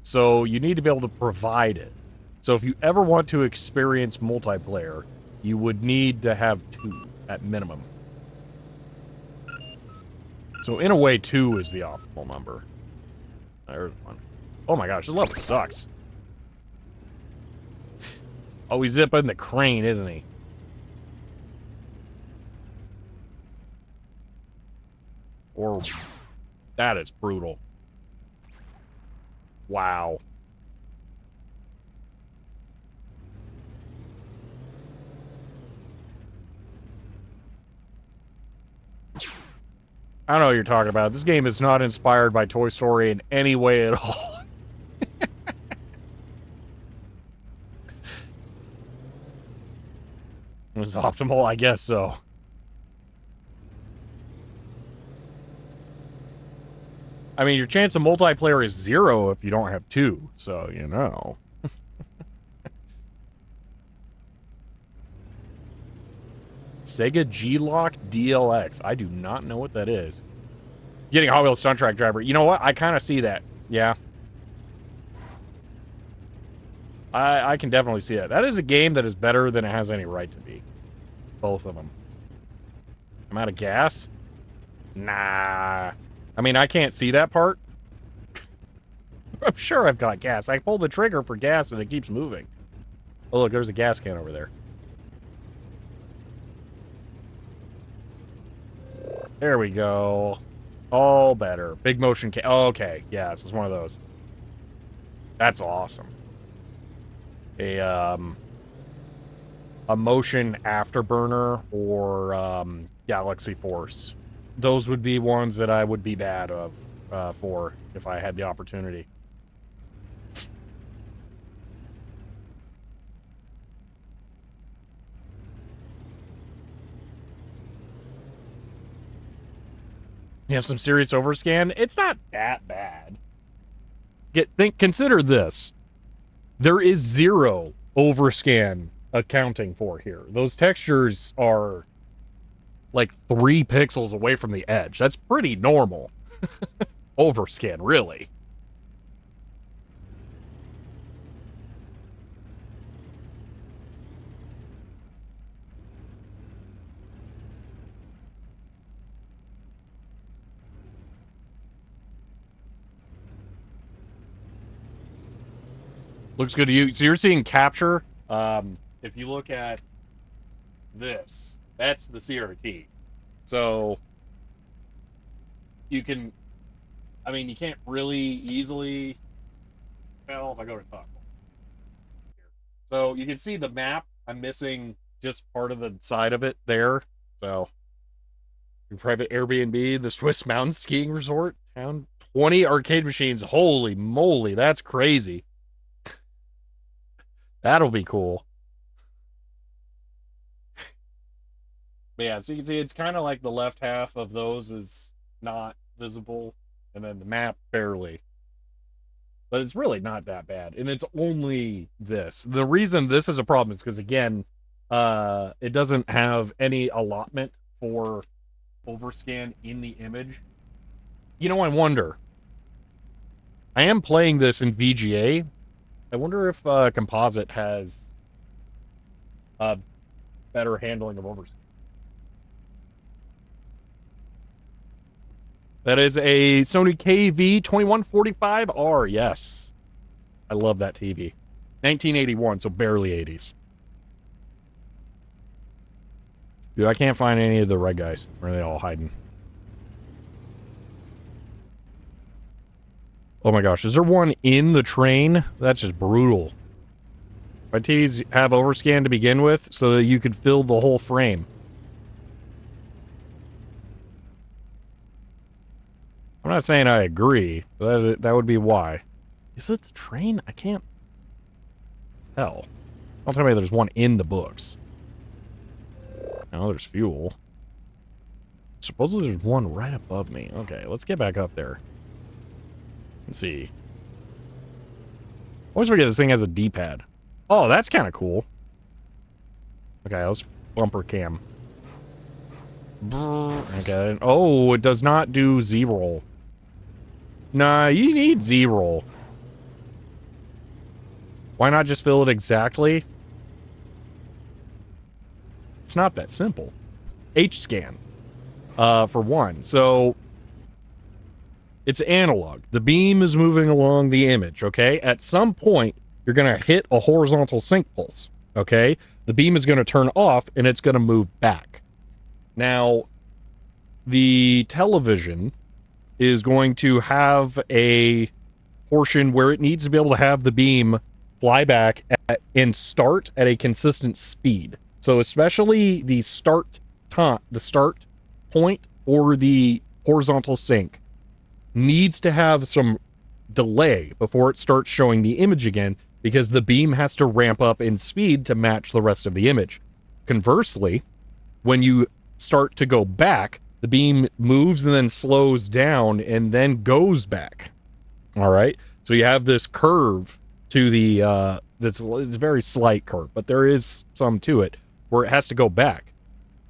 So you need to be able to provide it. So if you ever want to experience multiplayer, you would need to have 2 at minimum. So in a way, 2 is the optimal number. There's one. Oh my gosh, this level sucks. Oh, he's zipping the crane, isn't he? Or that is brutal. Wow. I don't know what you're talking about. This game is not inspired by Toy Story in any way at all. It was optimal, I guess so. I mean, your chance of multiplayer is 0 if you don't have 2, so, you know. Sega G-Lock DLX. I do not know what that is. Getting a Hot Wheels Stunt Track driver. You know what? I kind of see that. Yeah. I can definitely see that. That is a game that is better than it has any right to be. Both of them. I'm out of gas? Nah. I mean, I can't see that part. I'm sure I've got gas. I pull the trigger for gas and it keeps moving. Oh, look, there's a gas can over there. There we go. All better. Big motion can. Oh, okay. Yeah, this was one of those. That's awesome. A motion afterburner or Galaxy Force. Those would be ones that I would be bad of for if I had the opportunity. You have some serious overscan. It's not that bad. Consider this. There is 0 overscan accounting for here. Those textures are like 3 pixels away from the edge. That's pretty normal. Overscan, really. Looks good to you. So you're seeing capture. If you look at this, that's the CRT. So you can, I mean, you can't really easily tell if I go to talk. So you can see the map. I'm missing just part of the side of it there. So private Airbnb, the Swiss Mountain Skiing Resort, town, 20 arcade machines. Holy moly, that's crazy. That'll be cool. But yeah, so you can see it's kind of like the left half of those is not visible, and then the map barely. But it's really not that bad, and it's only this. The reason this is a problem is because, again, it doesn't have any allotment for overscan in the image. You know, I wonder. I am playing this in VGA. I wonder if Composite has better handling of overscan. That is a Sony KV-2145R, yes. I love that TV. 1981, so barely 80s. Dude, I can't find any of the red guys. Where are they all hiding? Oh my gosh, is there one in the train? That's just brutal. My TVs have overscan to begin with, so that you could fill the whole frame. I'm not saying I agree, but that would be why. Is it the train? I can't tell. Don't tell me there's one in the books. No, there's fuel. Supposedly there's one right above me. Okay, let's get back up there. Let's see. Always forget this thing has a D-pad. Oh, that's kind of cool. Okay, let's bumper cam. Okay. Oh, it does not do Z-roll. Nah, you need Z-roll. Why not just fill it exactly? It's not that simple. H-scan, for one. So, it's analog. The beam is moving along the image, okay? At some point, you're going to hit a horizontal sync pulse, okay? The beam is going to turn off, and it's going to move back. Now, the television is going to have a portion where it needs to be able to have the beam fly back and start at a consistent speed. So especially the start point or the horizontal sync needs to have some delay before it starts showing the image again, because the beam has to ramp up in speed to match the rest of the image. Conversely, when you start to go back, the beam moves and then slows down and then goes back. All right. So you have this curve to the, it's a very slight curve, but there is some to it where it has to go back.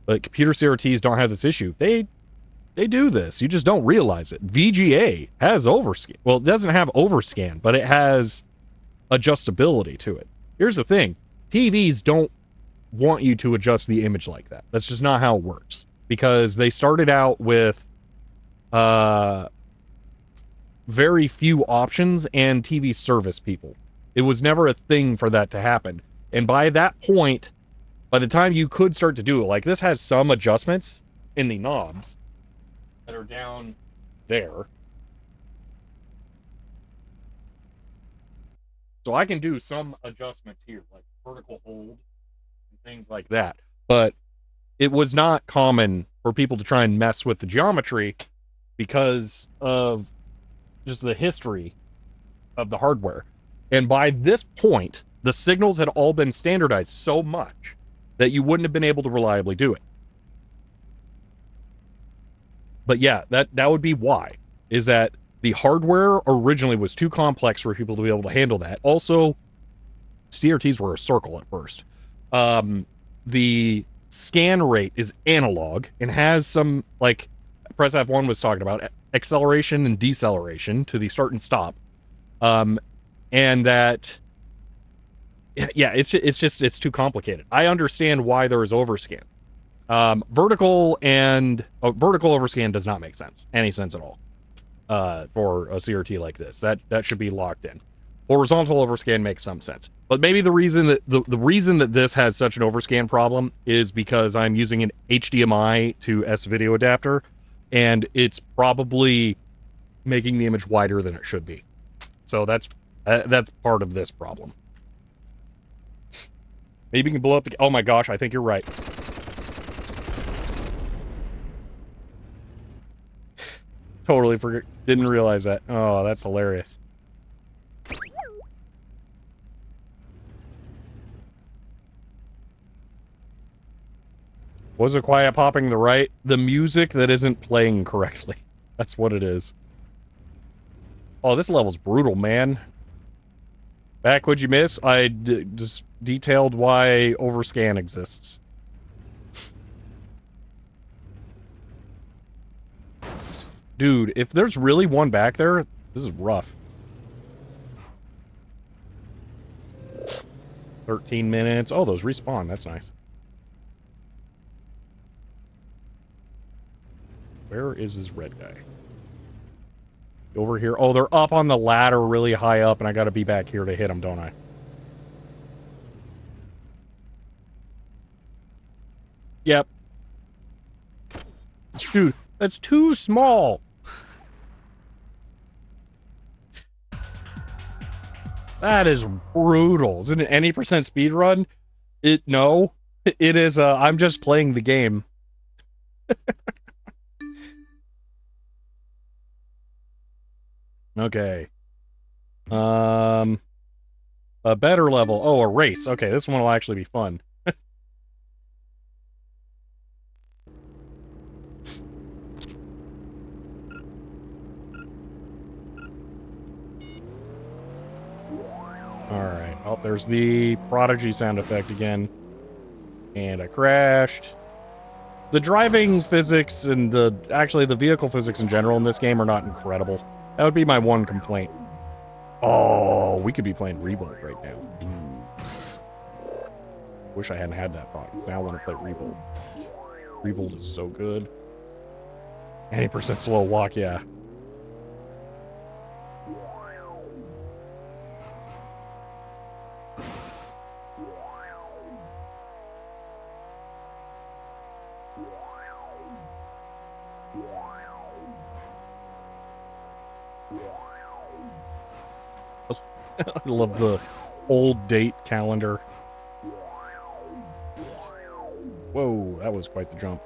But computer CRTs don't have this issue. They do this. You just don't realize it. VGA has overscan. Well, it doesn't have overscan, but it has adjustability to it. Here's the thing. TVs don't want you to adjust the image like that. That's just not how it works. Because they started out with very few options and TV service people. It was never a thing for that to happen. And by that point, by the time you could start to do it, like this has some adjustments in the knobs that are down there. So I can do some adjustments here, like vertical hold and things like that. But it was not common for people to try and mess with the geometry because of just the history of the hardware. And by this point, the signals had all been standardized so much that you wouldn't have been able to reliably do it. But yeah, that would be why, is that the hardware originally was too complex for people to be able to handle that. Also, CRTs were a circle at first. The scan rate is analog and has some, like Press F1 was talking about, acceleration and deceleration to the start and stop. And that, yeah, it's too complicated. I understand why there is overscan. Vertical overscan does not make any sense at all for a CRT like this. That should be locked in. Horizontal overscan makes some sense, but maybe the reason that the reason that this has such an overscan problem is because I'm using an HDMI to S video adapter, and it's probably making the image wider than it should be. So that's part of this problem. Maybe you can blow up the... Oh my gosh, I think you're right. Totally forgot. Didn't realize that. Oh, that's hilarious. Was it quiet popping the right? The music that isn't playing correctly. That's what it is. Oh, this level's brutal, man. Back, what'd you miss? I just detailed why overscan exists. Dude, if there's really one back there, this is rough. 13 minutes. Oh, those respawn. That's nice. Where is this red guy? Over here. Oh, they're up on the ladder really high up, and I gotta be back here to hit them, don't I? Yep. Dude, that's too small. That is brutal. Isn't it any percent speed run? No. It is, I'm just playing the game. Okay. A better level. Oh, a race. Okay, this one will actually be fun. Alright. Oh, there's the Prodigy sound effect again. And I crashed. The driving physics and actually the vehicle physics in general in this game are not incredible. That would be my one complaint. Oh, we could be playing Revolt right now. Wish I hadn't had that thought. Now I want to play Revolt. Revolt is so good. 80% slow walk, yeah. I love the old date calendar. Whoa, that was quite the jump.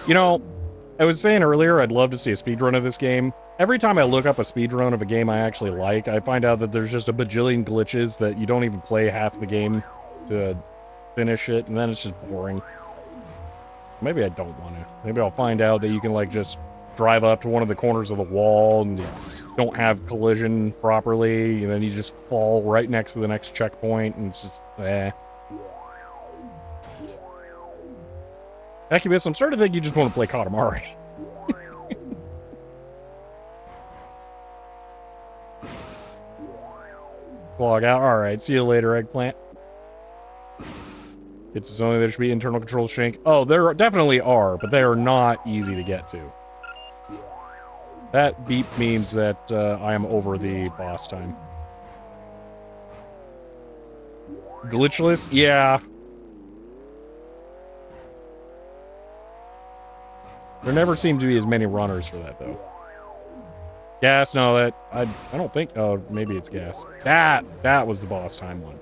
You know, I was saying earlier I'd love to see a speedrun of this game. Every time I look up a speedrun of a game I actually like, I find out that there's just a bajillion glitches that you don't even play half the game to finish it, and then it's just boring. Maybe I don't want to. Maybe I'll find out that you can, like, just drive up to one of the corners of the wall and don't have collision properly, and then you just fall right next to the next checkpoint, and it's just, eh. Incubus, I'm starting to think you just want to play Katamari. Log out. Alright, see you later, Eggplant. It's only there should be internal control shank. Oh, there definitely are, but they are not easy to get to. That beep means that I am over the boss time. Glitchless? Yeah. There never seem to be as many runners for that, though. Gas? No, that... I don't think... Oh, maybe it's gas. That was the boss time one.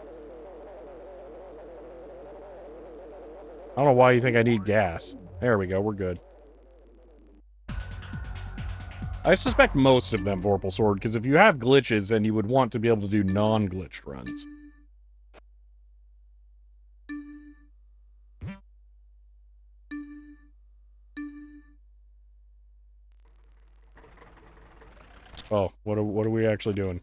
I don't know why you think I need gas. There we go, we're good. I suspect most of them, Vorpal Sword, because if you have glitches, then you would want to be able to do non-glitched runs. Oh, what are we actually doing?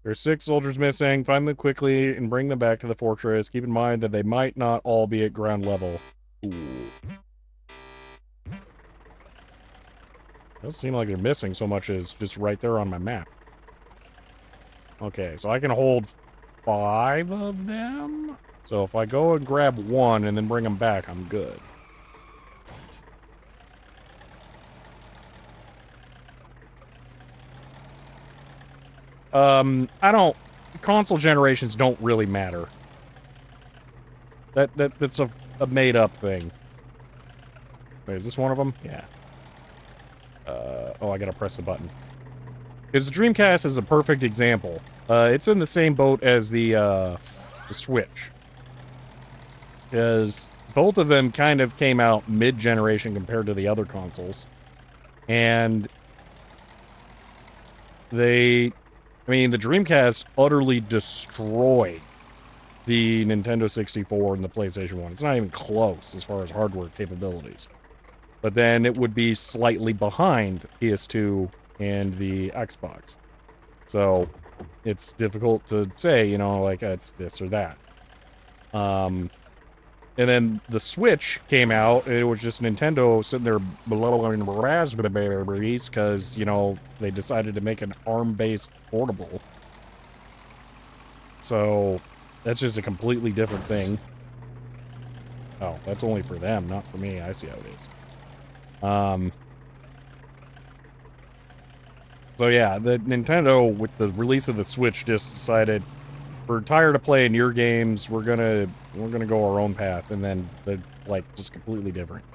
There's 6 soldiers missing. Find them quickly and bring them back to the fortress. Keep in mind that they might not all be at ground level. Ooh. Doesn't seem like they're missing so much as just right there on my map. Okay, so I can hold 5 of them? So if I go and grab 1 and then bring them back, I'm good. Console generations don't really matter. That's a made-up thing. Wait, is this one of them? Yeah. Oh, I gotta press the button. Because the Dreamcast is a perfect example. It's in the same boat as the Switch. Because both of them kind of came out mid-generation compared to the other consoles. And the Dreamcast utterly destroyed the Nintendo 64 and the PlayStation 1. It's not even close as far as hardware capabilities. But then it would be slightly behind PS2 and the Xbox. So it's difficult to say, you know, like it's this or that. And then the Switch came out, and it was just Nintendo sitting there blowing raspberries because, you know, they decided to make an ARM-based portable. So that's just a completely different thing. Oh, that's only for them, not for me. I see how it is. So yeah, the Nintendo, with the release of the Switch, just decided, we're tired of playing your games, we're gonna go our own path, and then they're, like, just completely different.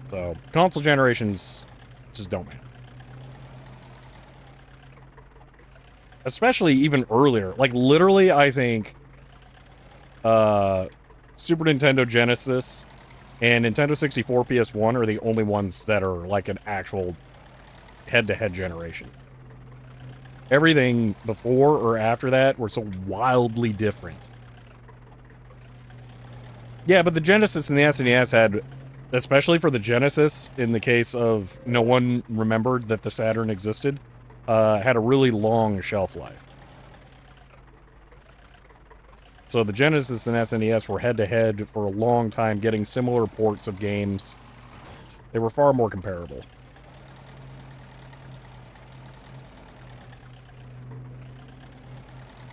So, console generations just don't matter. Especially even earlier. Like, literally, I think, Super Nintendo Genesis and Nintendo 64 PS1 are the only ones that are, like, an actual head-to-head generation. Everything before or after that were so wildly different. Yeah, but the Genesis and the SNES had, especially for the Genesis, in the case of no one remembered that the Saturn existed, had a really long shelf life. So the Genesis and SNES were head-to-head for a long time, getting similar ports of games. They were far more comparable.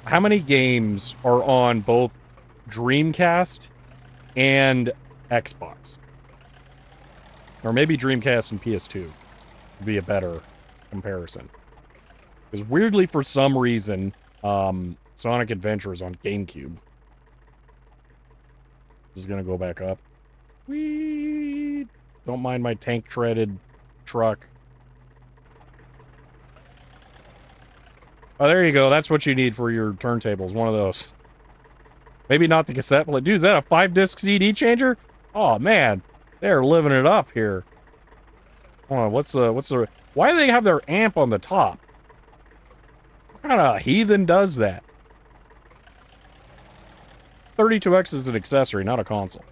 How many games are on both Dreamcast and Xbox? Or maybe Dreamcast and PS2 would be a better comparison. Because weirdly, for some reason, Sonic Adventure is on GameCube. Just gonna go back up. Whee! Don't mind my tank-treaded truck. Oh, there you go. That's what you need for your turntables. One of those. Maybe not the cassette player. Dude, is that a 5-disc CD changer? Oh, man. They're living it up here. Hold on, what's the... Why do they have their amp on the top? What kind of heathen does that? 32X is an accessory, not a console.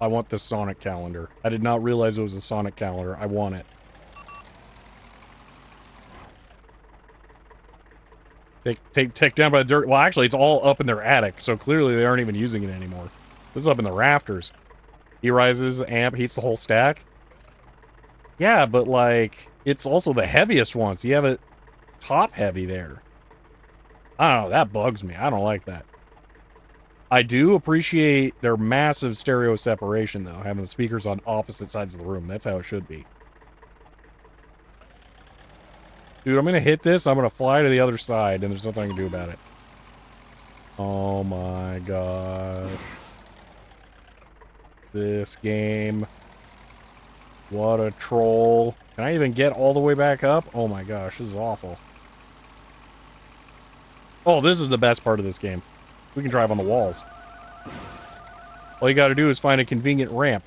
I want the Sonic calendar. I did not realize it was a Sonic calendar. I want it. Take down by the dirt. Well, actually, it's all up in their attic, so clearly they aren't even using it anymore. This is up in the rafters. He rises, amp, heats the whole stack. Yeah, but, like, it's also the heaviest one, so you have it top heavy there. I don't know, that bugs me. I don't like that. I do appreciate their massive stereo separation, though, having the speakers on opposite sides of the room. That's how it should be. Dude, I'm gonna hit this, I'm gonna fly to the other side, and there's nothing I can do about it. Oh my gosh. This game. What a troll. Can I even get all the way back up? Oh my gosh, this is awful. Oh, this is the best part of this game. We can drive on the walls. All you gotta do is find a convenient ramp.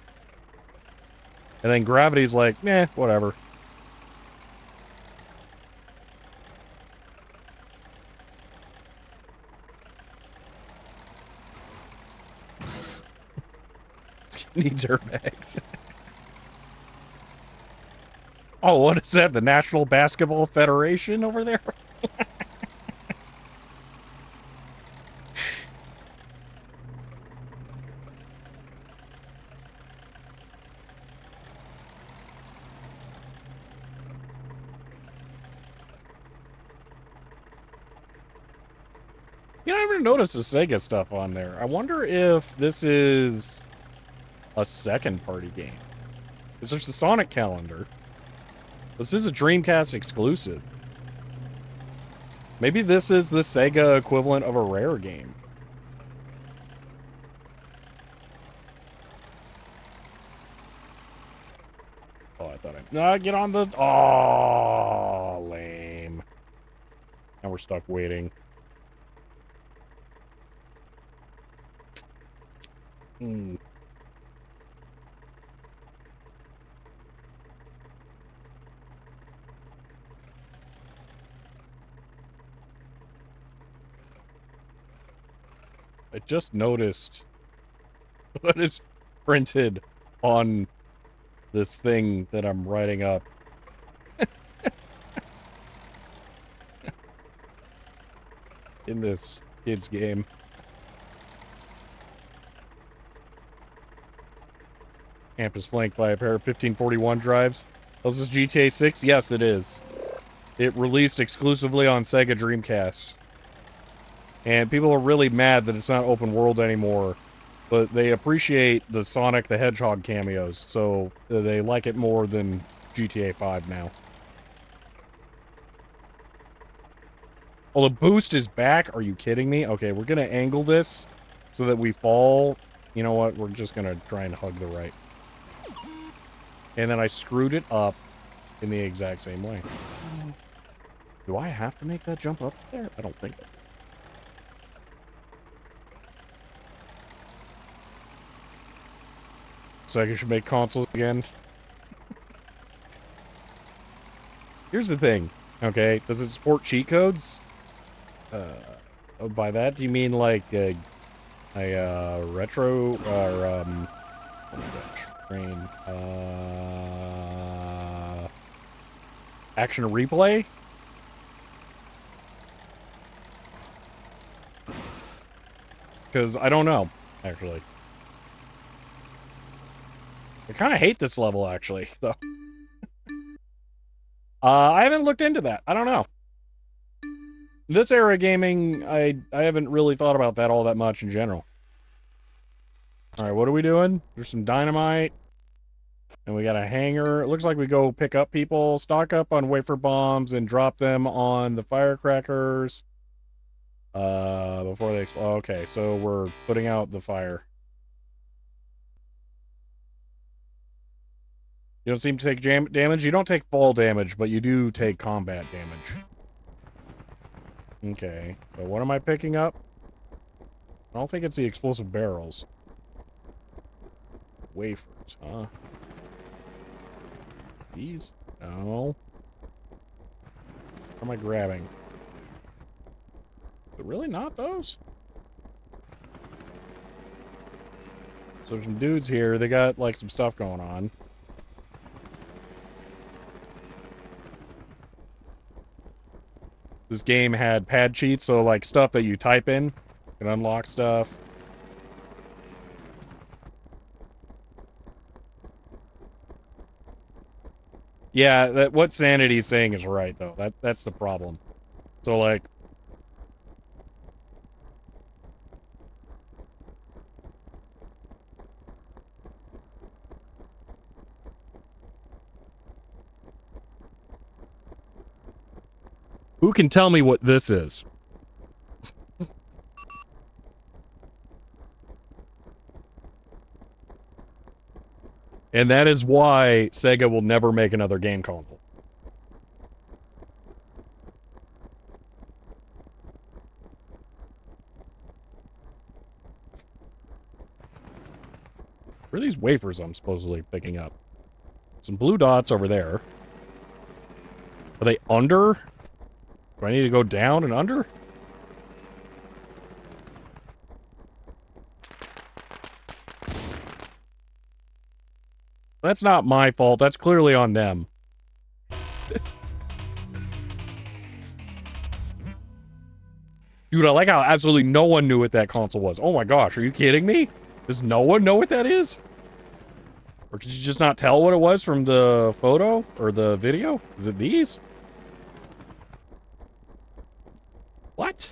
And then gravity's like, meh, whatever. Needs airbags. Oh, what is that? The National Basketball Federation over there? You know, I never noticed the Sega stuff on there. I wonder if this is a second-party game. Because there's the Sonic calendar. This is a Dreamcast exclusive. Maybe this is the Sega equivalent of a Rare game. Oh, I thought I... get on the... Oh, lame. Now we're stuck waiting. Hmm. I just noticed what is printed on this thing that I'm writing up. In this kid's game. Amp is flanked by a pair of 1541 drives. Oh, is this GTA 6? Yes, it is. It released exclusively on Sega Dreamcast. And people are really mad that it's not open world anymore. But they appreciate the Sonic the Hedgehog cameos, so they like it more than GTA 5 now. Oh, the boost is back? Are you kidding me? Okay, we're gonna angle this so that we fall. You know what? We're just gonna try and hug the right. And then I screwed it up in the exact same way. Do I have to make that jump up there? I don't think so. Sega should make consoles again. Here's the thing, okay? Does it support cheat codes? Oh, by that, do you mean like a retro, or, oh my gosh, brain, action replay? Because I don't know, actually. I kind of hate this level, actually, though. I haven't looked into that. I don't know. This era of gaming, I haven't really thought about that all that much in general. Alright, what are we doing? There's some dynamite. And we got a hangar. It looks like we go pick up people, stock up on wafer bombs, and drop them on the firecrackers. Before they explode. Okay, so we're putting out the fire. You don't seem to take damage? You don't take fall damage, but you do take combat damage. Okay, so what am I picking up? I don't think it's the explosive barrels. Wafers, huh? These? No. What am I grabbing? But really not those? So there's some dudes here. They got, like, some stuff going on. This game had pad cheats, so, like, stuff that you type in can unlock stuff. Yeah, what Sanity's saying is right, though. That's the problem. So, like... Who can tell me what this is? And that is why Sega will never make another game console. Where are these wafers I'm supposedly picking up? Some blue dots over there. Are they under? Do I need to go down and under? That's not my fault. That's clearly on them. Dude, I like how absolutely no one knew what that console was. Oh my gosh, are you kidding me? Does no one know what that is? Or could you just not tell what it was from the photo or the video? Is it these? What?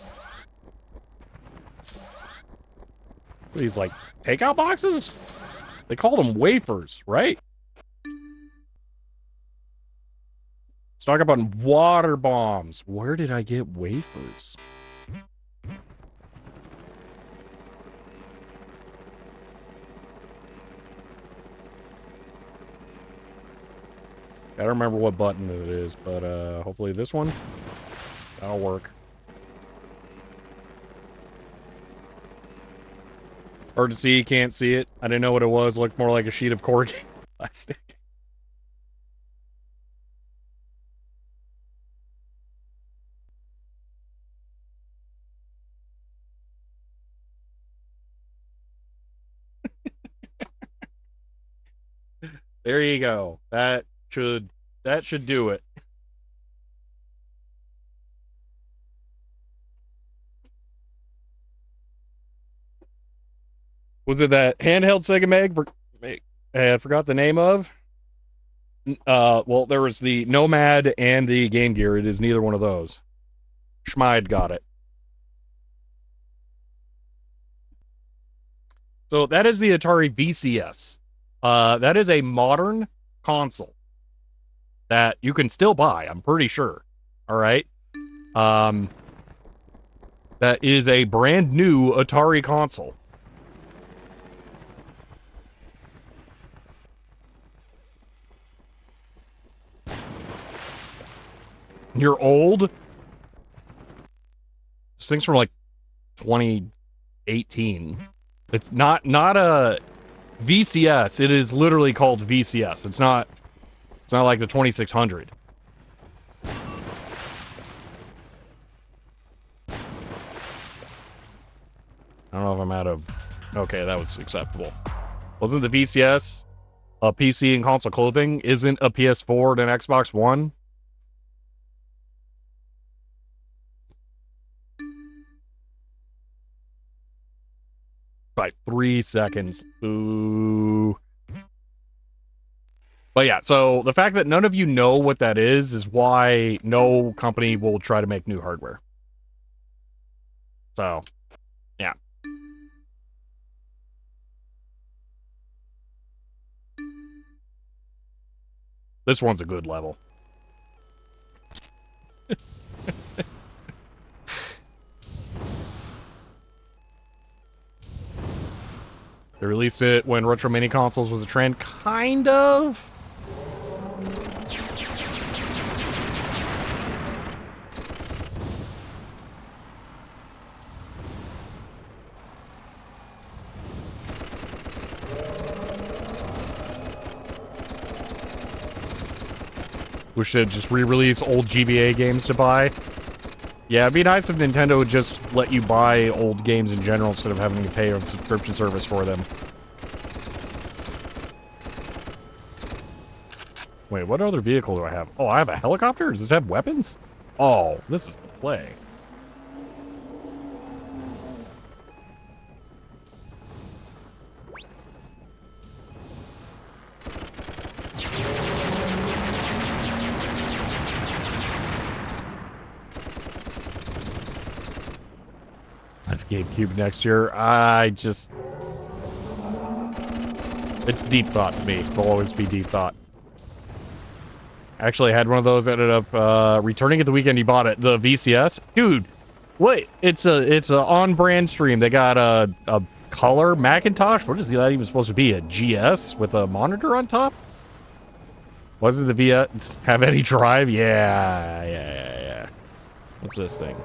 These, like, takeout boxes? They called them wafers, right? Let's talk about water bombs. Where did I get wafers? I don't remember what button it is, but hopefully this one. That'll work. Hard to see, can't see it. I didn't know what it was. Looked more like a sheet of corrugated plastic. There you go. That should do it. Was it that handheld Sega Meg? I forgot the name of. Well, there was the Nomad and the Game Gear. It is neither one of those. Schmide got it. So that is the Atari VCS. That is a modern console that you can still buy, I'm pretty sure. All right. That is a brand new Atari console. You're old? This thing's from like 2018. It's not a VCS. It is literally called VCS. It's not like the 2600. I don't know if I'm out of... Okay, that was acceptable. Wasn't the VCS a PC and console clothing? Isn't a PS4 and an Xbox One? By 3 seconds. Ooh. But yeah, so the fact that none of you know what that is why no company will try to make new hardware. So, yeah. This one's a good level. They released it when retro mini consoles was a trend, kind of. We should just re-release old GBA games to buy. Yeah, it'd be nice if Nintendo would just let you buy old games in general instead of having to pay a subscription service for them. Wait, what other vehicle do I have? Oh, I have a helicopter? Does this have weapons? Oh, this is the play. GameCube next year. It's deep thought to me. It'll always be deep thought. Actually, I had one of those, ended up returning it the weekend you bought it. The VCS. Dude, wait, it's a on-brand stream. They got a color Macintosh. What is that even supposed to be? A GS with a monitor on top? Wasn't the VS have any drive? Yeah. What's this thing?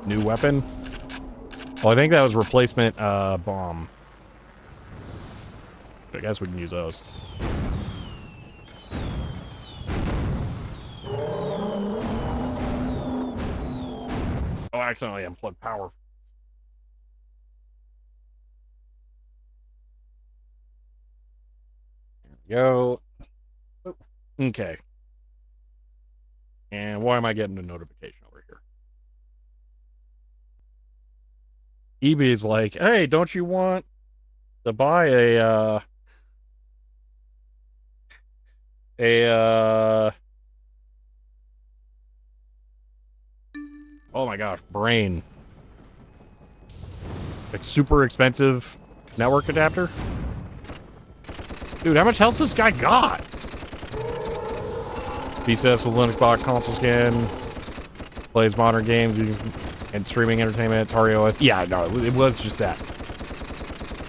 New weapon? Well, I think that was replacement bomb. I guess we can use those. Oh, I accidentally unplugged power. There we go. Okay. And why am I getting a notification over here? eBay's like, hey, don't you want to buy oh my gosh, brain. Like super expensive network adapter? Dude, how much health this guy got? VCS with Linux box console skin. Plays modern games and streaming entertainment, Atari OS. Yeah, no, it was just that.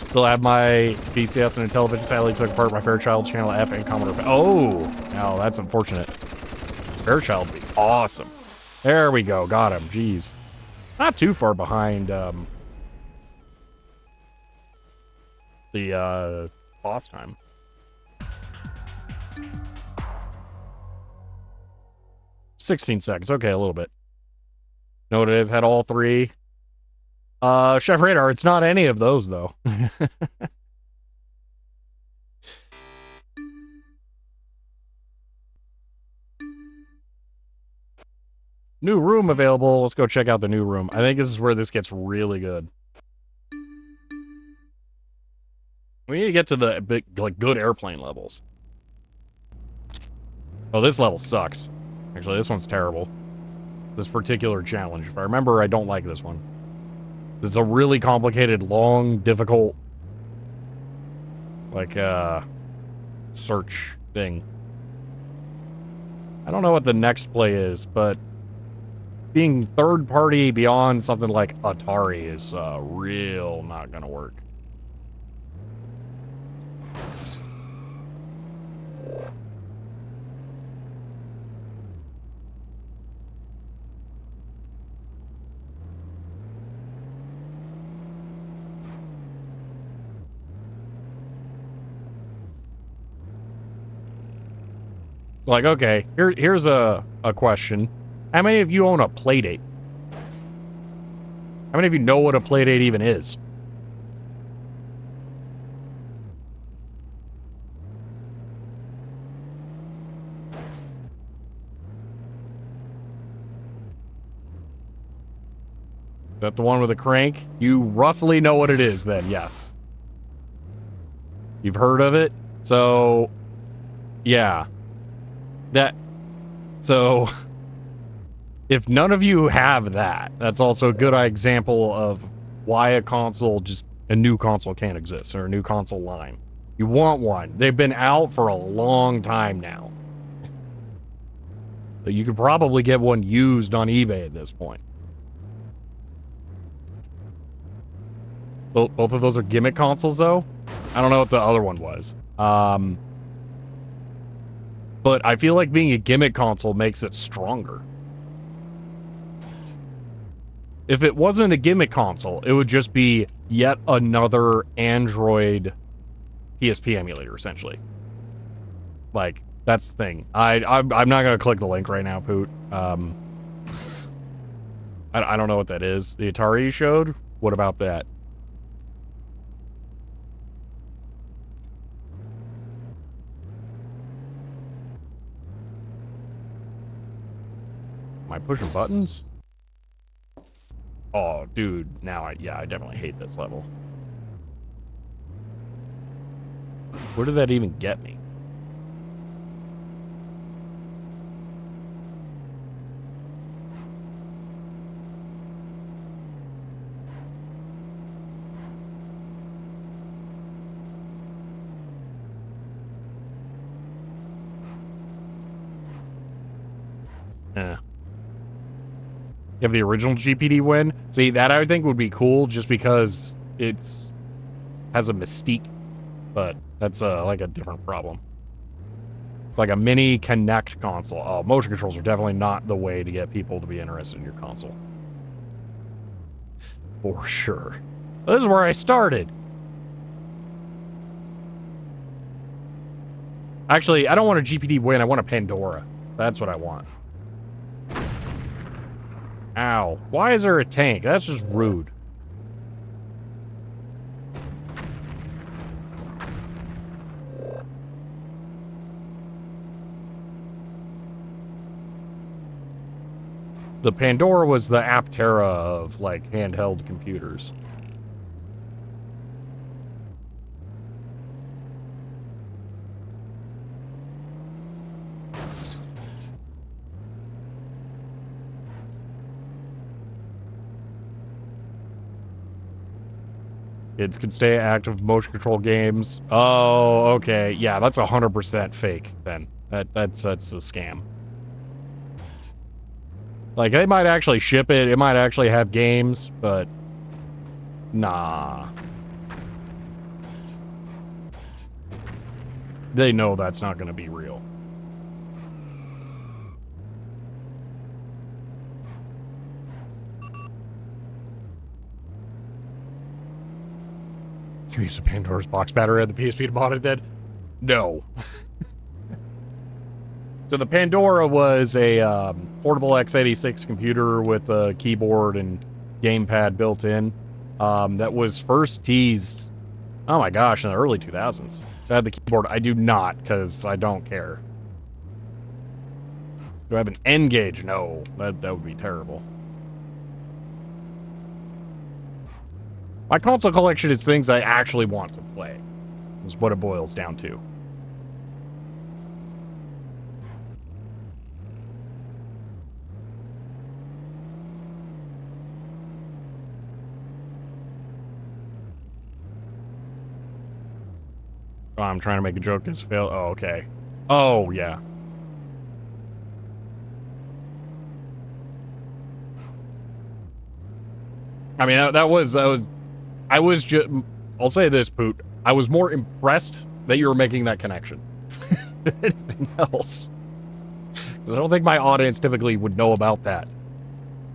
Still have my VCS and a television. Sadly took apart my Fairchild Channel F and Commodore. Oh, no, that's unfortunate. Fairchild would be awesome. There we go, got him. Jeez, not too far behind the boss time. $16 seconds. Okay, a little bit. Know what it is? Had all three. Chef Radar, it's not any of those, though. New room available. Let's go check out the new room. I think this is where this gets really good. We need to get to the big, like, good airplane levels. Oh, this level sucks. Actually, this one's terrible. This particular challenge. If I remember, I don't like this one. It's a really complicated, long, difficult, like, search thing. I don't know what the next play is, but being third party beyond something like Atari is real not gonna work. Like, okay, here's a question. How many of you own a Playdate? How many of you know what a Playdate even is? Is that the one with a crank? You roughly know what it is then, yes. You've heard of it? So, yeah. So, if none of you have that, that's also a good example of why a new console can't exist, or a new console line. You want one. They've been out for a long time now. So you could probably get one used on eBay at this point. Both of those are gimmick consoles, though. I don't know what the other one was. But I feel like being a gimmick console makes it stronger. If it wasn't a gimmick console, it would just be yet another Android PSP emulator, essentially. Like, That's the thing. I'm not gonna click the link right now, Poot. I don't know what that is. The Atari you showed? What about that? Am I pushing buttons? Oh, dude. Now I definitely hate this level. Where did that even get me? You have the original GPD win? See, that I think would be cool just because it's has a mystique, but that's like a different problem. It's like a mini Kinect console. Oh, motion controls are definitely not the way to get people to be interested in your console. For sure. This is where I started. Actually, I don't want a GPD win. I want a Pandora. That's what I want. Ow. Why is there a tank? That's just rude. The Pandora was the Aptera of, like, handheld computers. Kids can stay active motion control games. Oh, okay. Yeah, that's 100% fake, then. That's a scam. Like, they might actually ship it. It might actually have games, but... Nah. They know that's not going to be real. You use a Pandora's box battery at the PSP to mod it then? No. So the Pandora was a portable x86 computer with a keyboard and gamepad built in that was first teased, oh my gosh, in the early 2000s. I had the keyboard. I do not, because I don't care. Do I have an N-Gage? No, that would be terrible. My console collection is things I actually want to play. Is what it boils down to. Oh, I'm trying to make a joke as fail. Oh, okay. Oh, yeah. I mean, I was just, I'll say this, Poot. I was more impressed that you were making that connection than anything else. I don't think my audience typically would know about that.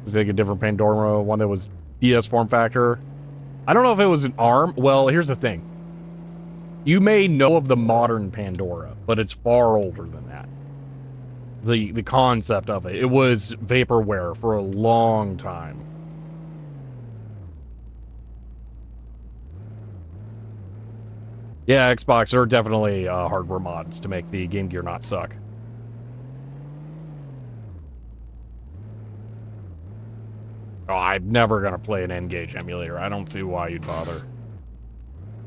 Is like a different Pandora, one that was DS form factor. I don't know if it was an ARM. Well, here's the thing. You may know of the modern Pandora, but it's far older than that. The concept of it. It was vaporware for a long time. Yeah, Xbox, there are definitely hardware mods to make the Game Gear not suck. Oh, I'm never going to play an N-Gage emulator. I don't see why you'd bother.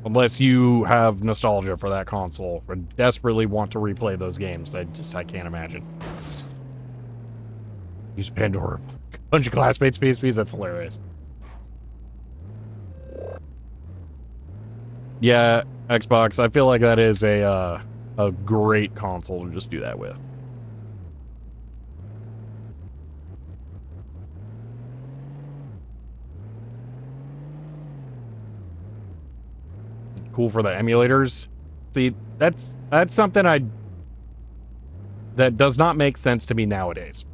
Unless you have nostalgia for that console or desperately want to replay those games. I can't imagine. Use Pandora. Bunch of classmates PSPs, that's hilarious. Yeah, Xbox, I feel like that is a great console to just do that with. Cool for the emulators. See, that's something that does not make sense to me nowadays.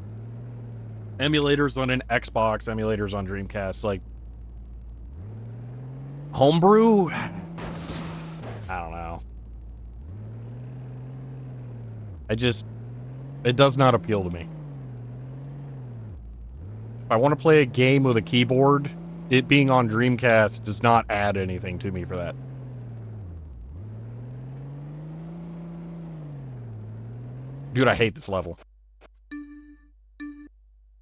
Emulators on an Xbox, emulators on Dreamcast, like homebrew. I don't know. It does not appeal to me. If I want to play a game with a keyboard, it being on Dreamcast does not add anything to me for that. Dude, I hate this level.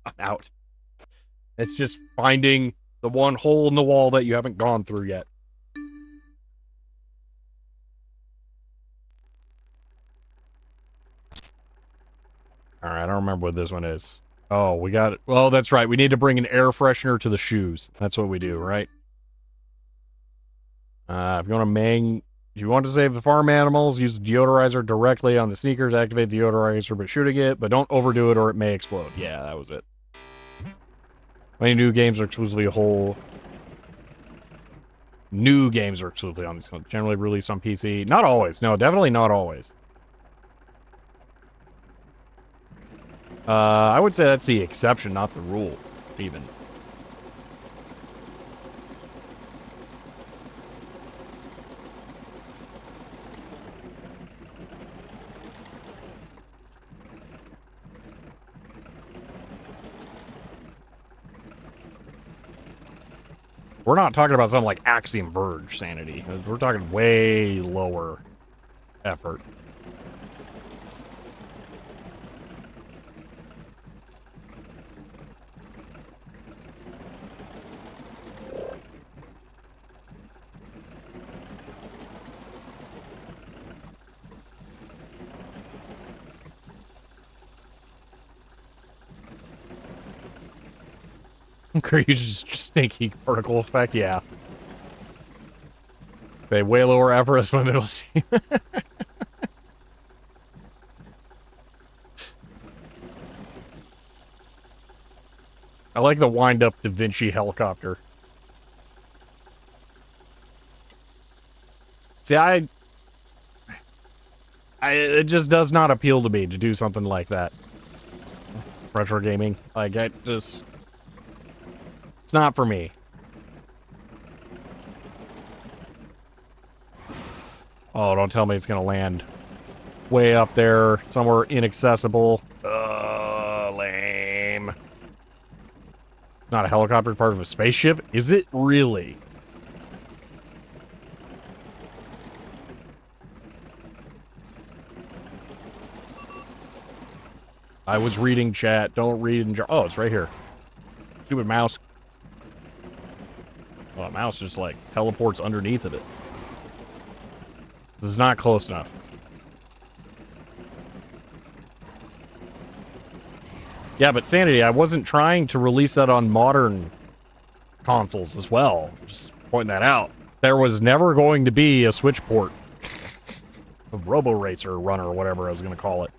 I'm out. It's just finding the one hole in the wall that you haven't gone through yet. Alright, I don't remember what this one is. Oh, we got it. Well, that's right. We need to bring an air freshener to the shoes. That's what we do, right? If you want to save the farm animals, use the deodorizer directly on the sneakers. Activate the deodorizer by shooting it, but don't overdo it or it may explode. Yeah, that was it. Many new games are exclusively New games are exclusively on this. Generally released on PC. Not always. No, definitely not always. I would say that's the exception, not the rule, even. We're not talking about something like Axiom Verge sanity. We're talking way lower effort. Increases stinky particle effect, yeah. Say way lower effort as my middle team. I like the wind-up Da Vinci helicopter. See, it just does not appeal to me to do something like that. Retro gaming, like, it's not for me. Oh, don't tell me it's gonna land way up there, somewhere inaccessible. Lame. Not a helicopter, part of a spaceship? Is it really? I was reading chat. Don't read and... Oh, it's right here. Stupid mouse. Well, the mouse just, like, teleports underneath of it. This is not close enough. Yeah, but Sanity, I wasn't trying to release that on modern consoles as well. Just pointing that out. There was never going to be a Switch port. A Robo Racer runner, or whatever I was going to call it.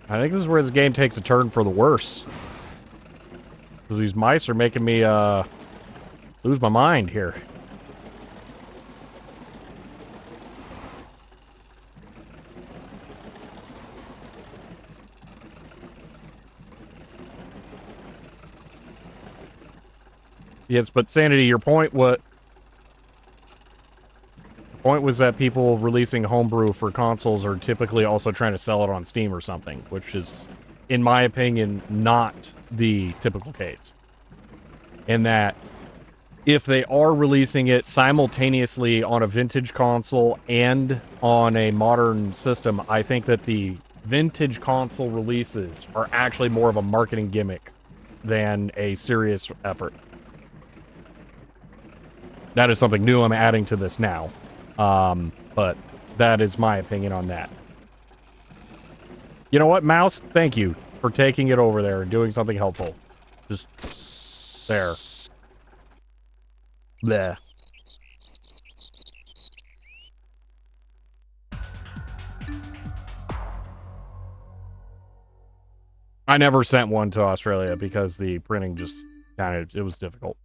I think this is where this game takes a turn for the worse. Because these mice are making me, lose my mind here. Yes, but Sanity, your point was that people releasing homebrew for consoles are typically also trying to sell it on Steam or something, which is, in my opinion, not the typical case. In that, if they are releasing it simultaneously on a vintage console and on a modern system, I think that the vintage console releases are actually more of a marketing gimmick than a serious effort. That is something new I'm adding to this now. But that is my opinion on that. You know what, Mouse? Thank you for taking it over there and doing something helpful. Just there. Bleh. I never sent one to Australia because the printing just it was difficult.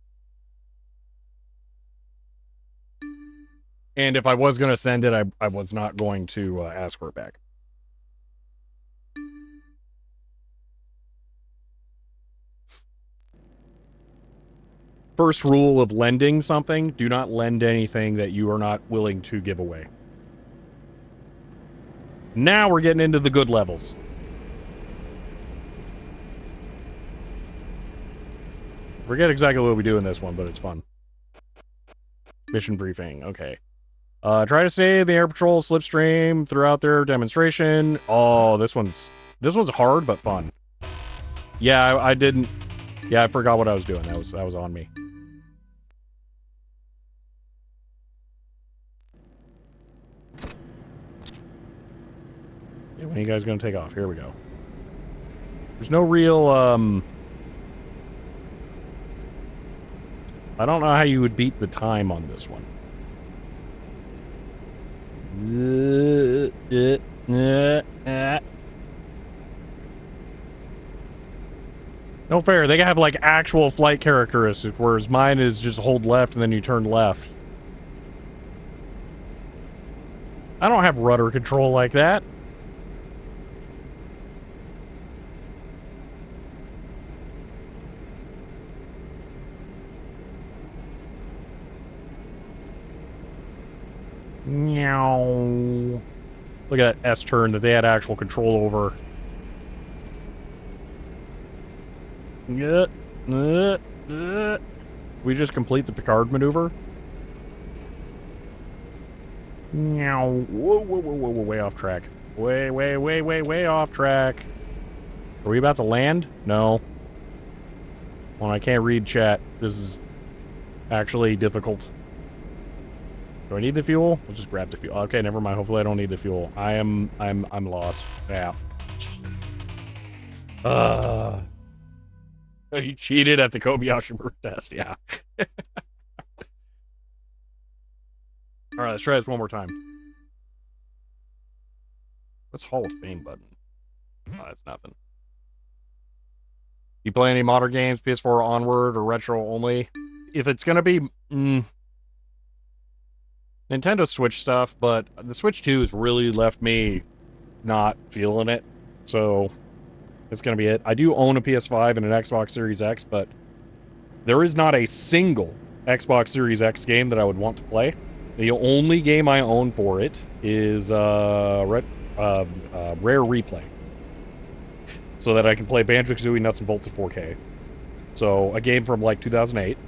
And if I was going to send it, I was not going to ask for it back. first rule of lending something, do not lend anything that you are not willing to give away. Now we're getting into the good levels. Forget exactly what we do in this one, but it's fun. Mission briefing, okay. Try to stay the air patrol slipstream throughout their demonstration. Oh, this one's hard but fun. Yeah, I didn't. Yeah, I forgot what I was doing. That was on me. Yeah, when are you guys gonna take off? Here we go. There's no real I don't know how you would beat the time on this one. No fair. They have like actual flight characteristics, whereas mine is just hold left and then you turn left. I don't have rudder control like that. Meow. Look at that S-turn that they had actual control over. We just complete the Picard maneuver. Meow. Whoa, whoa, whoa, whoa, whoa, way off track. Way off track. Are we about to land? No. Well, I can't read chat. This is actually difficult. Do I need the fuel? Let's just grab the fuel. Okay, never mind. Hopefully I don't need the fuel. I'm lost. Yeah. You cheated at the Kobayashi Maru test, yeah. Alright, let's try this one more time. What's Hall of Fame button? Oh, that's nothing. You play any modern games, PS4 onward, or retro only? If it's gonna be... Nintendo Switch stuff, but the Switch 2 has really left me not feeling it, so that's gonna be it. I do own a PS5 and an Xbox Series X, but there is not a single Xbox Series X game that I would want to play. The only game I own for it is Rare Replay, so that I can play Banjo-Kazooie Nuts and Bolts in 4K. So, a game from like 2008.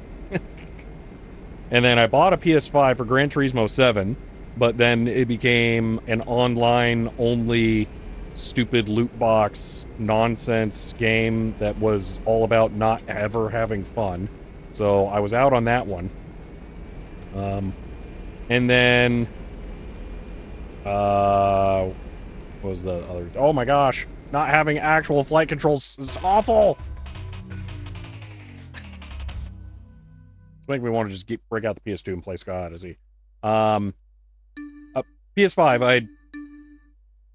And then I bought a PS5 for Gran Turismo 7, but then it became an online-only stupid loot box nonsense game that was all about not ever having fun. So I was out on that one. And then... what was the other... Oh my gosh! Not having actual flight controls is awful! Make me want to just break out the PS2 and play Sky Odyssey. PS5, I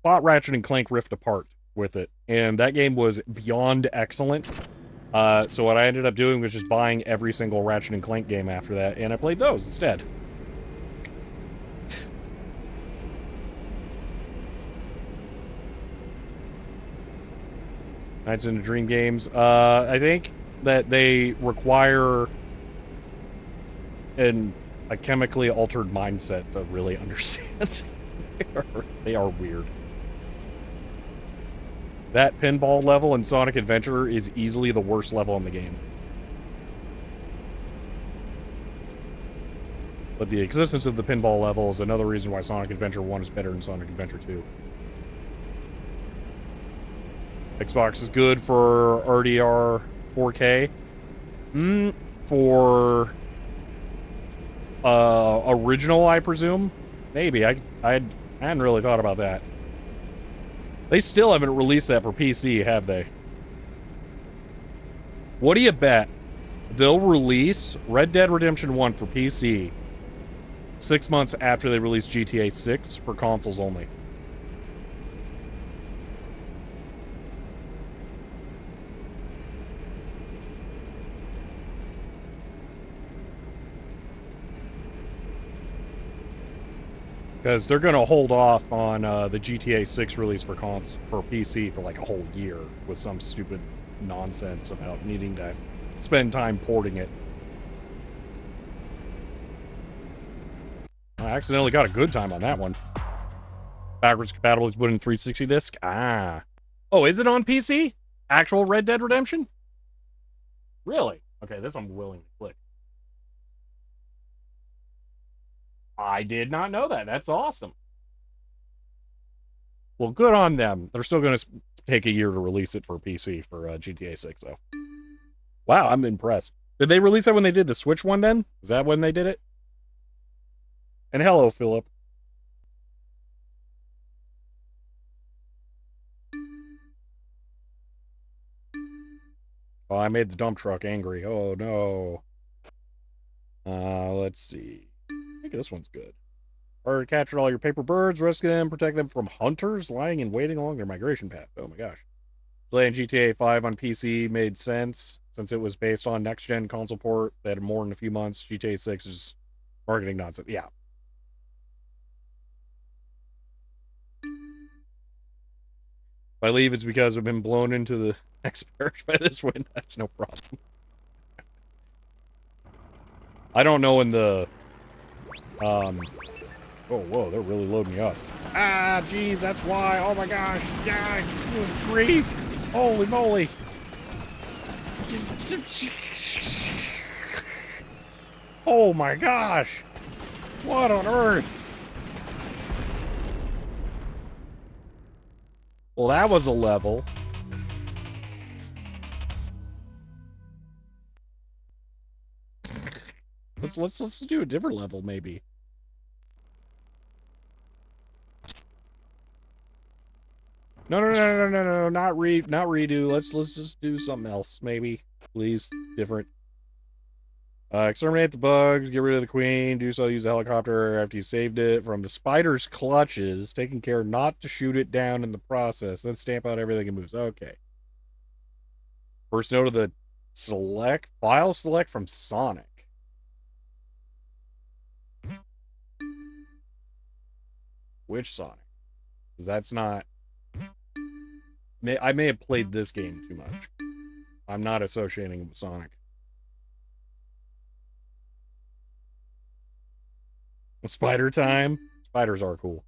bought Ratchet and Clank Rift Apart with it, and that game was beyond excellent. So what I ended up doing was just buying every single Ratchet and Clank game after that, and I played those instead. Nights into Dream games. I think that they require a chemically altered mindset to really understand. They are weird. That pinball level in Sonic Adventure is easily the worst level in the game. But the existence of the pinball level is another reason why Sonic Adventure 1 is better than Sonic Adventure 2. Xbox is good for RDR 4K. For... original, I presume? Maybe. I hadn't really thought about that. They still haven't released that for PC, have they? What do you bet? They'll release Red Dead Redemption 1 for PC 6 months after they release GTA 6 for consoles only. Because they're going to hold off on the GTA 6 release for PC for like a whole year with some stupid nonsense about needing to spend time porting it. I accidentally got a good time on that one. Backwards compatible is put in 360 disc. Ah. Oh, is it on PC? Actual Red Dead Redemption? Really? Okay, this I'm willing to click. I did not know that. That's awesome. Well, good on them. They're still going to take a year to release it for PC for GTA 6, though. Wow, I'm impressed. Did they release that when they did the Switch one then? Is that when they did it? And hello, Philip. Oh, I made the dump truck angry. Oh, no. Let's see. I think this one's good. Or capture all your paper birds, rescue them, protect them from hunters lying in waiting along their migration path. Oh my gosh. Playing GTA 5 on PC made sense since it was based on next-gen console port that had more than a few months. GTA 6 is marketing nonsense. Yeah. If I leave, it's because I've been blown into the next parish by this wind. That's no problem. I don't know when the... Oh, whoa, they're really loading me up. Ah, geez, that's why. Oh my gosh. Yeah, good grief. Holy moly. Oh my gosh. What on earth? Well, that was a level. Let's do a different level, maybe. No, not redo. Let's just do something else, maybe. Please. Different. Exterminate the bugs, get rid of the queen, do so, use a helicopter after you saved it from the spider's clutches, taking care not to shoot it down in the process, then stamp out everything it moves. Okay. First note of the file select from Sonic. Which Sonic? Because that's not... I may have played this game too much. I'm not associating it with Sonic. Spider time? Spiders are cool.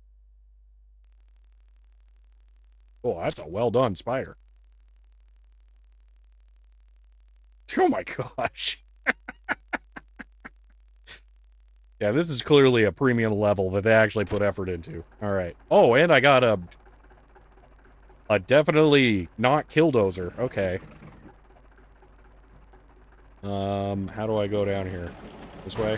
Oh, that's a well done spider. Oh my gosh. Yeah, this is clearly a premium level that they actually put effort into. All right. Oh, and I got a definitely not killdozer. Okay. How do I go down here? This way?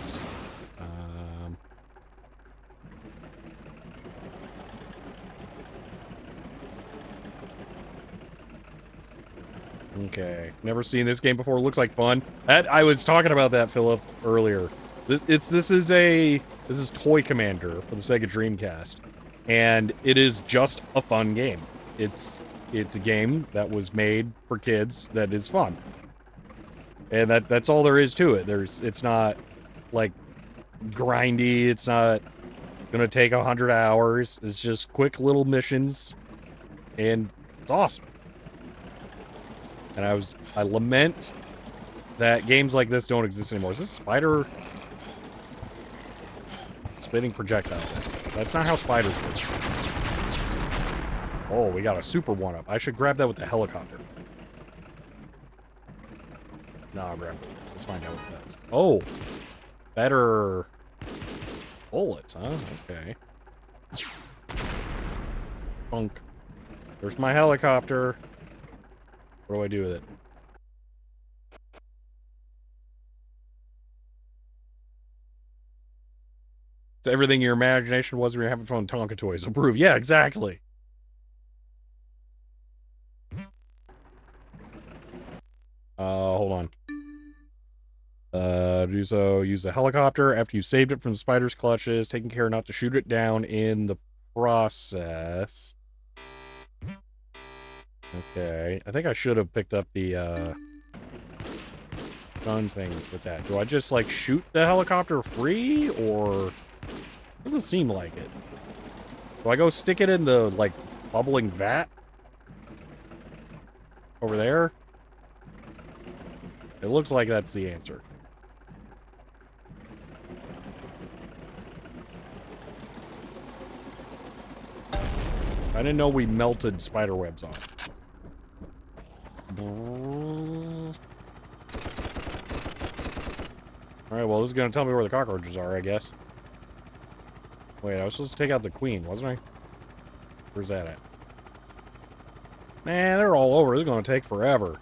Okay. Never seen this game before. Looks like fun. I was talking about that, Philip, earlier. This is Toy Commander for the Sega Dreamcast, and it is just a fun game. It's a game that was made for kids that is fun, and that's all there is to it. It's not like grindy. It's not gonna take 100 hours. It's just quick little missions, and it's awesome. And I lament that games like this don't exist anymore. Is this spider spitting projectile? That's not how spiders work. Oh, we got a super one-up. I should grab that with the helicopter. No, I'll grab it. Let's find out what it does. Oh, better bullets, huh? Okay. Punk. There's my helicopter. What do I do with it? It's everything your imagination was when you're having fun with Tonka toys. Approve. Yeah, exactly. Hold on. Do so. Use the helicopter after you saved it from the spider's clutches, taking care not to shoot it down in the process. Okay. I think I should have picked up the, gun thing with that. Do I just, like, shoot the helicopter free, or... Doesn't seem like it. Do I go stick it in the, like, bubbling vat? Over there? It looks like that's the answer. I didn't know we melted spider webs off. Alright, well, this is gonna tell me where the cockroaches are, I guess. Wait, I was supposed to take out the queen, wasn't I? Where's that at? Man, they're all over. This is gonna take forever.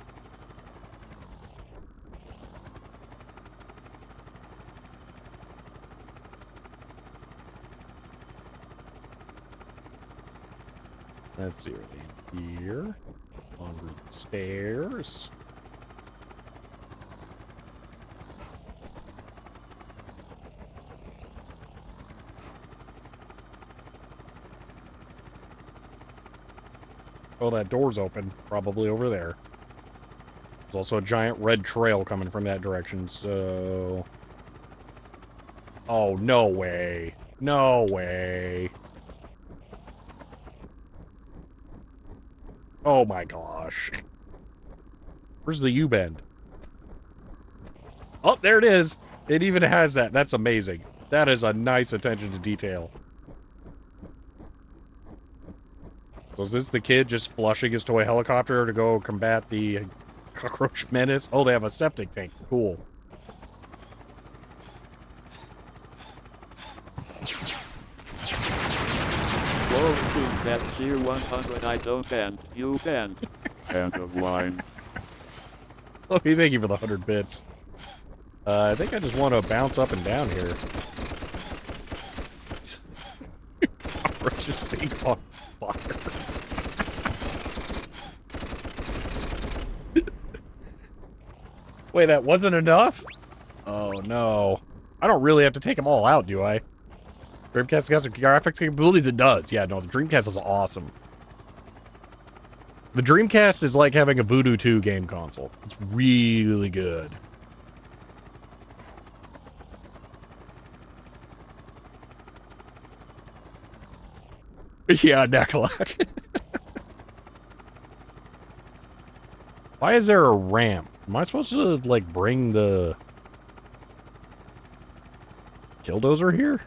Let's see, are they here? Under the stairs. Oh, that door's open. Probably over there. There's also a giant red trail coming from that direction, so... Oh, no way. No way. Oh my gosh. Where's the U-bend? Oh, there it is. It even has that. That's amazing. That is a nice attention to detail. So is this the kid just flushing his toy helicopter to go combat the cockroach menace? Oh, they have a septic tank. Cool. Whoa, Dreamcast Tier 100, I don't bend. You bend. End of line. Okay, thank you for the 100 bits. I think I just want to bounce up and down here. Cockroaches being on fire. Wait, that wasn't enough? Oh, no. I don't really have to take them all out, do I? Dreamcast got some graphics capabilities? It does. Yeah, no, the Dreamcast is awesome. The Dreamcast is like having a Voodoo 2 game console. It's really good. Yeah, Nakalak. Why is there a ramp? Am I supposed to, like, bring the... Killdozer here?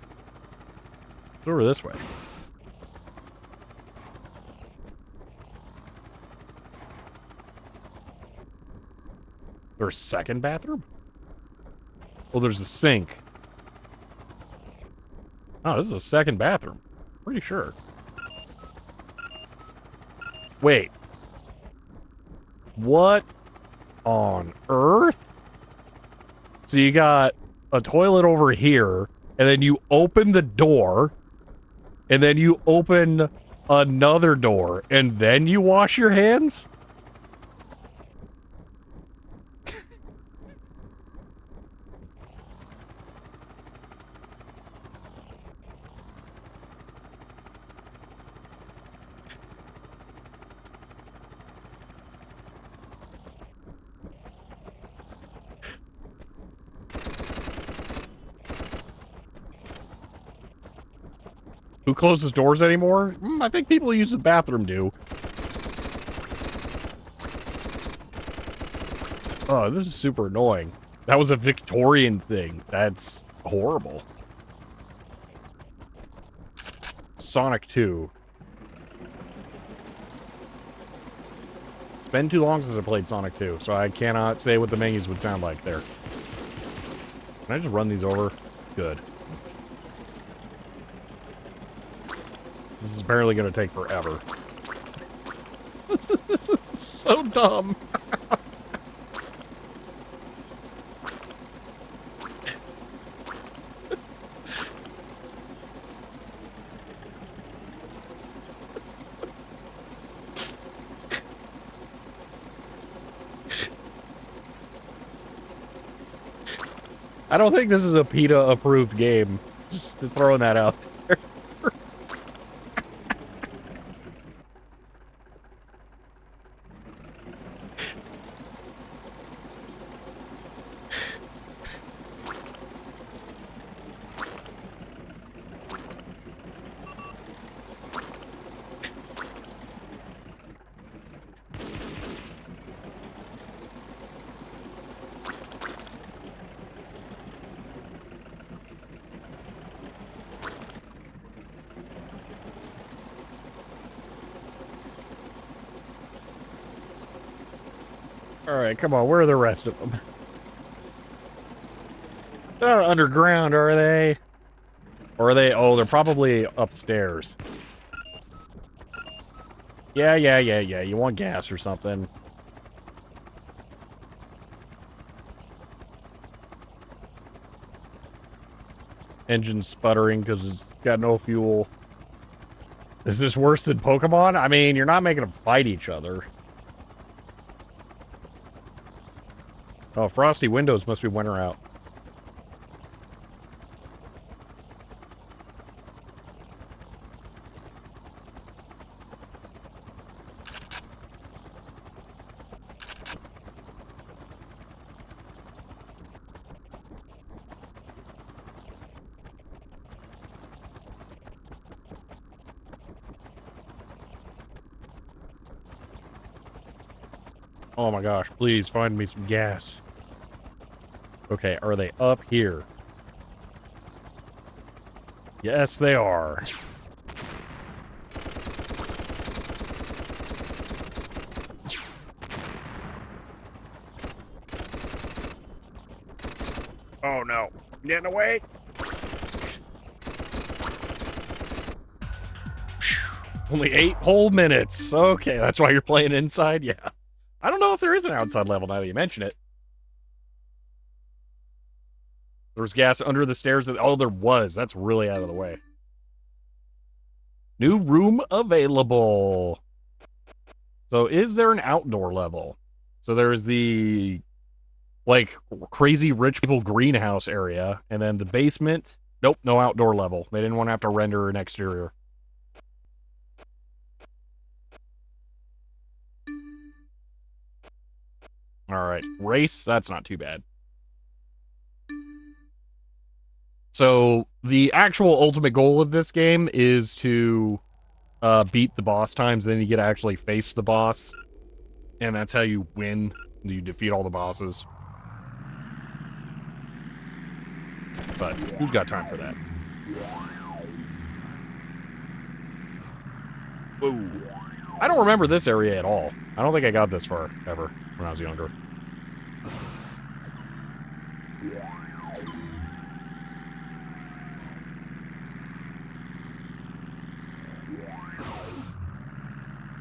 It's over this way. There's a second bathroom? Oh, there's a sink. Oh, this is a second bathroom. Pretty sure. Wait. What on earth? So you got a toilet over here, and then you open the door, and then you open another door, and then you wash your hands? Who closes doors anymore? I think people who use the bathroom do. Oh, this is super annoying. That was a Victorian thing. That's horrible. Sonic 2. It's been too long since I played Sonic 2, so I cannot say what the menus would sound like there. Can I just run these over? Good. This is apparently going to take forever. This is so dumb. I don't think this is a PETA-approved game. Just throwing that out there. Alright, come on. Where are the rest of them? They're not underground, are they? Or are they? Oh, they're probably upstairs. Yeah. You want gas or something. Engine sputtering because it's got no fuel. Is this worse than Pokemon? I mean, you're not making them fight each other. Oh, frosty windows must be winter out. Oh my gosh, please find me some gas. Okay, are they up here? Yes, they are. Oh no. I'm getting away. Only 8 whole minutes. Okay, that's why you're playing inside? Yeah. I don't know if there is an outside level now that you mention it. There was gas under the stairs. Oh, there was. That's really out of the way. New room available. So is there an outdoor level? So there's the, like, crazy rich people greenhouse area. And then the basement. Nope, no outdoor level. They didn't want to have to render an exterior. Alright, race. That's not too bad. So the actual ultimate goal of this game is to beat the boss times, then you get to actually face the boss. And that's how you win. You defeat all the bosses. But who's got time for that? Whoa. I don't remember this area at all. I don't think I got this far, ever, when I was younger.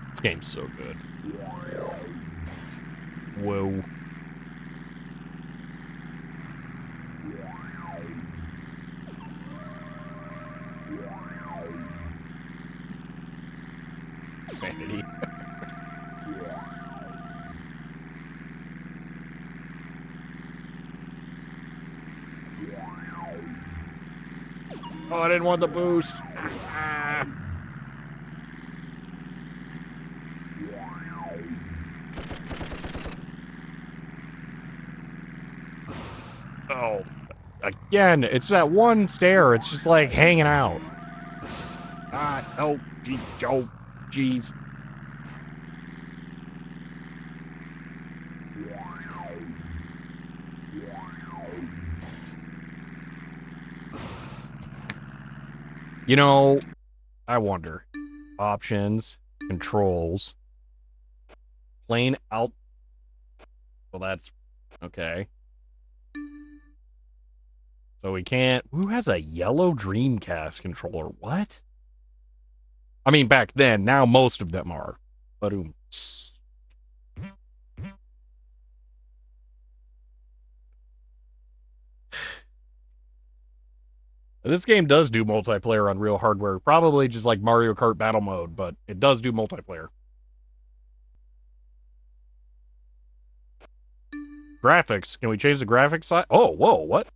This game's so good. Whoa. Sanity. Oh, I didn't want the boost. Oh, again, it's that one stair. It's just like hanging out. Oh, gee, oh, jeez. You know, I wonder. Options, controls, plain out. Well, that's okay. So we can't. Who has a yellow Dreamcast controller? What? I mean, back then. Now most of them are. But this game does do multiplayer on real hardware. Probably just like Mario Kart Battle Mode, but it does do multiplayer. Graphics. Can we change the graphics side? Oh, whoa, what?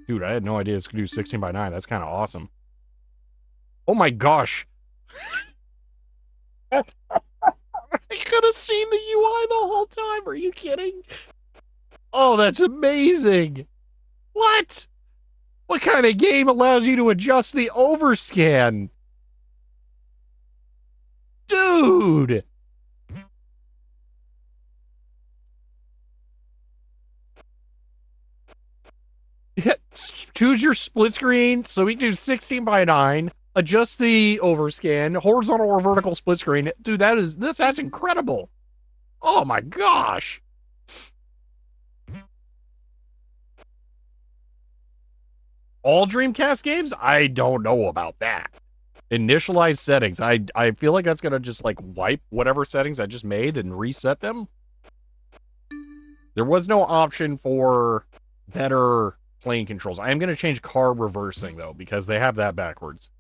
Dude, I had no idea this could do 16:9. That's kind of awesome. Oh my gosh. I could have seen the UI the whole time. Are you kidding? Oh, that's amazing. What? What kind of game allows you to adjust the overscan? Dude. Yeah, choose your split screen so we can do 16:9. adjust the overscan, horizontal or vertical split screen. Dude, that's incredible. Oh my gosh. All Dreamcast games? I don't know about that. Initialize settings. I feel like that's gonna just like wipe whatever settings I just made and reset them. There was no option for better playing controls. I am gonna change car reversing though, because they have that backwards.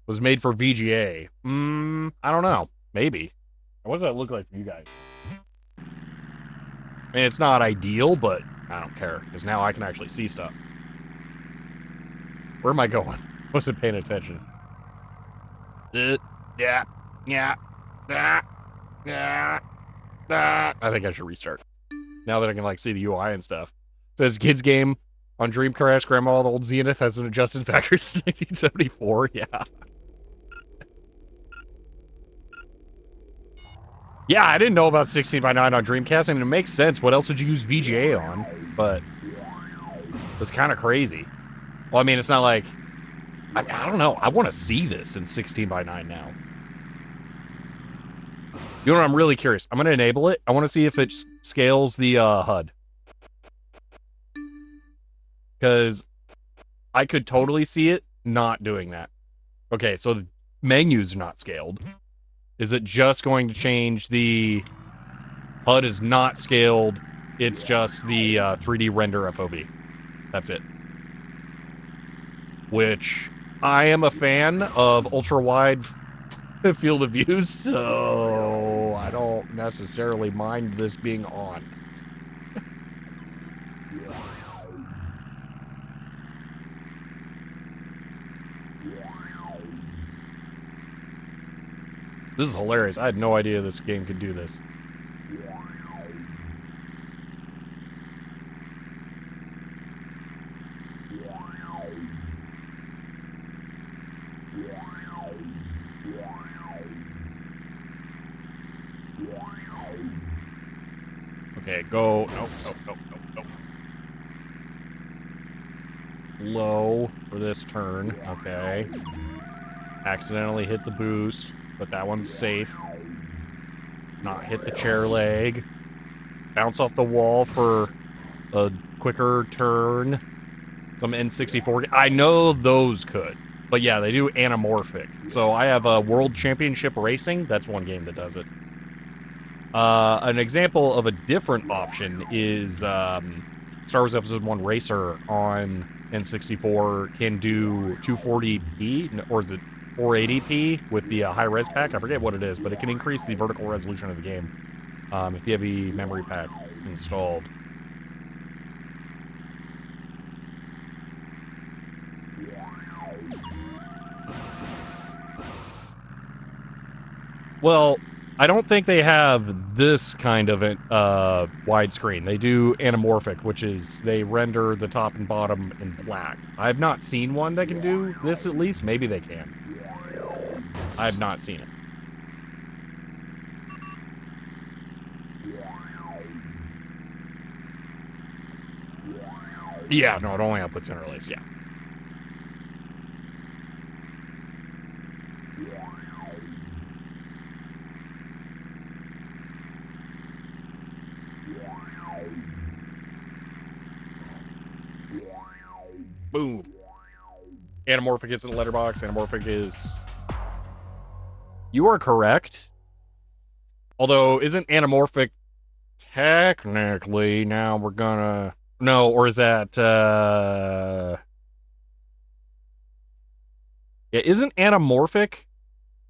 Was made for VGA. I don't know. Maybe. What does that look like for you guys? I mean, it's not ideal, but I don't care, because now I can actually see stuff. Where am I going? Wasn't paying attention. Yeah. I think I should restart. Now that I can, like, see the UI and stuff. It says, kids game on Dreamcast, Grandma, the old Zenith has an adjusted factory since 1974. Yeah. Yeah, I didn't know about 16:9 on Dreamcast. I mean, it makes sense. What else would you use VGA on? But it's kind of crazy. Well, I mean, it's not like... I don't know. I want to see this in 16:9 now. You know what? I'm really curious. I'm going to enable it. I want to see if it scales the HUD. Because I could totally see it not doing that. Okay, so the menu's not scaled. Is it just going to change the... HUD is not scaled. It's just the 3D render FOV. That's it. Which I am a fan of ultra-wide field of view, so I don't necessarily mind this being on. This is hilarious. I had no idea this game could do this. Okay, go. Nope. Low for this turn. Okay. Accidentally hit the boost, but that one's safe. Not hit the chair leg. Bounce off the wall for a quicker turn. Some N64. I know those could. But yeah, they do anamorphic. So I have a World Championship Racing. That's one game that does it. An example of a different option is Star Wars Episode 1 Racer on N64 can do 240p, or is it 480p with the high-res pack? I forget what it is, but it can increase the vertical resolution of the game if you have the memory pack installed. Well, I don't think they have this kind of widescreen. They do anamorphic, which is they render the top and bottom in black. I have not seen one that can do this, at least. Maybe they can. I have not seen it. Yeah, no, it only outputs interlace, yeah. Boom. Anamorphic isn't letterbox. Anamorphic is... You are correct. Although, isn't anamorphic technically... Now we're gonna... No, or is that... Yeah, isn't anamorphic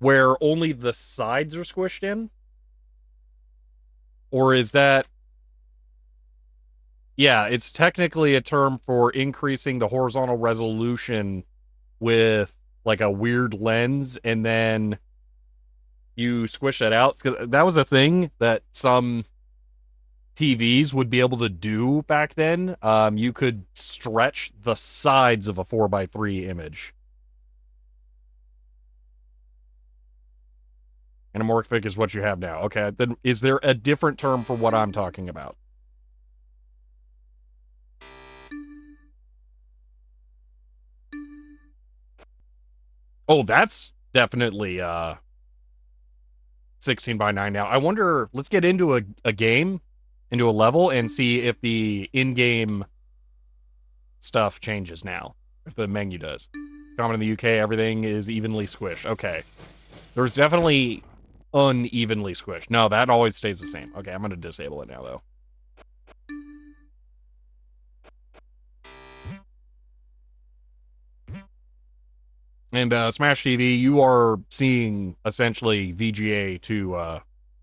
where only the sides are squished in? Or is that... Yeah, it's technically a term for increasing the horizontal resolution with like a weird lens, and then you squish that out. That was a thing that some TVs would be able to do back then. You could stretch the sides of a 4:3 image. Anamorphic is what you have now. Okay, then is there a different term for what I'm talking about? Oh, that's definitely 16 by 9 now. I wonder, let's get into a game, into a level, and see if the in-game stuff changes now. If the menu does. Common in the UK, everything is evenly squished. Okay. There's definitely unevenly squished. No, that always stays the same. Okay, I'm going to disable it now, though. And Smash TV, you are seeing essentially VGA to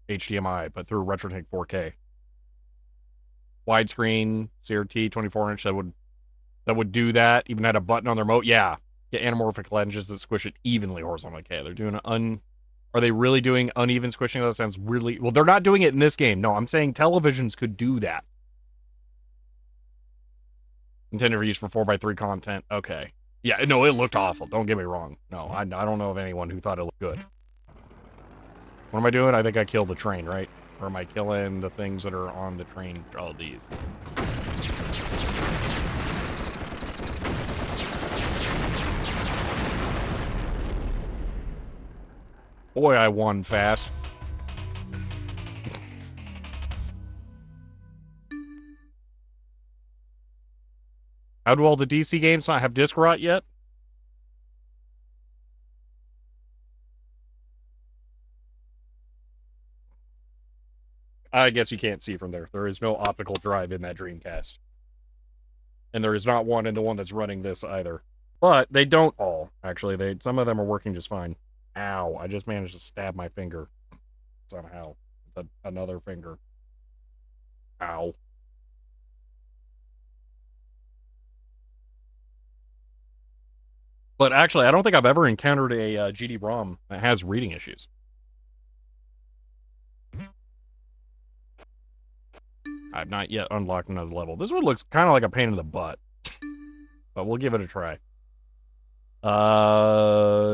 HDMI, but through RetroTink 4K. Widescreen, CRT, 24-inch, that would do that. Even had a button on their remote. Yeah, get anamorphic lenses that squish it evenly horizontally. Okay, they're doing Are they really doing uneven squishing? That sounds weirdly. Well, they're not doing it in this game. No, I'm saying televisions could do that. Intended for use for 4x3 content. Okay. Yeah, no, it looked awful. Don't get me wrong. No, I don't know of anyone who thought it looked good. What am I doing? I think I killed the train, right? Or am I killing the things that are on the train? Oh, these. Boy, I won fast. How do all the DC games not have disc rot yet? I guess you can't see from there. There is no optical drive in that Dreamcast. And there is not one in the one that's running this either. But they don't all, actually. Some of them are working just fine. Ow, I just managed to stab my finger. Somehow. With another finger. Ow. But actually, I don't think I've ever encountered a GD-ROM that has reading issues. I've not yet unlocked another level. This one looks kind of like a pain in the butt. But we'll give it a try.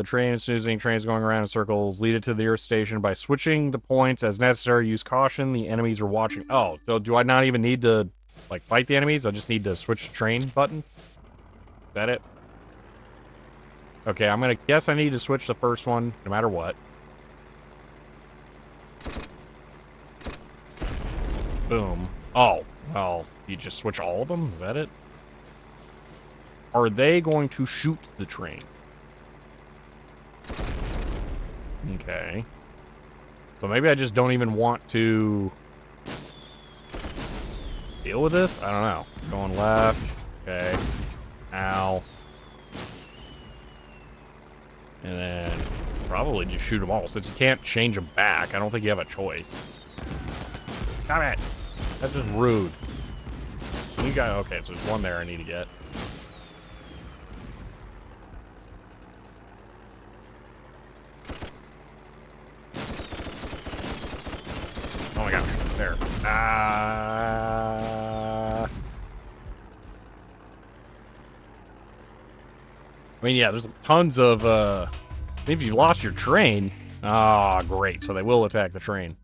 Train snoozing, trains going around in circles. Lead it to the Earth station by switching the points as necessary. Use caution. The enemies are watching. Oh, so do I not even need to, like, fight the enemies? I just need to switch the train button? Is that it? Okay, I'm gonna guess I need to switch the first one, no matter what. Boom. Oh, well, you just switch all of them? Is that it? Are they going to shoot the train? Okay. But maybe I just don't even want to deal with this? I don't know. Going left. Okay. Ow. And then probably just shoot them all. Since you can't change them back, I don't think you have a choice. Damn it! That's just rude. You got okay, so there's one there I need to get. Oh my gosh, there. I mean, yeah, there's tons of, if you lost your train, great, so they will attack the train.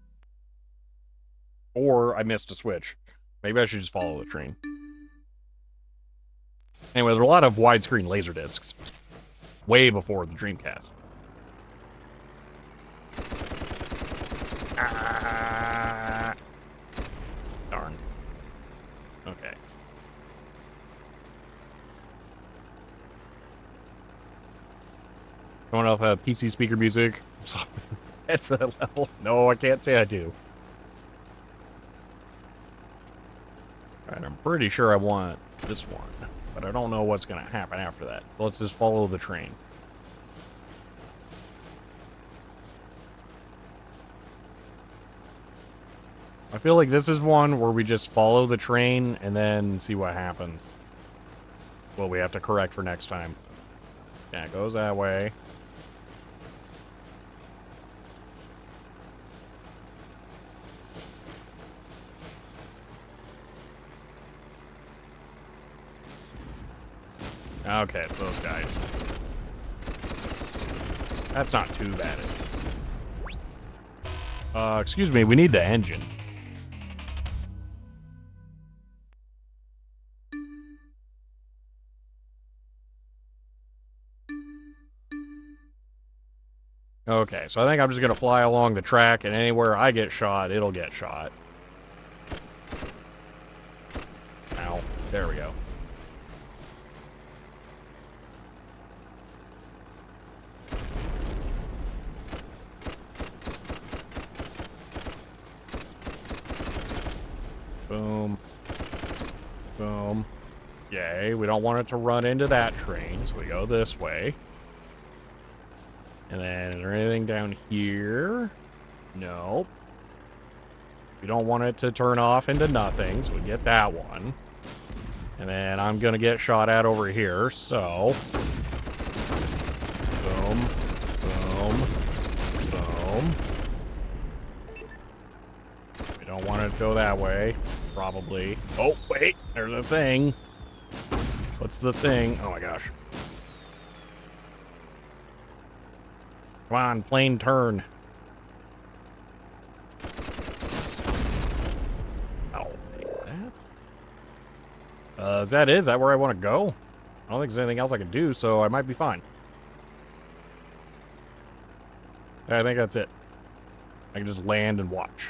Or I missed a switch. Maybe I should just follow the train. Anyway, there's a lot of widescreen laser discs. Way before the Dreamcast. Darn. Okay. Someone else have PC speaker music? Head for that level. No, I can't say I do. Alright, I'm pretty sure I want this one. But I don't know what's going to happen after that. So let's just follow the train. I feel like this is one where we just follow the train and then see what happens. Well, we have to correct for next time. Yeah, it goes that way. Okay, so those guys. That's not too bad. Excuse me, we need the engine. Okay, so I think I'm just gonna fly along the track, and anywhere I get shot, it'll get shot. Ow. There we go. Boom. Boom. Yay, we don't want it to run into that train, so we go this way. And then, is there anything down here? Nope. We don't want it to turn off into nothing, so we get that one. And then I'm gonna get shot at over here, so... Boom. Boom. Boom. We don't want it to go that way. Probably. Oh, wait. There's a thing. What's the thing? Oh my gosh. Come on, plane turn. I'll take that. Is that it? Is that where I want to go? I don't think there's anything else I can do, so I might be fine. I think that's it. I can just land and watch.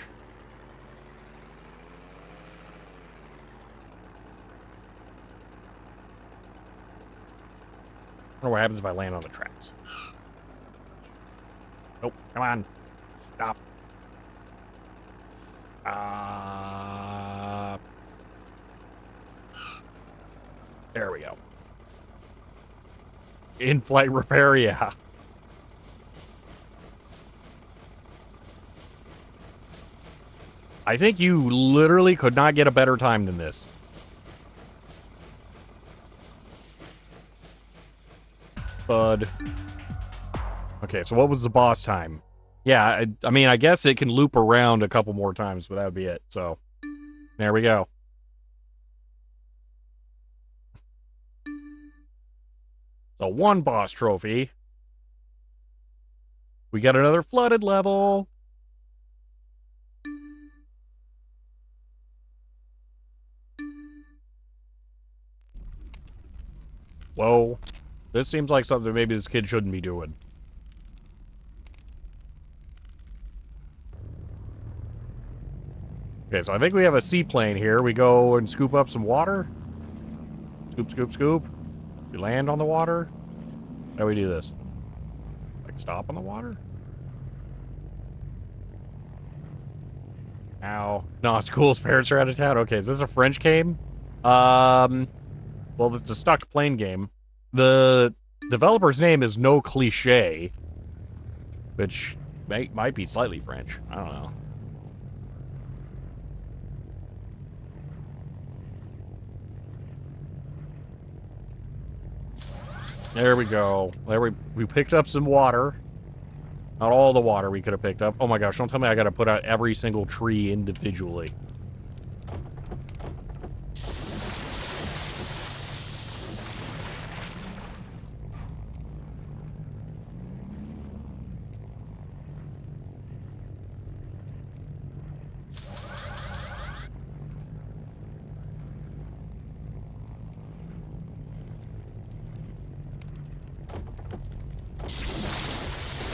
I wonder what happens if I land on the tracks. Nope, come on. Stop. There we go. In-flight repair, yeah. I think you literally could not get a better time than this. Bud. Okay, so what was the boss time? Yeah, I mean, I guess it can loop around a couple more times, but that would be it. So, there we go. So, one boss trophy. We got another flooded level. Whoa. This seems like something maybe this kid shouldn't be doing. Okay, so I think we have a seaplane here. We go and scoop up some water. Scoop, scoop, scoop. We land on the water. How do we do this? Like stop on the water? Ow. No, it's cool. His parents are out of town. Okay, is this a French game? Well, it's a stuck plane game. The developer's name is No Cliche, which might be slightly French. I don't know. There we go. There we picked up some water. Not all the water we could have picked up. Oh my gosh, don't tell me I gotta put out every single tree individually.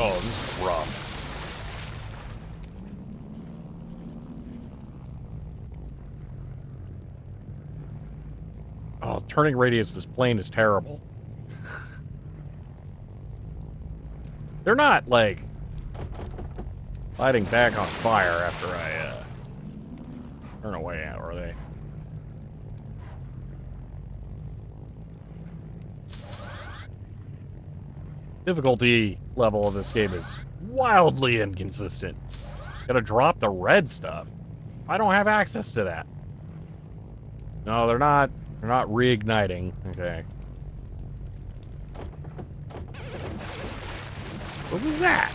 Oh, this is rough. Oh, turning radius of this plane is terrible. They're not, like, lighting back on fire after I, turn away, are they? Difficulty level of this game is wildly inconsistent. Gotta drop the red stuff. I don't have access to that. No, they're not reigniting. Okay. What was that?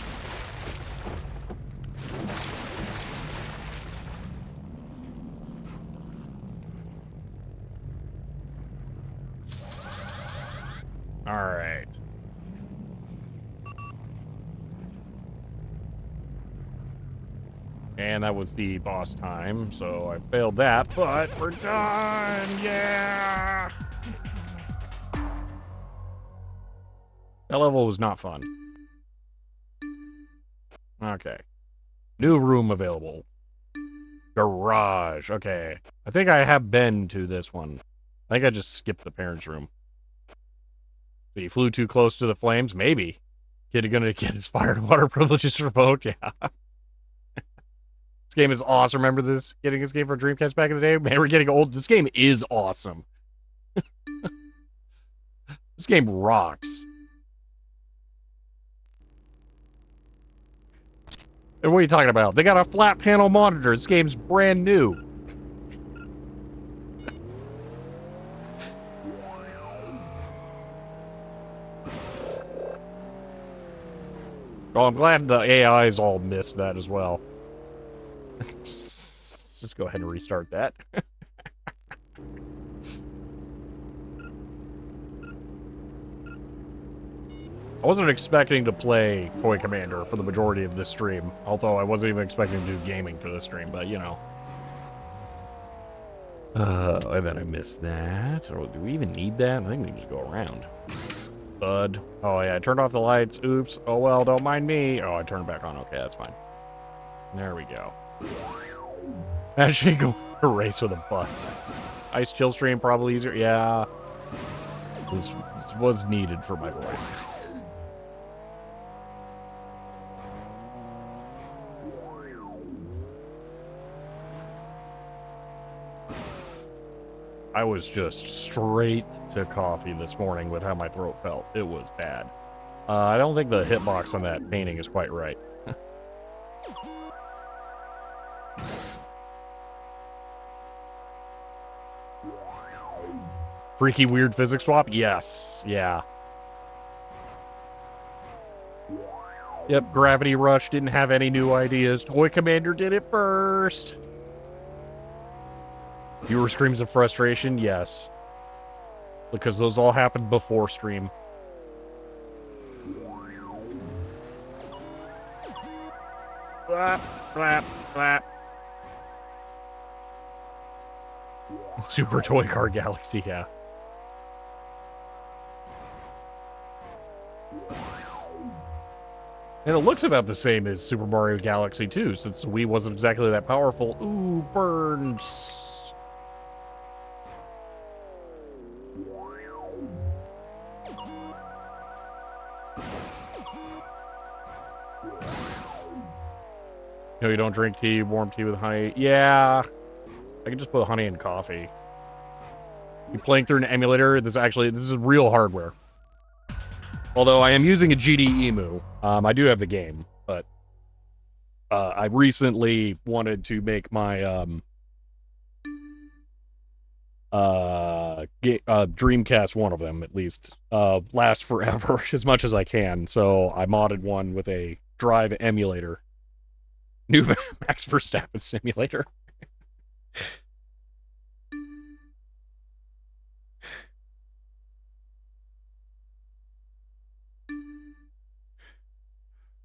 All right. And that was the boss time, so I failed that, but we're done! Yeah! That level was not fun. Okay. New room available. Garage. Okay. I think I have been to this one. I think I just skipped the parents' room. So you flew too close to the flames? Maybe. Kid gonna get his fire and water privileges revoked? Yeah. This game is awesome. Remember this? Getting this game for Dreamcast back in the day? Man, we're getting old. This game is awesome. This game rocks. And what are you talking about? They got a flat panel monitor. This game's brand new. Oh, I'm glad the AIs all missed that as well. Just go ahead and restart that. I wasn't expecting to play Toy Commander for the majority of this stream, although I wasn't even expecting to do gaming for this stream, but you know. And then I missed that. Or do we even need that? I think we can just go around. Bud. Oh yeah, I turned off the lights. Oops. Oh well, don't mind me. Oh, I turned it back on. Okay, that's fine. There we go. Actually, go race with a bus. Ice chill stream probably easier. Yeah. This was needed for my voice. I was just straight to coffee this morning with how my throat felt. It was bad. I don't think the hitbox on that painting is quite right. Freaky weird physics swap? Yes. Yeah. Yep, Gravity Rush didn't have any new ideas. Toy Commander did it first. Viewer screams of frustration? Yes. Because those all happened before stream. Flap, flap, flap. Super Toy Car Galaxy, yeah. And it looks about the same as Super Mario Galaxy 2, since the Wii wasn't exactly that powerful. Ooh, burns. No, you don't drink tea, warm tea with honey. Yeah. I can just put honey in coffee. You playing through an emulator? This is real hardware. Although I am using a GD Emu. I do have the game, but I recently wanted to make my Dreamcast, one of them at least, last forever as much as I can. So I modded one with a Drive emulator. New Max Verstappen simulator.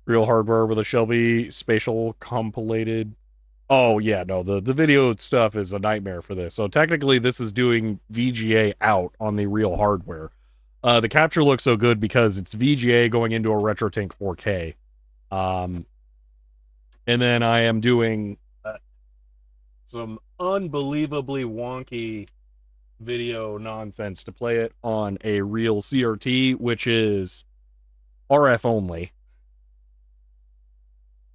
Real hardware with a Shelby spatial compilated. Oh, yeah, no, the video stuff is a nightmare for this. So technically, this is doing VGA out on the real hardware. The capture looks so good because it's VGA going into a RetroTink 4K. And then I am doing some unbelievably wonky video nonsense to play it on a real CRT, which is RF only.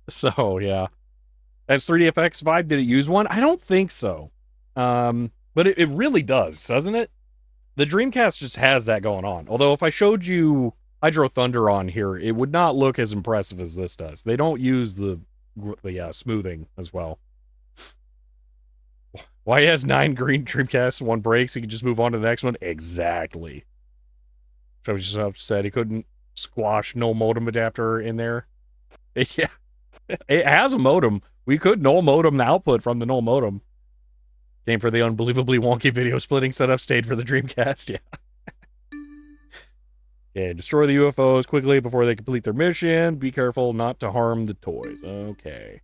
So, yeah. Has 3DFX Vibe, did it use one? I don't think so. But it really does, doesn't it? The Dreamcast just has that going on. Although if I showed you Hydro Thunder on here, it would not look as impressive as this does. They don't use the smoothing as well. Why he has 9 green Dreamcasts, 1 breaks, he can just move on to the next one? Exactly. So I was just upset he couldn't squash no modem adapter in there. Yeah. It has a modem. We could null modem the output from the null modem. Came for the unbelievably wonky video splitting setup, stayed for the Dreamcast, yeah. Yeah, destroy the UFOs quickly before they complete their mission. Be careful not to harm the toys. Okay.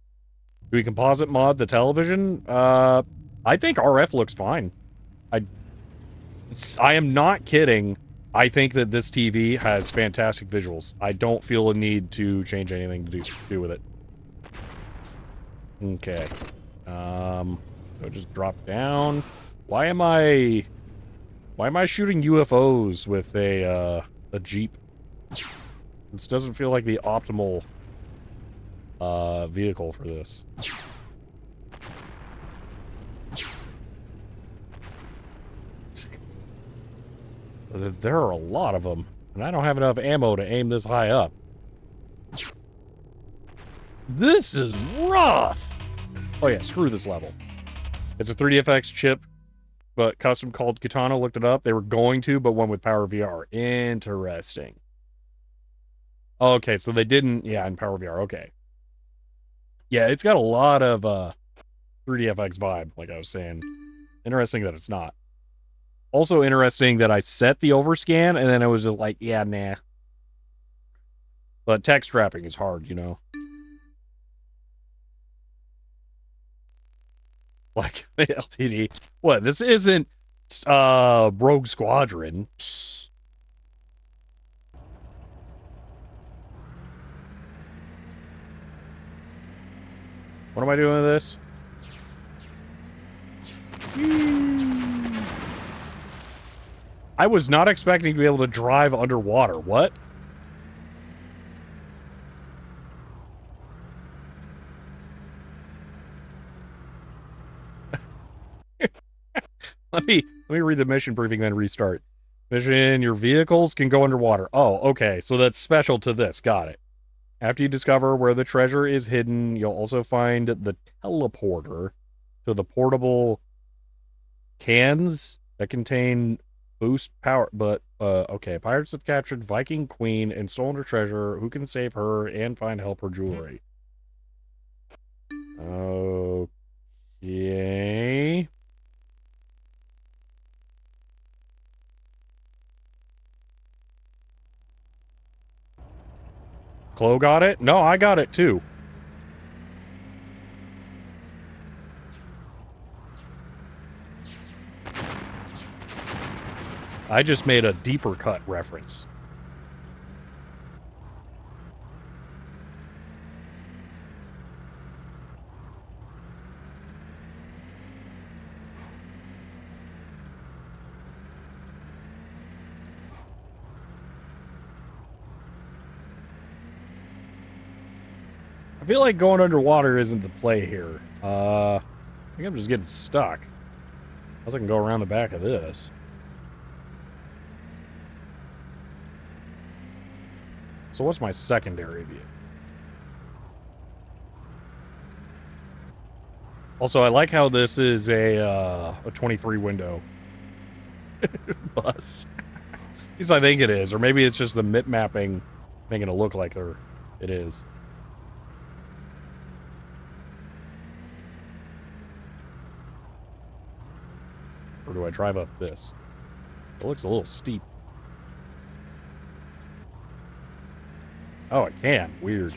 Do we composite mod the television? I think RF looks fine. I am not kidding. I think that this TV has fantastic visuals. I don't feel a need to change anything to do with it. Okay. I'll just drop down. Why am I shooting UFOs with a Jeep? This doesn't feel like the optimal vehicle for this. There are a lot of them, and I don't have enough ammo to aim this high up. This is rough! Oh yeah, screw this level. It's a 3DFX chip, but custom called Katana. Looked it up. They were going to, but went with Power VR. Interesting. Okay, so they didn't, yeah, in Power VR, okay. Yeah, it's got a lot of 3DFX vibe, like I was saying. Interesting that it's not. Also interesting that I set the overscan, and then it was just like, yeah, nah. But text wrapping is hard, you know? Like, LTD. What, this isn't, Rogue Squadron. What am I doing with this? I was not expecting to be able to drive underwater. What? Let me read the mission briefing, then restart. Mission, your vehicles can go underwater. Oh, okay. So that's special to this. Got it. After you discover where the treasure is hidden, you'll also find the teleporter to the portable cans that contain boost power. But, okay. Pirates have captured Viking Queen and stolen her treasure. Who can save her and find help her jewelry? Okay. Chloe got it? No, I got it too. I just made a deeper cut reference. I feel like going underwater isn't the play here. I think I'm just getting stuck. Unless I can go around the back of this. So what's my secondary view? Also, I like how this is a 23 window bus. At least I think it is. Or maybe it's just the mip mapping making it look like it is. Or do I drive up this? It looks a little steep. Oh, it can. Weird.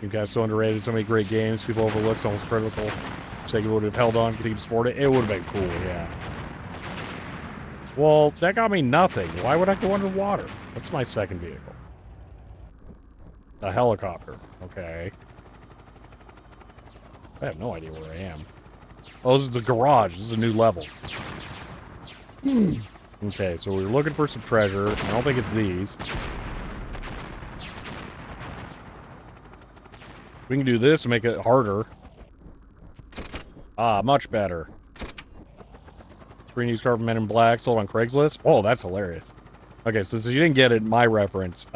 Dreamcast so underrated, so many great games. People overlook, it's almost critical. Sega would have held on, continue to support it. It would have been cool, yeah. Well, that got me nothing. Why would I go underwater? That's my second vehicle. A helicopter. Okay. I have no idea where I am. Oh, this is the garage. This is a new level. Okay, so we're looking for some treasure. I don't think it's these. We can do this to make it harder. Ah, much better. Screen used car from Men in Black, sold on Craigslist. Oh, that's hilarious. Okay, so you didn't get it, my reference.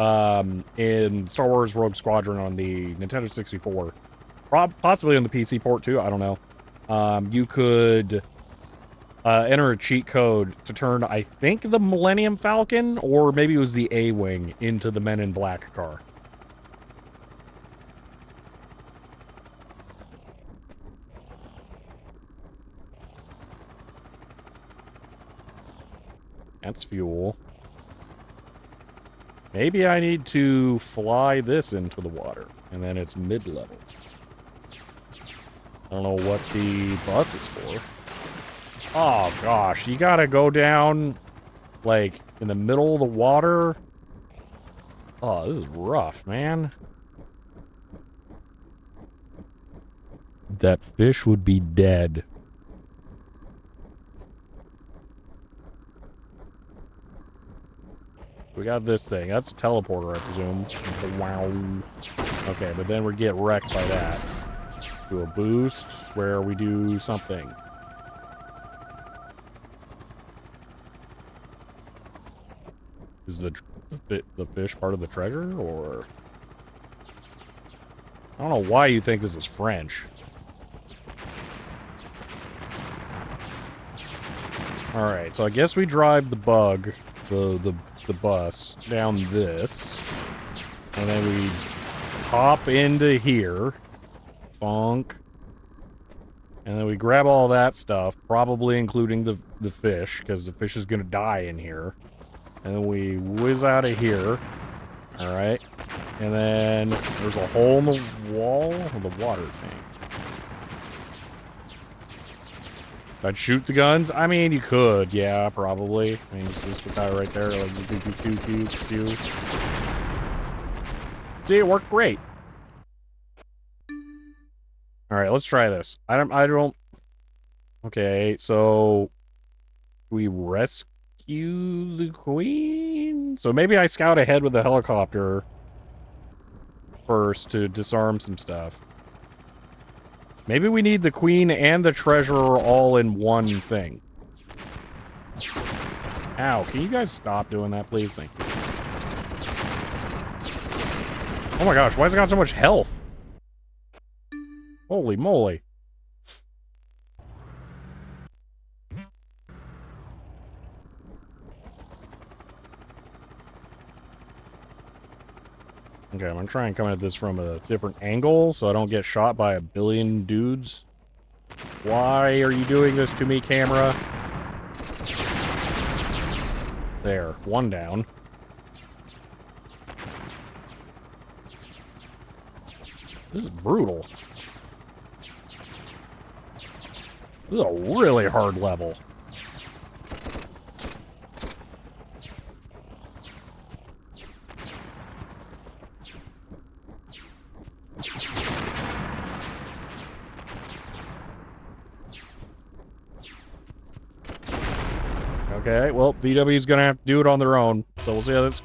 In Star Wars Rogue Squadron on the Nintendo 64, possibly on the PC port too, I don't know. You could enter a cheat code to turn, I think, the Millennium Falcon, or maybe it was the A-Wing, into the Men in Black car. That's fuel. Maybe I need to fly this into the water, and then it's mid-level. I don't know what the bus is for. Oh, gosh. You gotta go down, like, in the middle of the water? Oh, this is rough, man. that fish would be dead. We got this thing. That's a teleporter, I presume. Wow. Okay, but then we get wrecked by that. Do a boost where we do something. Is the fish part of the treasure, or... I don't know why you think this is French. Alright, so I guess we drive the bug, the bus, down this. And then we hop into here. Funk. And then we grab all that stuff, probably including the fish, because the fish is going to die in here. And then we whiz out of here. Alright. And then there's a hole in the wall of the water tank. I'd shoot the guns? I mean, you could. Yeah, probably. I mean, just with that right there. Like, do. See, it worked great. Alright, let's try this. I don't... Okay, so... We rescue the queen? So maybe I scout ahead with the helicopter first to disarm some stuff. Maybe we need the queen and the treasurer all in one thing. Ow, can you guys stop doing that, please? Thank you. Oh my gosh, why has it got so much health? Holy moly. Okay, I'm gonna try and come at this from a different angle so I don't get shot by a billion dudes. Why are you doing this to me, camera? There, one down. This is brutal. This is a really hard level. Okay, well, VW's gonna have to do it on their own, so we'll see how this...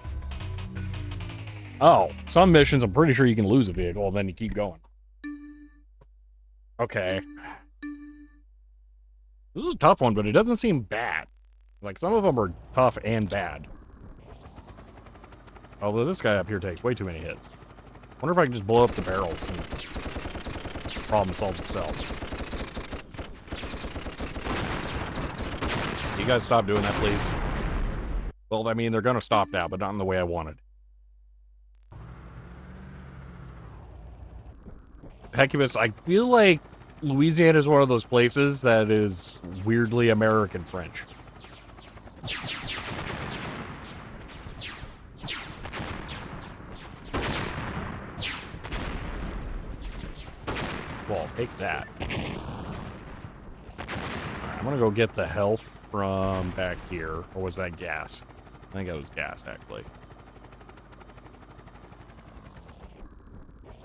Oh, some missions I'm pretty sure you can lose a vehicle, and then you keep going. Okay. This is a tough one, but it doesn't seem bad. Like, some of them are tough and bad. Although this guy up here takes way too many hits. Wonder if I can just blow up the barrels and the problem solves itself. You guys stop doing that, please. Well, I mean, they're gonna stop now, but not in the way I wanted. Hecubus, I feel like Louisiana is one of those places that is weirdly American French. Well, take that. Alright, I'm gonna go get the health from back here. Or was that gas? I think it was gas, actually.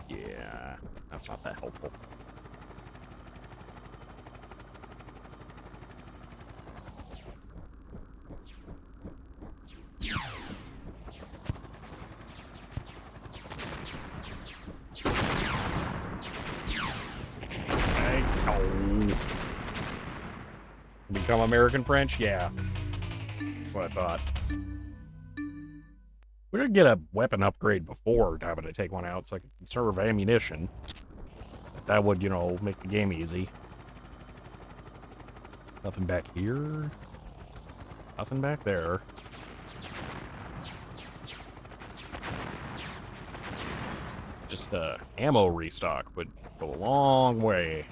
Yeah, that's not that helpful. Become American French? Yeah. That's what I thought. We did get a weapon upgrade before having to take one out so I could conserve ammunition. That would, you know, make the game easy. Nothing back here. Nothing back there. Just ammo restock would go a long way.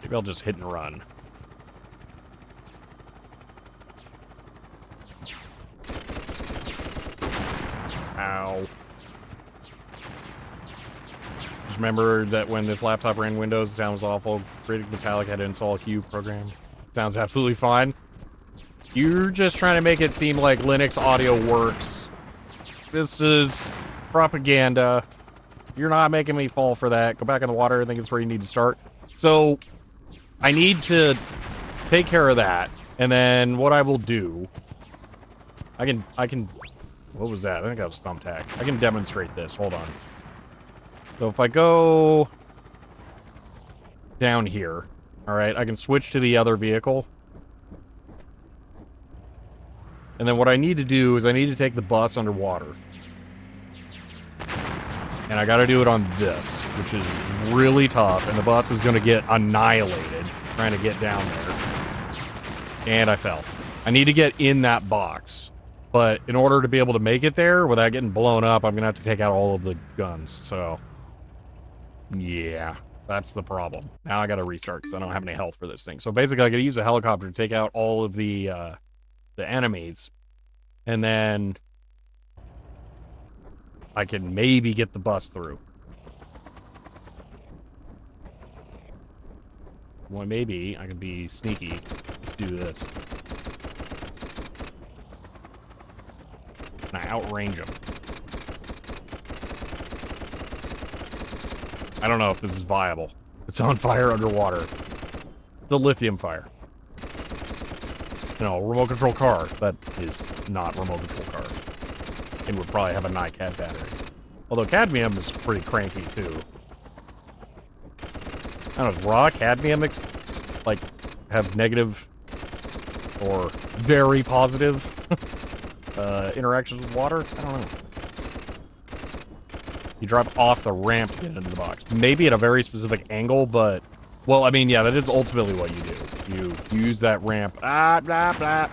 Maybe I'll just hit and run. Ow. Just remember that when this laptop ran Windows, the sound was awful. Critic Metallic had to install a Q program. Sounds absolutely fine. You're just trying to make it seem like Linux audio works. This is propaganda. You're not making me fall for that. Go back in the water. I think it's where you need to start. So, I need to take care of that. And then what I will do... I can... What was that? I think that was thumbtack. I can demonstrate this. Hold on. So if I go... down here. Alright, I can switch to the other vehicle. And then what I need to do is I need to take the bus underwater. And I gotta do it on this, which is really tough, and the bus is gonna get annihilated trying to get down there. And I fell. I need to get in that box. But in order to be able to make it there without getting blown up, I'm gonna have to take out all of the guns, so... yeah, that's the problem. Now I gotta restart, because I don't have any health for this thing. So basically I gotta use a helicopter to take out all of the enemies. And then... I can maybe get the bus through. Well, maybe I can be sneaky. Let's do this. And I outrange him. I don't know if this is viable. It's on fire underwater. It's a lithium fire. No, remote control car. That is not remote control car. It would probably have a NiCad battery. Although cadmium is pretty cranky, too. I don't know, does raw cadmium, like, have negative or very positive interactions with water? I don't know. You drop off the ramp to get into the box. Maybe at a very specific angle, but... well, I mean, yeah, that is ultimately what you do. You use that ramp. Ah, blah, blah.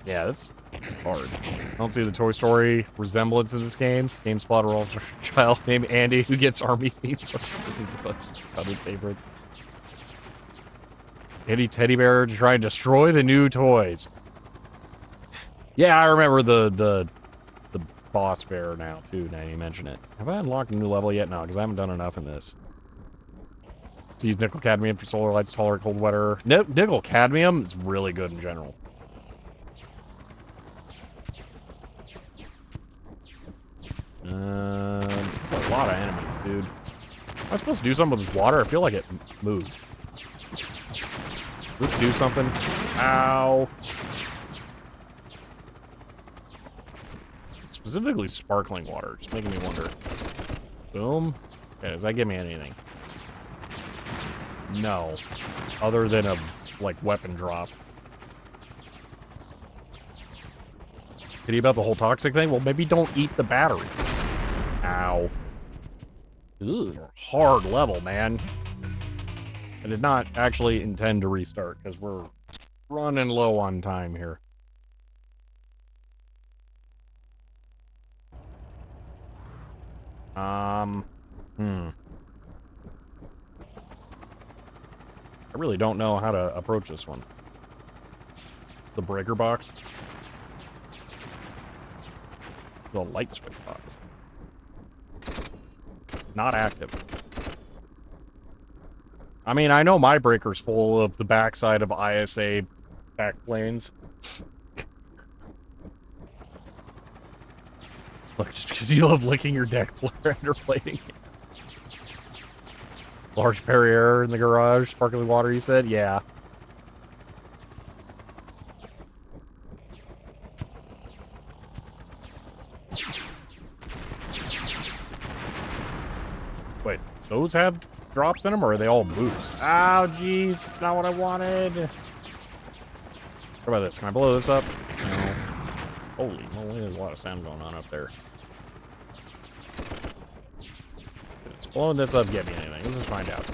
Yeah, it's hard. I don't see the Toy Story resemblance in this game. This game spotted a child named Andy who gets army themes. This is the most other favorites. Teddy bear to try and destroy the new toys. Yeah, I remember the boss bear now, too, now you mention it. Have I unlocked a new level yet? No, because I haven't done enough in this. To use nickel cadmium for solar lights, tolerate cold weather. Nickel cadmium is really good in general. There's a lot of enemies, dude. Am I supposed to do something with this water? I feel like it moved. Does this do something? Ow. Specifically sparkling water. Just making me wonder. Boom. Okay, does that give me anything? No. Other than a, like, weapon drop. Pity about the whole toxic thing? Well, maybe don't eat the battery. Ow. Ugh, hard level, man. I did not actually intend to restart, because we're running low on time here. I really don't know how to approach this one. The breaker box. The light switch box. Not active. I mean, I know my breaker's full of the backside of ISA backplanes. Look, just because you love licking your deck player under plating. Large Perrier in the garage, sparkling water, you said? Yeah. Wait, those have drops in them, or are they all boosts? Ow, jeez, it's not what I wanted. What about this? Can I blow this up? No. Holy moly, there's a lot of sound going on up there. Does blowing this up get me anything? Let's just find out.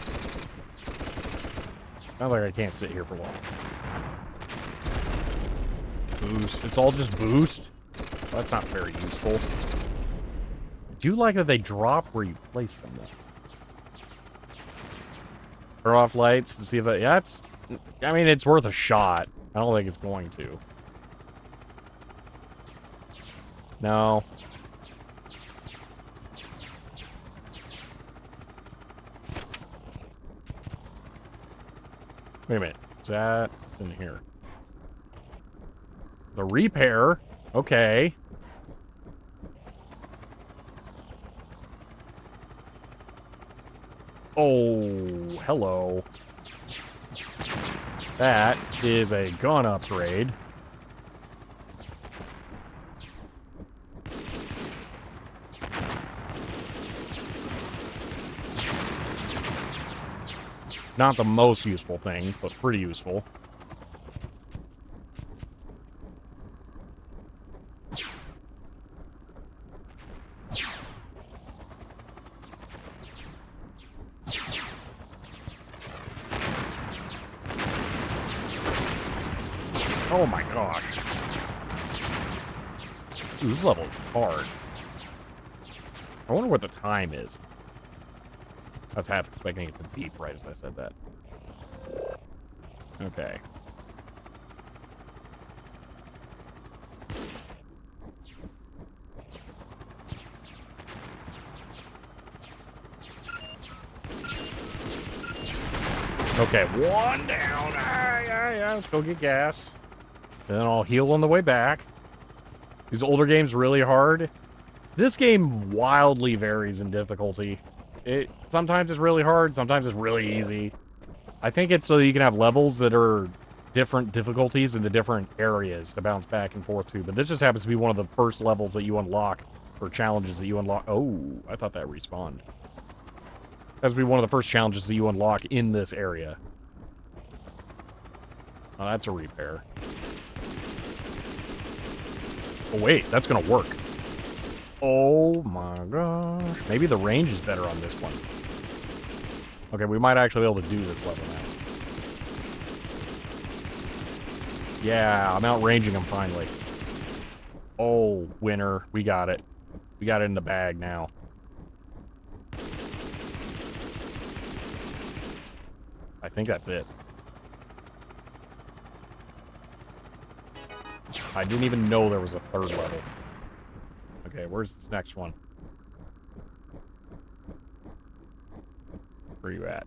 Sounds like I can't sit here for long. Boost. It's all just boost? Well, that's not very useful. I do like that they drop where you place them, though. Turn off lights to see if that... yeah, it's... I mean, it's worth a shot. I don't think it's going to. No. Wait a minute. Is that... What's in here? The repair. Okay. Oh, hello. That is a gun upgrade. Not the most useful thing, but pretty useful. Oh my gosh. Ooh, this level is hard. I wonder what the time is. I was half expecting it to beep right as I said that. Okay. Okay, one down. Let's go get gas. Then I'll heal on the way back. These older games really hard. This game wildly varies in difficulty. Sometimes it's really hard, sometimes it's really easy. I think it's so that you can have levels that are different difficulties in the different areas to bounce back and forth to. But this just happens to be one of the first levels that you unlock, or challenges that you unlock. Oh, I thought that respawned. Has to be one of the first challenges that you unlock in this area. Oh, that's a repair. Oh, wait, that's gonna work. Oh my gosh. Maybe the range is better on this one. Okay, we might actually be able to do this level now. Yeah, I'm outranging him finally. Oh, winner. We got it. We got it in the bag now. I think that's it. I didn't even know there was a third level. Okay, where's this next one? Where are you at?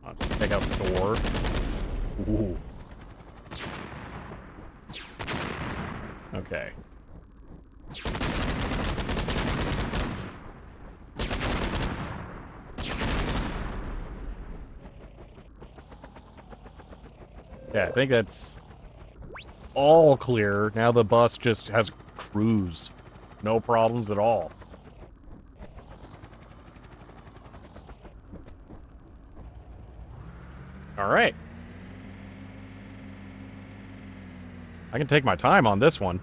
I'll just take out the door. Ooh. Okay. Yeah, I think that's all clear. Now the bus just has cruise. No problems at all. Alright. I can take my time on this one.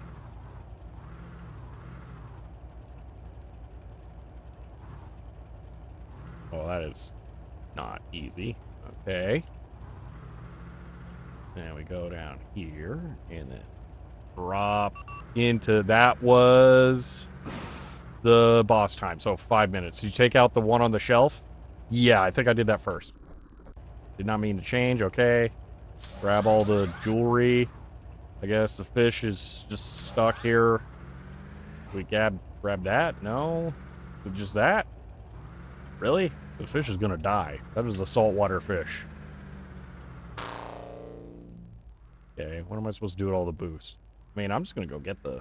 Oh, that is not easy. Okay. Then we go down here, and then drop into... That was the boss time, so 5 minutes. Did you take out the one on the shelf? Yeah, I think I did that first. Did not mean to change, okay. Grab all the jewelry. I guess the fish is just stuck here. We grab that? No? Is it just that? Really? The fish is gonna die. That is a saltwater fish. Okay, what am I supposed to do with all the boost? I mean, I'm just gonna go get the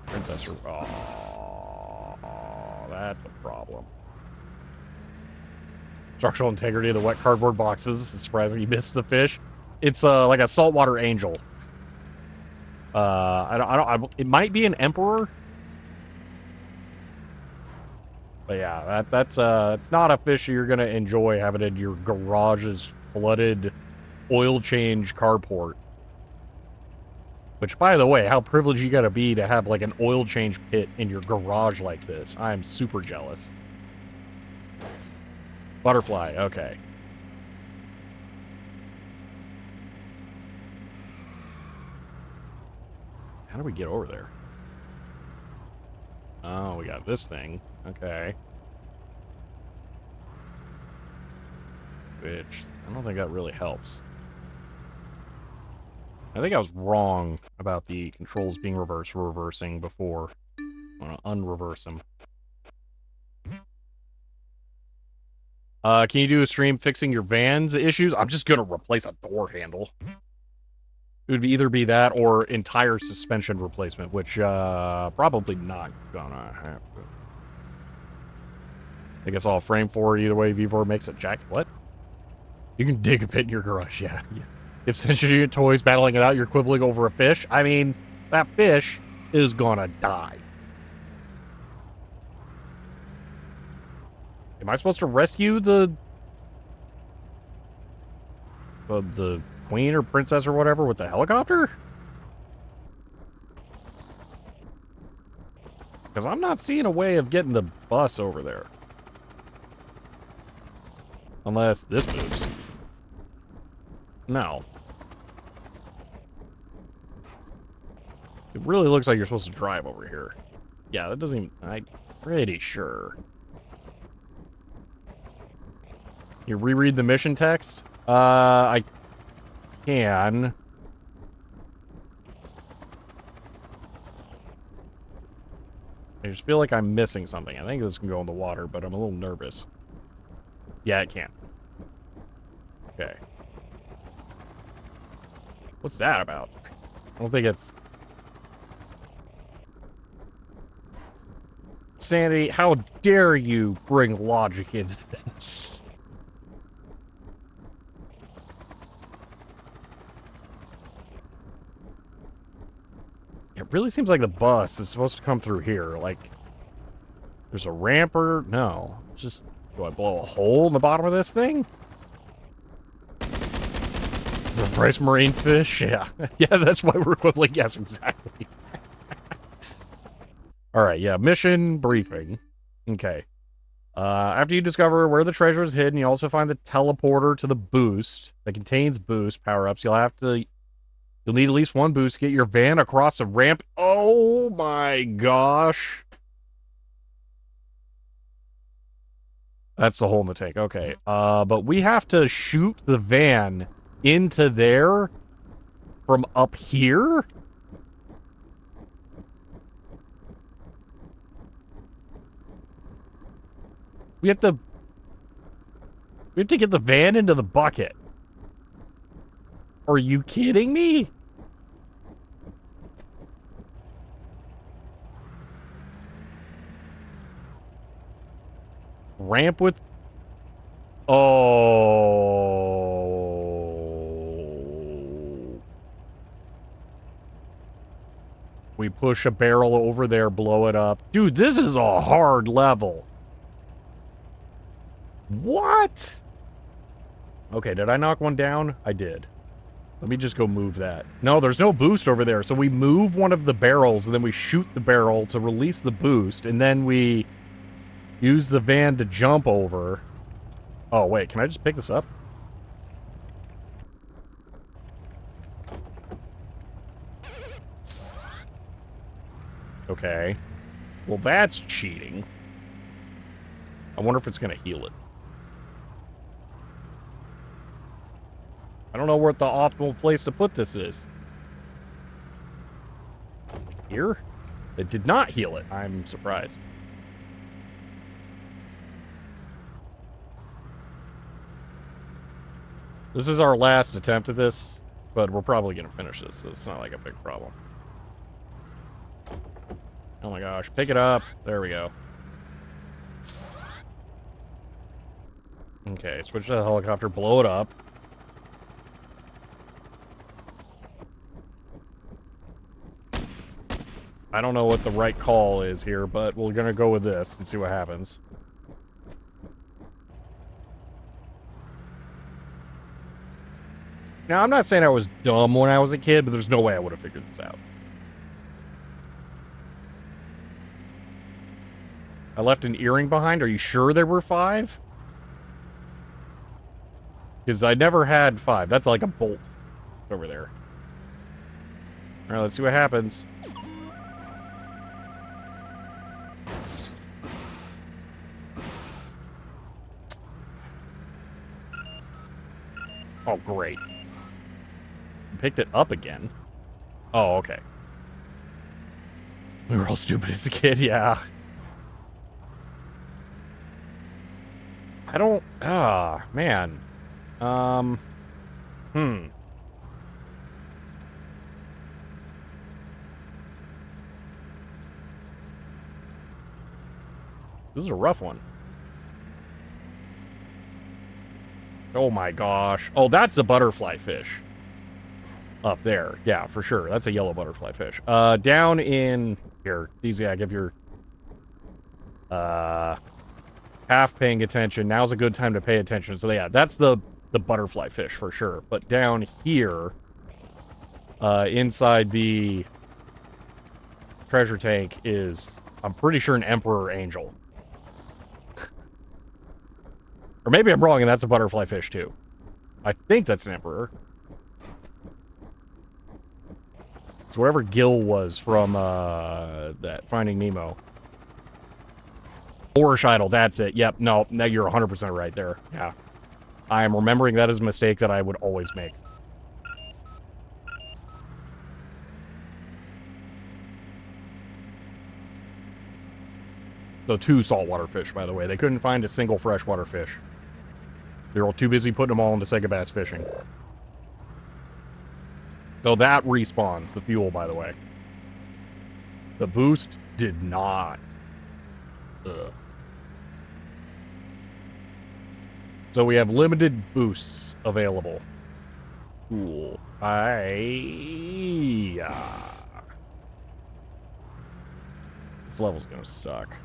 princess. Oh, that's a problem. Structural integrity of the wet cardboard boxes. It's surprising you missed the fish. It's like a saltwater angel. It might be an emperor. But yeah, that's it's not a fish you're gonna enjoy having in your garage's flooded oil change carport. Which, by the way, how privileged you gotta be to have like an oil change pit in your garage like this. I'm super jealous. Butterfly, okay. How do we get over there? Oh, we got this thing. Okay. Which, I don't think that really helps. I think I was wrong about the controls being reversing before. I want to unreverse them. Can you do a stream fixing your van's issues? I'm just gonna replace a door handle. It would either be that or entire suspension replacement, which, probably not gonna happen. I guess I'll frame forward either way V4 makes it. Jack, what? You can dig a pit in your garage, yeah. If since you're toys battling it out, you're quibbling over a fish, I mean, that fish is gonna die. Am I supposed to rescue the queen or princess or whatever with the helicopter? Because I'm not seeing a way of getting the bus over there. Unless this moves. No. It really looks like you're supposed to drive over here. Yeah, that doesn't even... I'm pretty sure. You reread the mission text? I can. I just feel like I'm missing something. I think this can go in the water, but I'm a little nervous. Yeah, it can. Okay. What's that about? I don't think it's... Sanity, how dare you bring logic into this? It really seems like the bus is supposed to come through here. Like, there's a ramp or... No. Just... Do I blow a hole in the bottom of this thing? The price marine fish? Yeah. Yeah, that's why we're quibbling. Yes, exactly. Alright, yeah. Mission briefing. Okay. After you discover where the treasure is hidden, you also find the teleporter to the boost that contains boost power-ups. You'll need at least one boost to get your van across a ramp. Oh my gosh. That's the hole in the tank. Okay. But we have to shoot the van into there from up here? We have to get the van into the bucket. Are you kidding me? Ramp with... Oh. We push a barrel over there, blow it up. Dude, this is a hard level. What? Okay, did I knock one down? I did. Let me just go move that. No, there's no boost over there. So we move one of the barrels, and then we shoot the barrel to release the boost, and then we use the van to jump over. Oh, wait, can I just pick this up? Okay. Well, that's cheating. I wonder if it's going to heal it. I don't know where the optimal place to put this is. Here? It did not heal it. I'm surprised. This is our last attempt at this, but we're probably going to finish this, so it's not like a big problem. Oh my gosh, pick it up. There we go. Okay, switch to the helicopter, blow it up. I don't know what the right call is here, but we're gonna go with this and see what happens. Now, I'm not saying I was dumb when I was a kid, but there's no way I would have figured this out. I left an earring behind. Are you sure there were 5? Because I never had 5. That's like a bolt over there. Alright, let's see what happens. Oh, great. Picked it up again. Oh, okay. We were all stupid as a kid, yeah. I don't... Ah, man. Hmm. This is a rough one. Oh my gosh. Oh, that's a butterfly fish. Up there. Yeah, for sure. That's a yellow butterfly fish. Down in... Here. Easy, I give your... half paying attention. Now's a good time to pay attention. So yeah, that's the butterfly fish for sure. But down here... inside the... treasure tank is... I'm pretty sure an emperor angel. Or maybe I'm wrong and that's a butterfly fish too. I think that's an emperor. It's wherever Gil was from, that Finding Nemo. Orish Idol, that's it. Yep, no, you're 100% right there. Yeah. I am remembering that as a mistake that I would always make. So 2 saltwater fish, by the way. They couldn't find a single freshwater fish. They were all too busy putting them all into Sega Bass Fishing. So that respawns the fuel, by the way. The boost did not. Ugh. So we have limited boosts available. Cool. This level's gonna suck.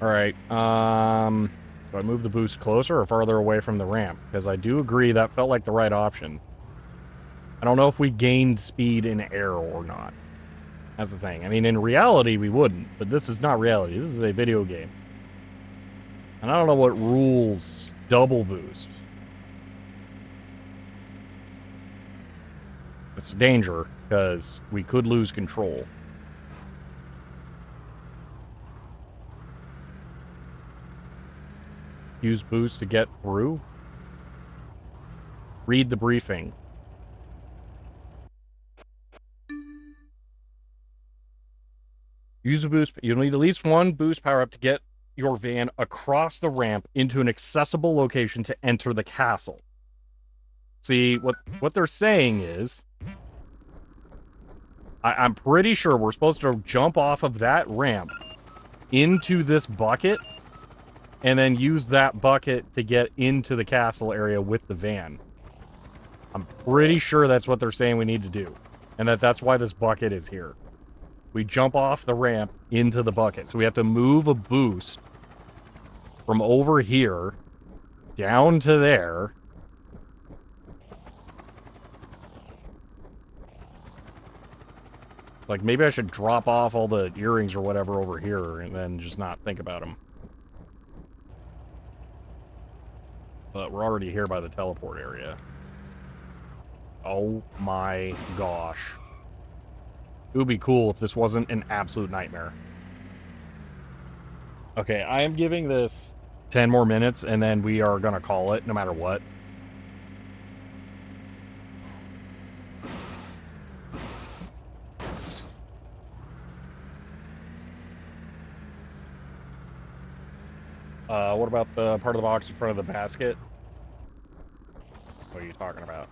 Alright, do I move the boost closer or farther away from the ramp? Because I do agree that felt like the right option. I don't know if we gained speed in air or not. That's the thing. I mean, in reality, we wouldn't. But this is not reality. This is a video game. And I don't know what rules double boost. It's a danger, because we could lose control. Use boost to get through? Read the briefing. Use a boost. You'll need at least one boost power up to get your van across the ramp into an accessible location to enter the castle. See, what they're saying is... I'm pretty sure we're supposed to jump off of that ramp into this bucket and then use that bucket to get into the castle area with the van. I'm pretty sure that's what they're saying we need to do. And that's why this bucket is here. We jump off the ramp into the bucket. So we have to move a boost from over here down to there. Like, maybe I should drop off all the earrings or whatever over here and then just not think about them. But we're already here by the teleport area. Oh my gosh. It would be cool if this wasn't an absolute nightmare. Okay, I am giving this 10 more minutes and then we are gonna call it no matter what. What about the part of the box in front of the basket? What are you talking about?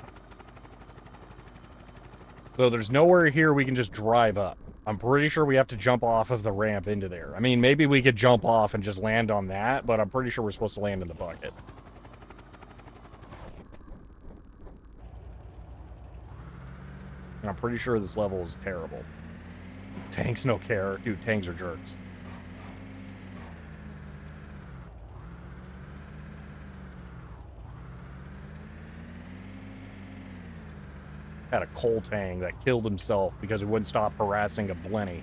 So there's nowhere here we can just drive up. I'm pretty sure we have to jump off of the ramp into there. I mean, maybe we could jump off and just land on that, but I'm pretty sure we're supposed to land in the bucket. And I'm pretty sure this level is terrible. Tanks don't care. Dude, tanks are jerks. Had a coal tang that killed himself because he wouldn't stop harassing a blenny.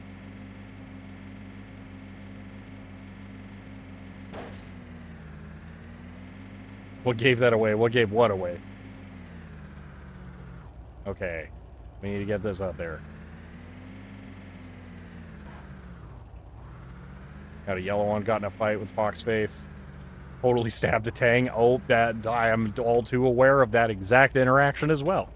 What gave that away? What gave what away? Okay. We need to get this up there. Got a yellow one, got in a fight with Foxface. Totally stabbed a tang. Oh, that I am all too aware of that exact interaction as well.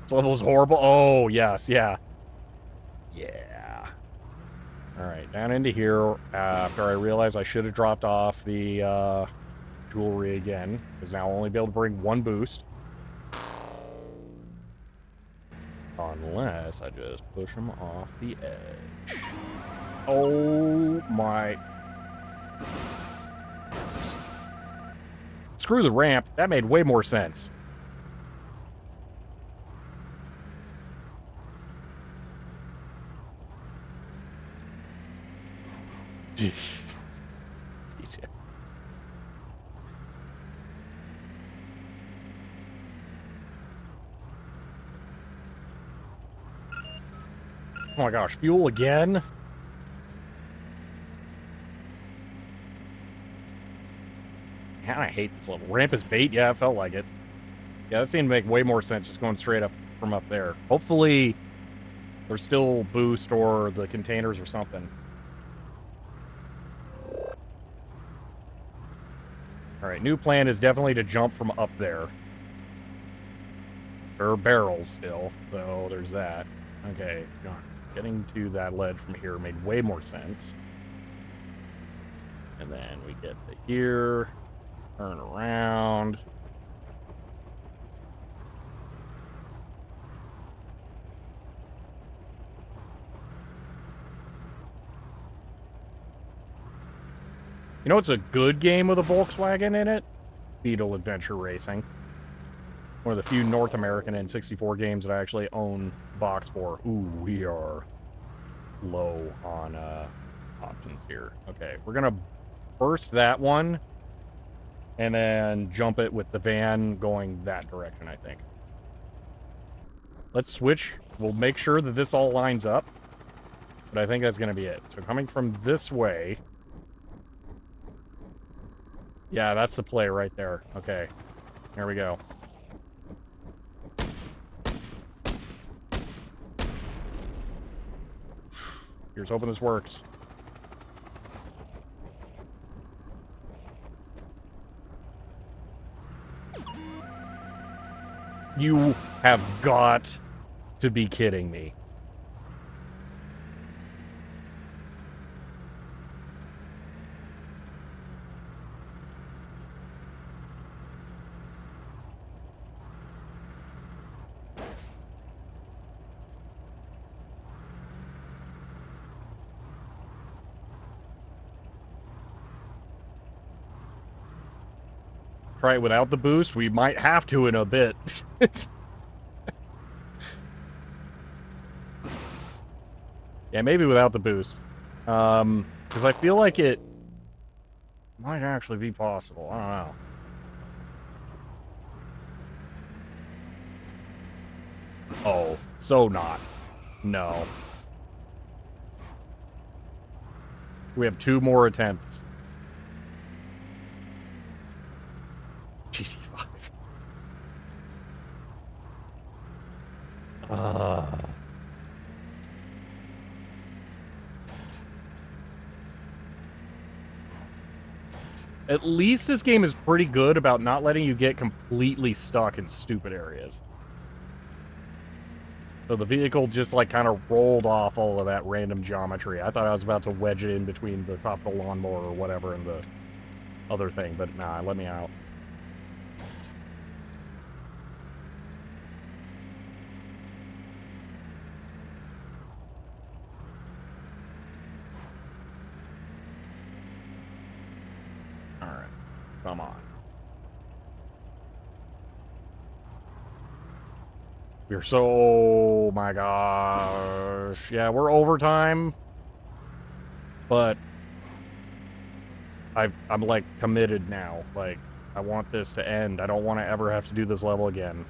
This level is horrible. Oh, yes, yeah. Alright, down into here after I realized I should have dropped off the jewelry again, because now I'll only be able to bring one boost. Unless I just push them off the edge. Oh my... Screw the ramp. That made way more sense. Jeez. Oh my gosh, fuel again? Man, I hate this level. Ramp is bait? Yeah, it felt like it. Yeah, that seemed to make way more sense just going straight up from up there. Hopefully, there's still boost or the containers or something. Alright, new plan is definitely to jump from up there. There are barrels still, so there's that. Okay, getting to that ledge from here made way more sense. And then we get to here, turn around. You know what's a good game with a Volkswagen in it? Beetle Adventure Racing. One of the few North American N64 games that I actually own box for. Ooh, we are low on options here. Okay, we're gonna burst that one and then jump it with the van going that direction, I think. Let's switch. We'll make sure that this all lines up, but I think that's gonna be it. So coming from this way. Yeah, that's the play right there. Okay, here we go. Here's hoping this works. You have got to be kidding me. Try it without the boost. We might have to in a bit. Yeah, maybe without the boost. Because I feel like it might actually be possible. I don't know. Oh, so not. No. We have 2 more attempts. GT5. At least this game is pretty good about not letting you get completely stuck in stupid areas. So the vehicle just, like, kind of rolled off all of that random geometry. I thought I was about to wedge it in between the top of the lawnmower or whatever and the other thing, but nah, let me out. Alright, come on. We're so... Oh my gosh. Yeah, we're overtime. But... I'm, like, committed now. Like, I want this to end. I don't want to ever have to do this level again.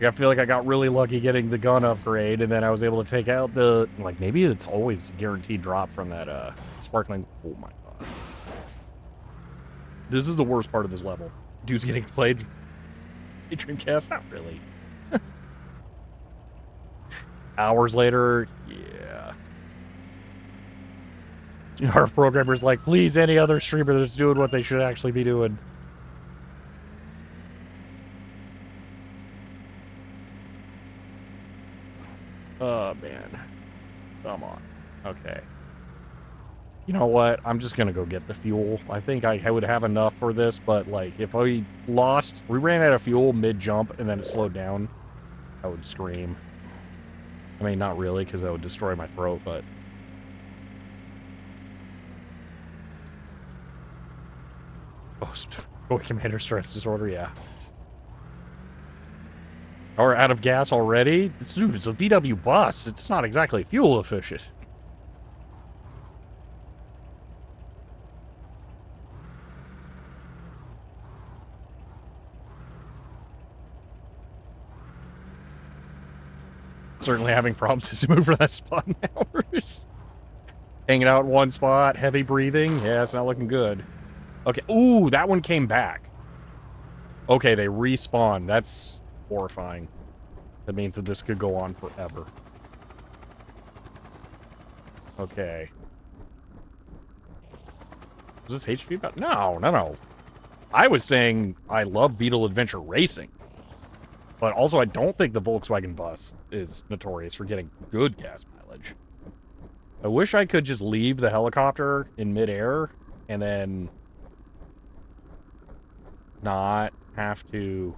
I feel like I got really lucky getting the gun upgrade, and then I was able to take out the... Like, maybe it's always guaranteed drop from that, sparkling... Oh my god. This is the worst part of this level. Dude's getting played... Dreamcast? Not really. Hours later, yeah. Our programmer's like, please, any other streamer that's doing what they should actually be doing. Oh, man. Come on. Okay. You know what? I'm just gonna go get the fuel. I think I would have enough for this, but, like, if we ran out of fuel mid-jump and then it slowed down, I would scream. I mean, not really, because that would destroy my throat, but... Oh, Commander stress disorder, yeah. Or out of gas already? Dude, it's a VW bus. It's not exactly fuel efficient. Certainly having problems as you move from that spot in hours. Hanging out in one spot, heavy breathing. Yeah, it's not looking good. Okay. Ooh, that one came back. Okay, they respawn. That's horrifying. That means that this could go on forever. Okay. Is this HP about? No. I was saying I love Beetle Adventure Racing. But also, I don't think the Volkswagen bus is notorious for getting good gas mileage. I wish I could just leave the helicopter in midair and then not have to,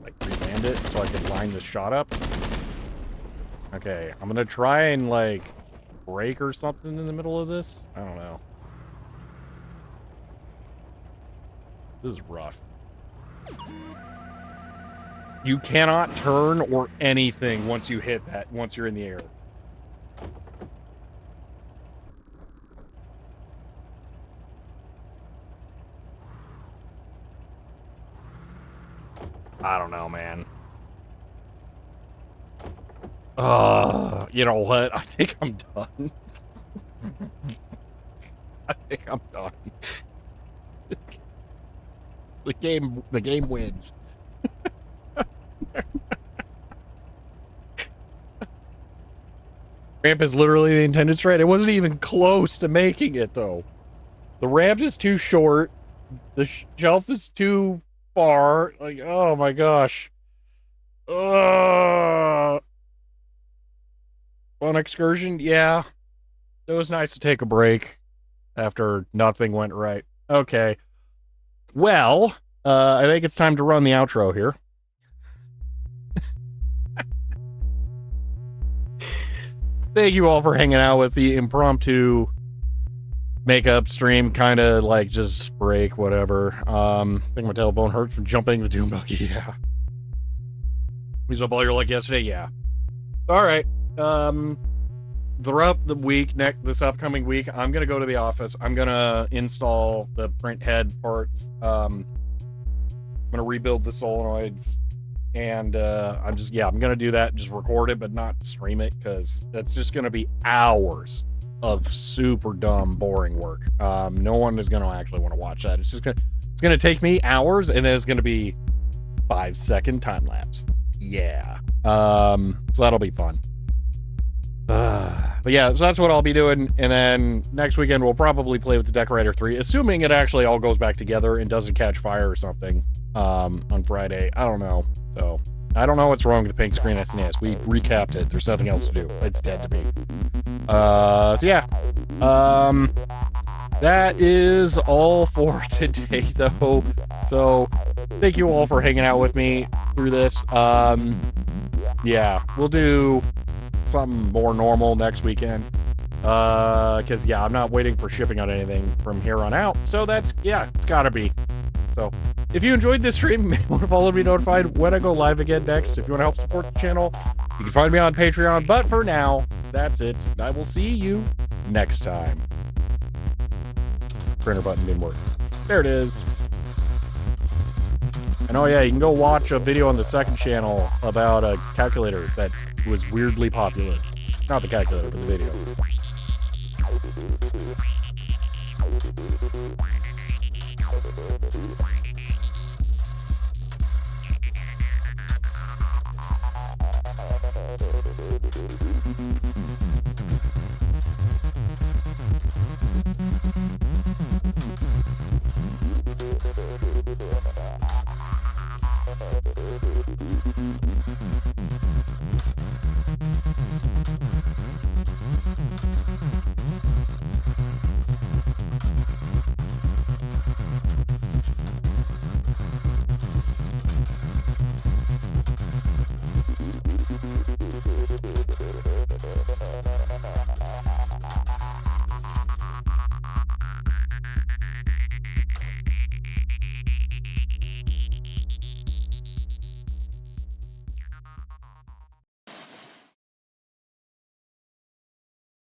like, re-land it so I can line this shot up. Okay, I'm gonna try and, like, brake or something in the middle of this. I don't know. This is rough. You cannot turn or anything once you hit that, once you're in the air. I don't know, man. You know what? I think I'm done. I think I'm done. The game wins. Ramp is literally the intended straight. It wasn't even close to making it, though. The ramp is too short. The shelf is too far. Like, oh my gosh. On excursion, yeah. It was nice to take a break after nothing went right. Okay. Well, I think it's time to run the outro here. Thank you all for hanging out with the impromptu makeup stream, kind of like just break, whatever. I think my tailbone hurts from jumping the Doom Buggy, yeah. He's up all your like yesterday, yeah. Alright, throughout the week, this upcoming week, I'm gonna go to the office. I'm gonna install the print head parts. I'm gonna rebuild the solenoids. And I'm gonna do that, just record it, but not stream it, because that's just gonna be hours of super dumb, boring work. No one is gonna actually want to watch that. It's gonna take me hours, and then it's gonna be 5-second time lapse. Yeah. So that'll be fun. But yeah, so that's what I'll be doing, and then next weekend we'll probably play with the Decorator 3, assuming it actually all goes back together and doesn't catch fire or something on Friday. I don't know. So I don't know what's wrong with the pink screen SNES. We recapped it. There's nothing else to do. It's dead to me. So yeah. That is all for today, though. So thank you all for hanging out with me through this. Yeah, we'll do something more normal next weekend. Because, yeah, I'm not waiting for shipping on anything from here on out. So it's gotta be. So, if you enjoyed this stream, you may want to follow to be notified when I go live again next. If you want to help support the channel, you can find me on Patreon. But for now, that's it. I will see you next time. Printer button didn't work. There it is. And oh yeah, you can go watch a video on the second channel about a calculator that was weirdly popular. Not the calculator, but the video.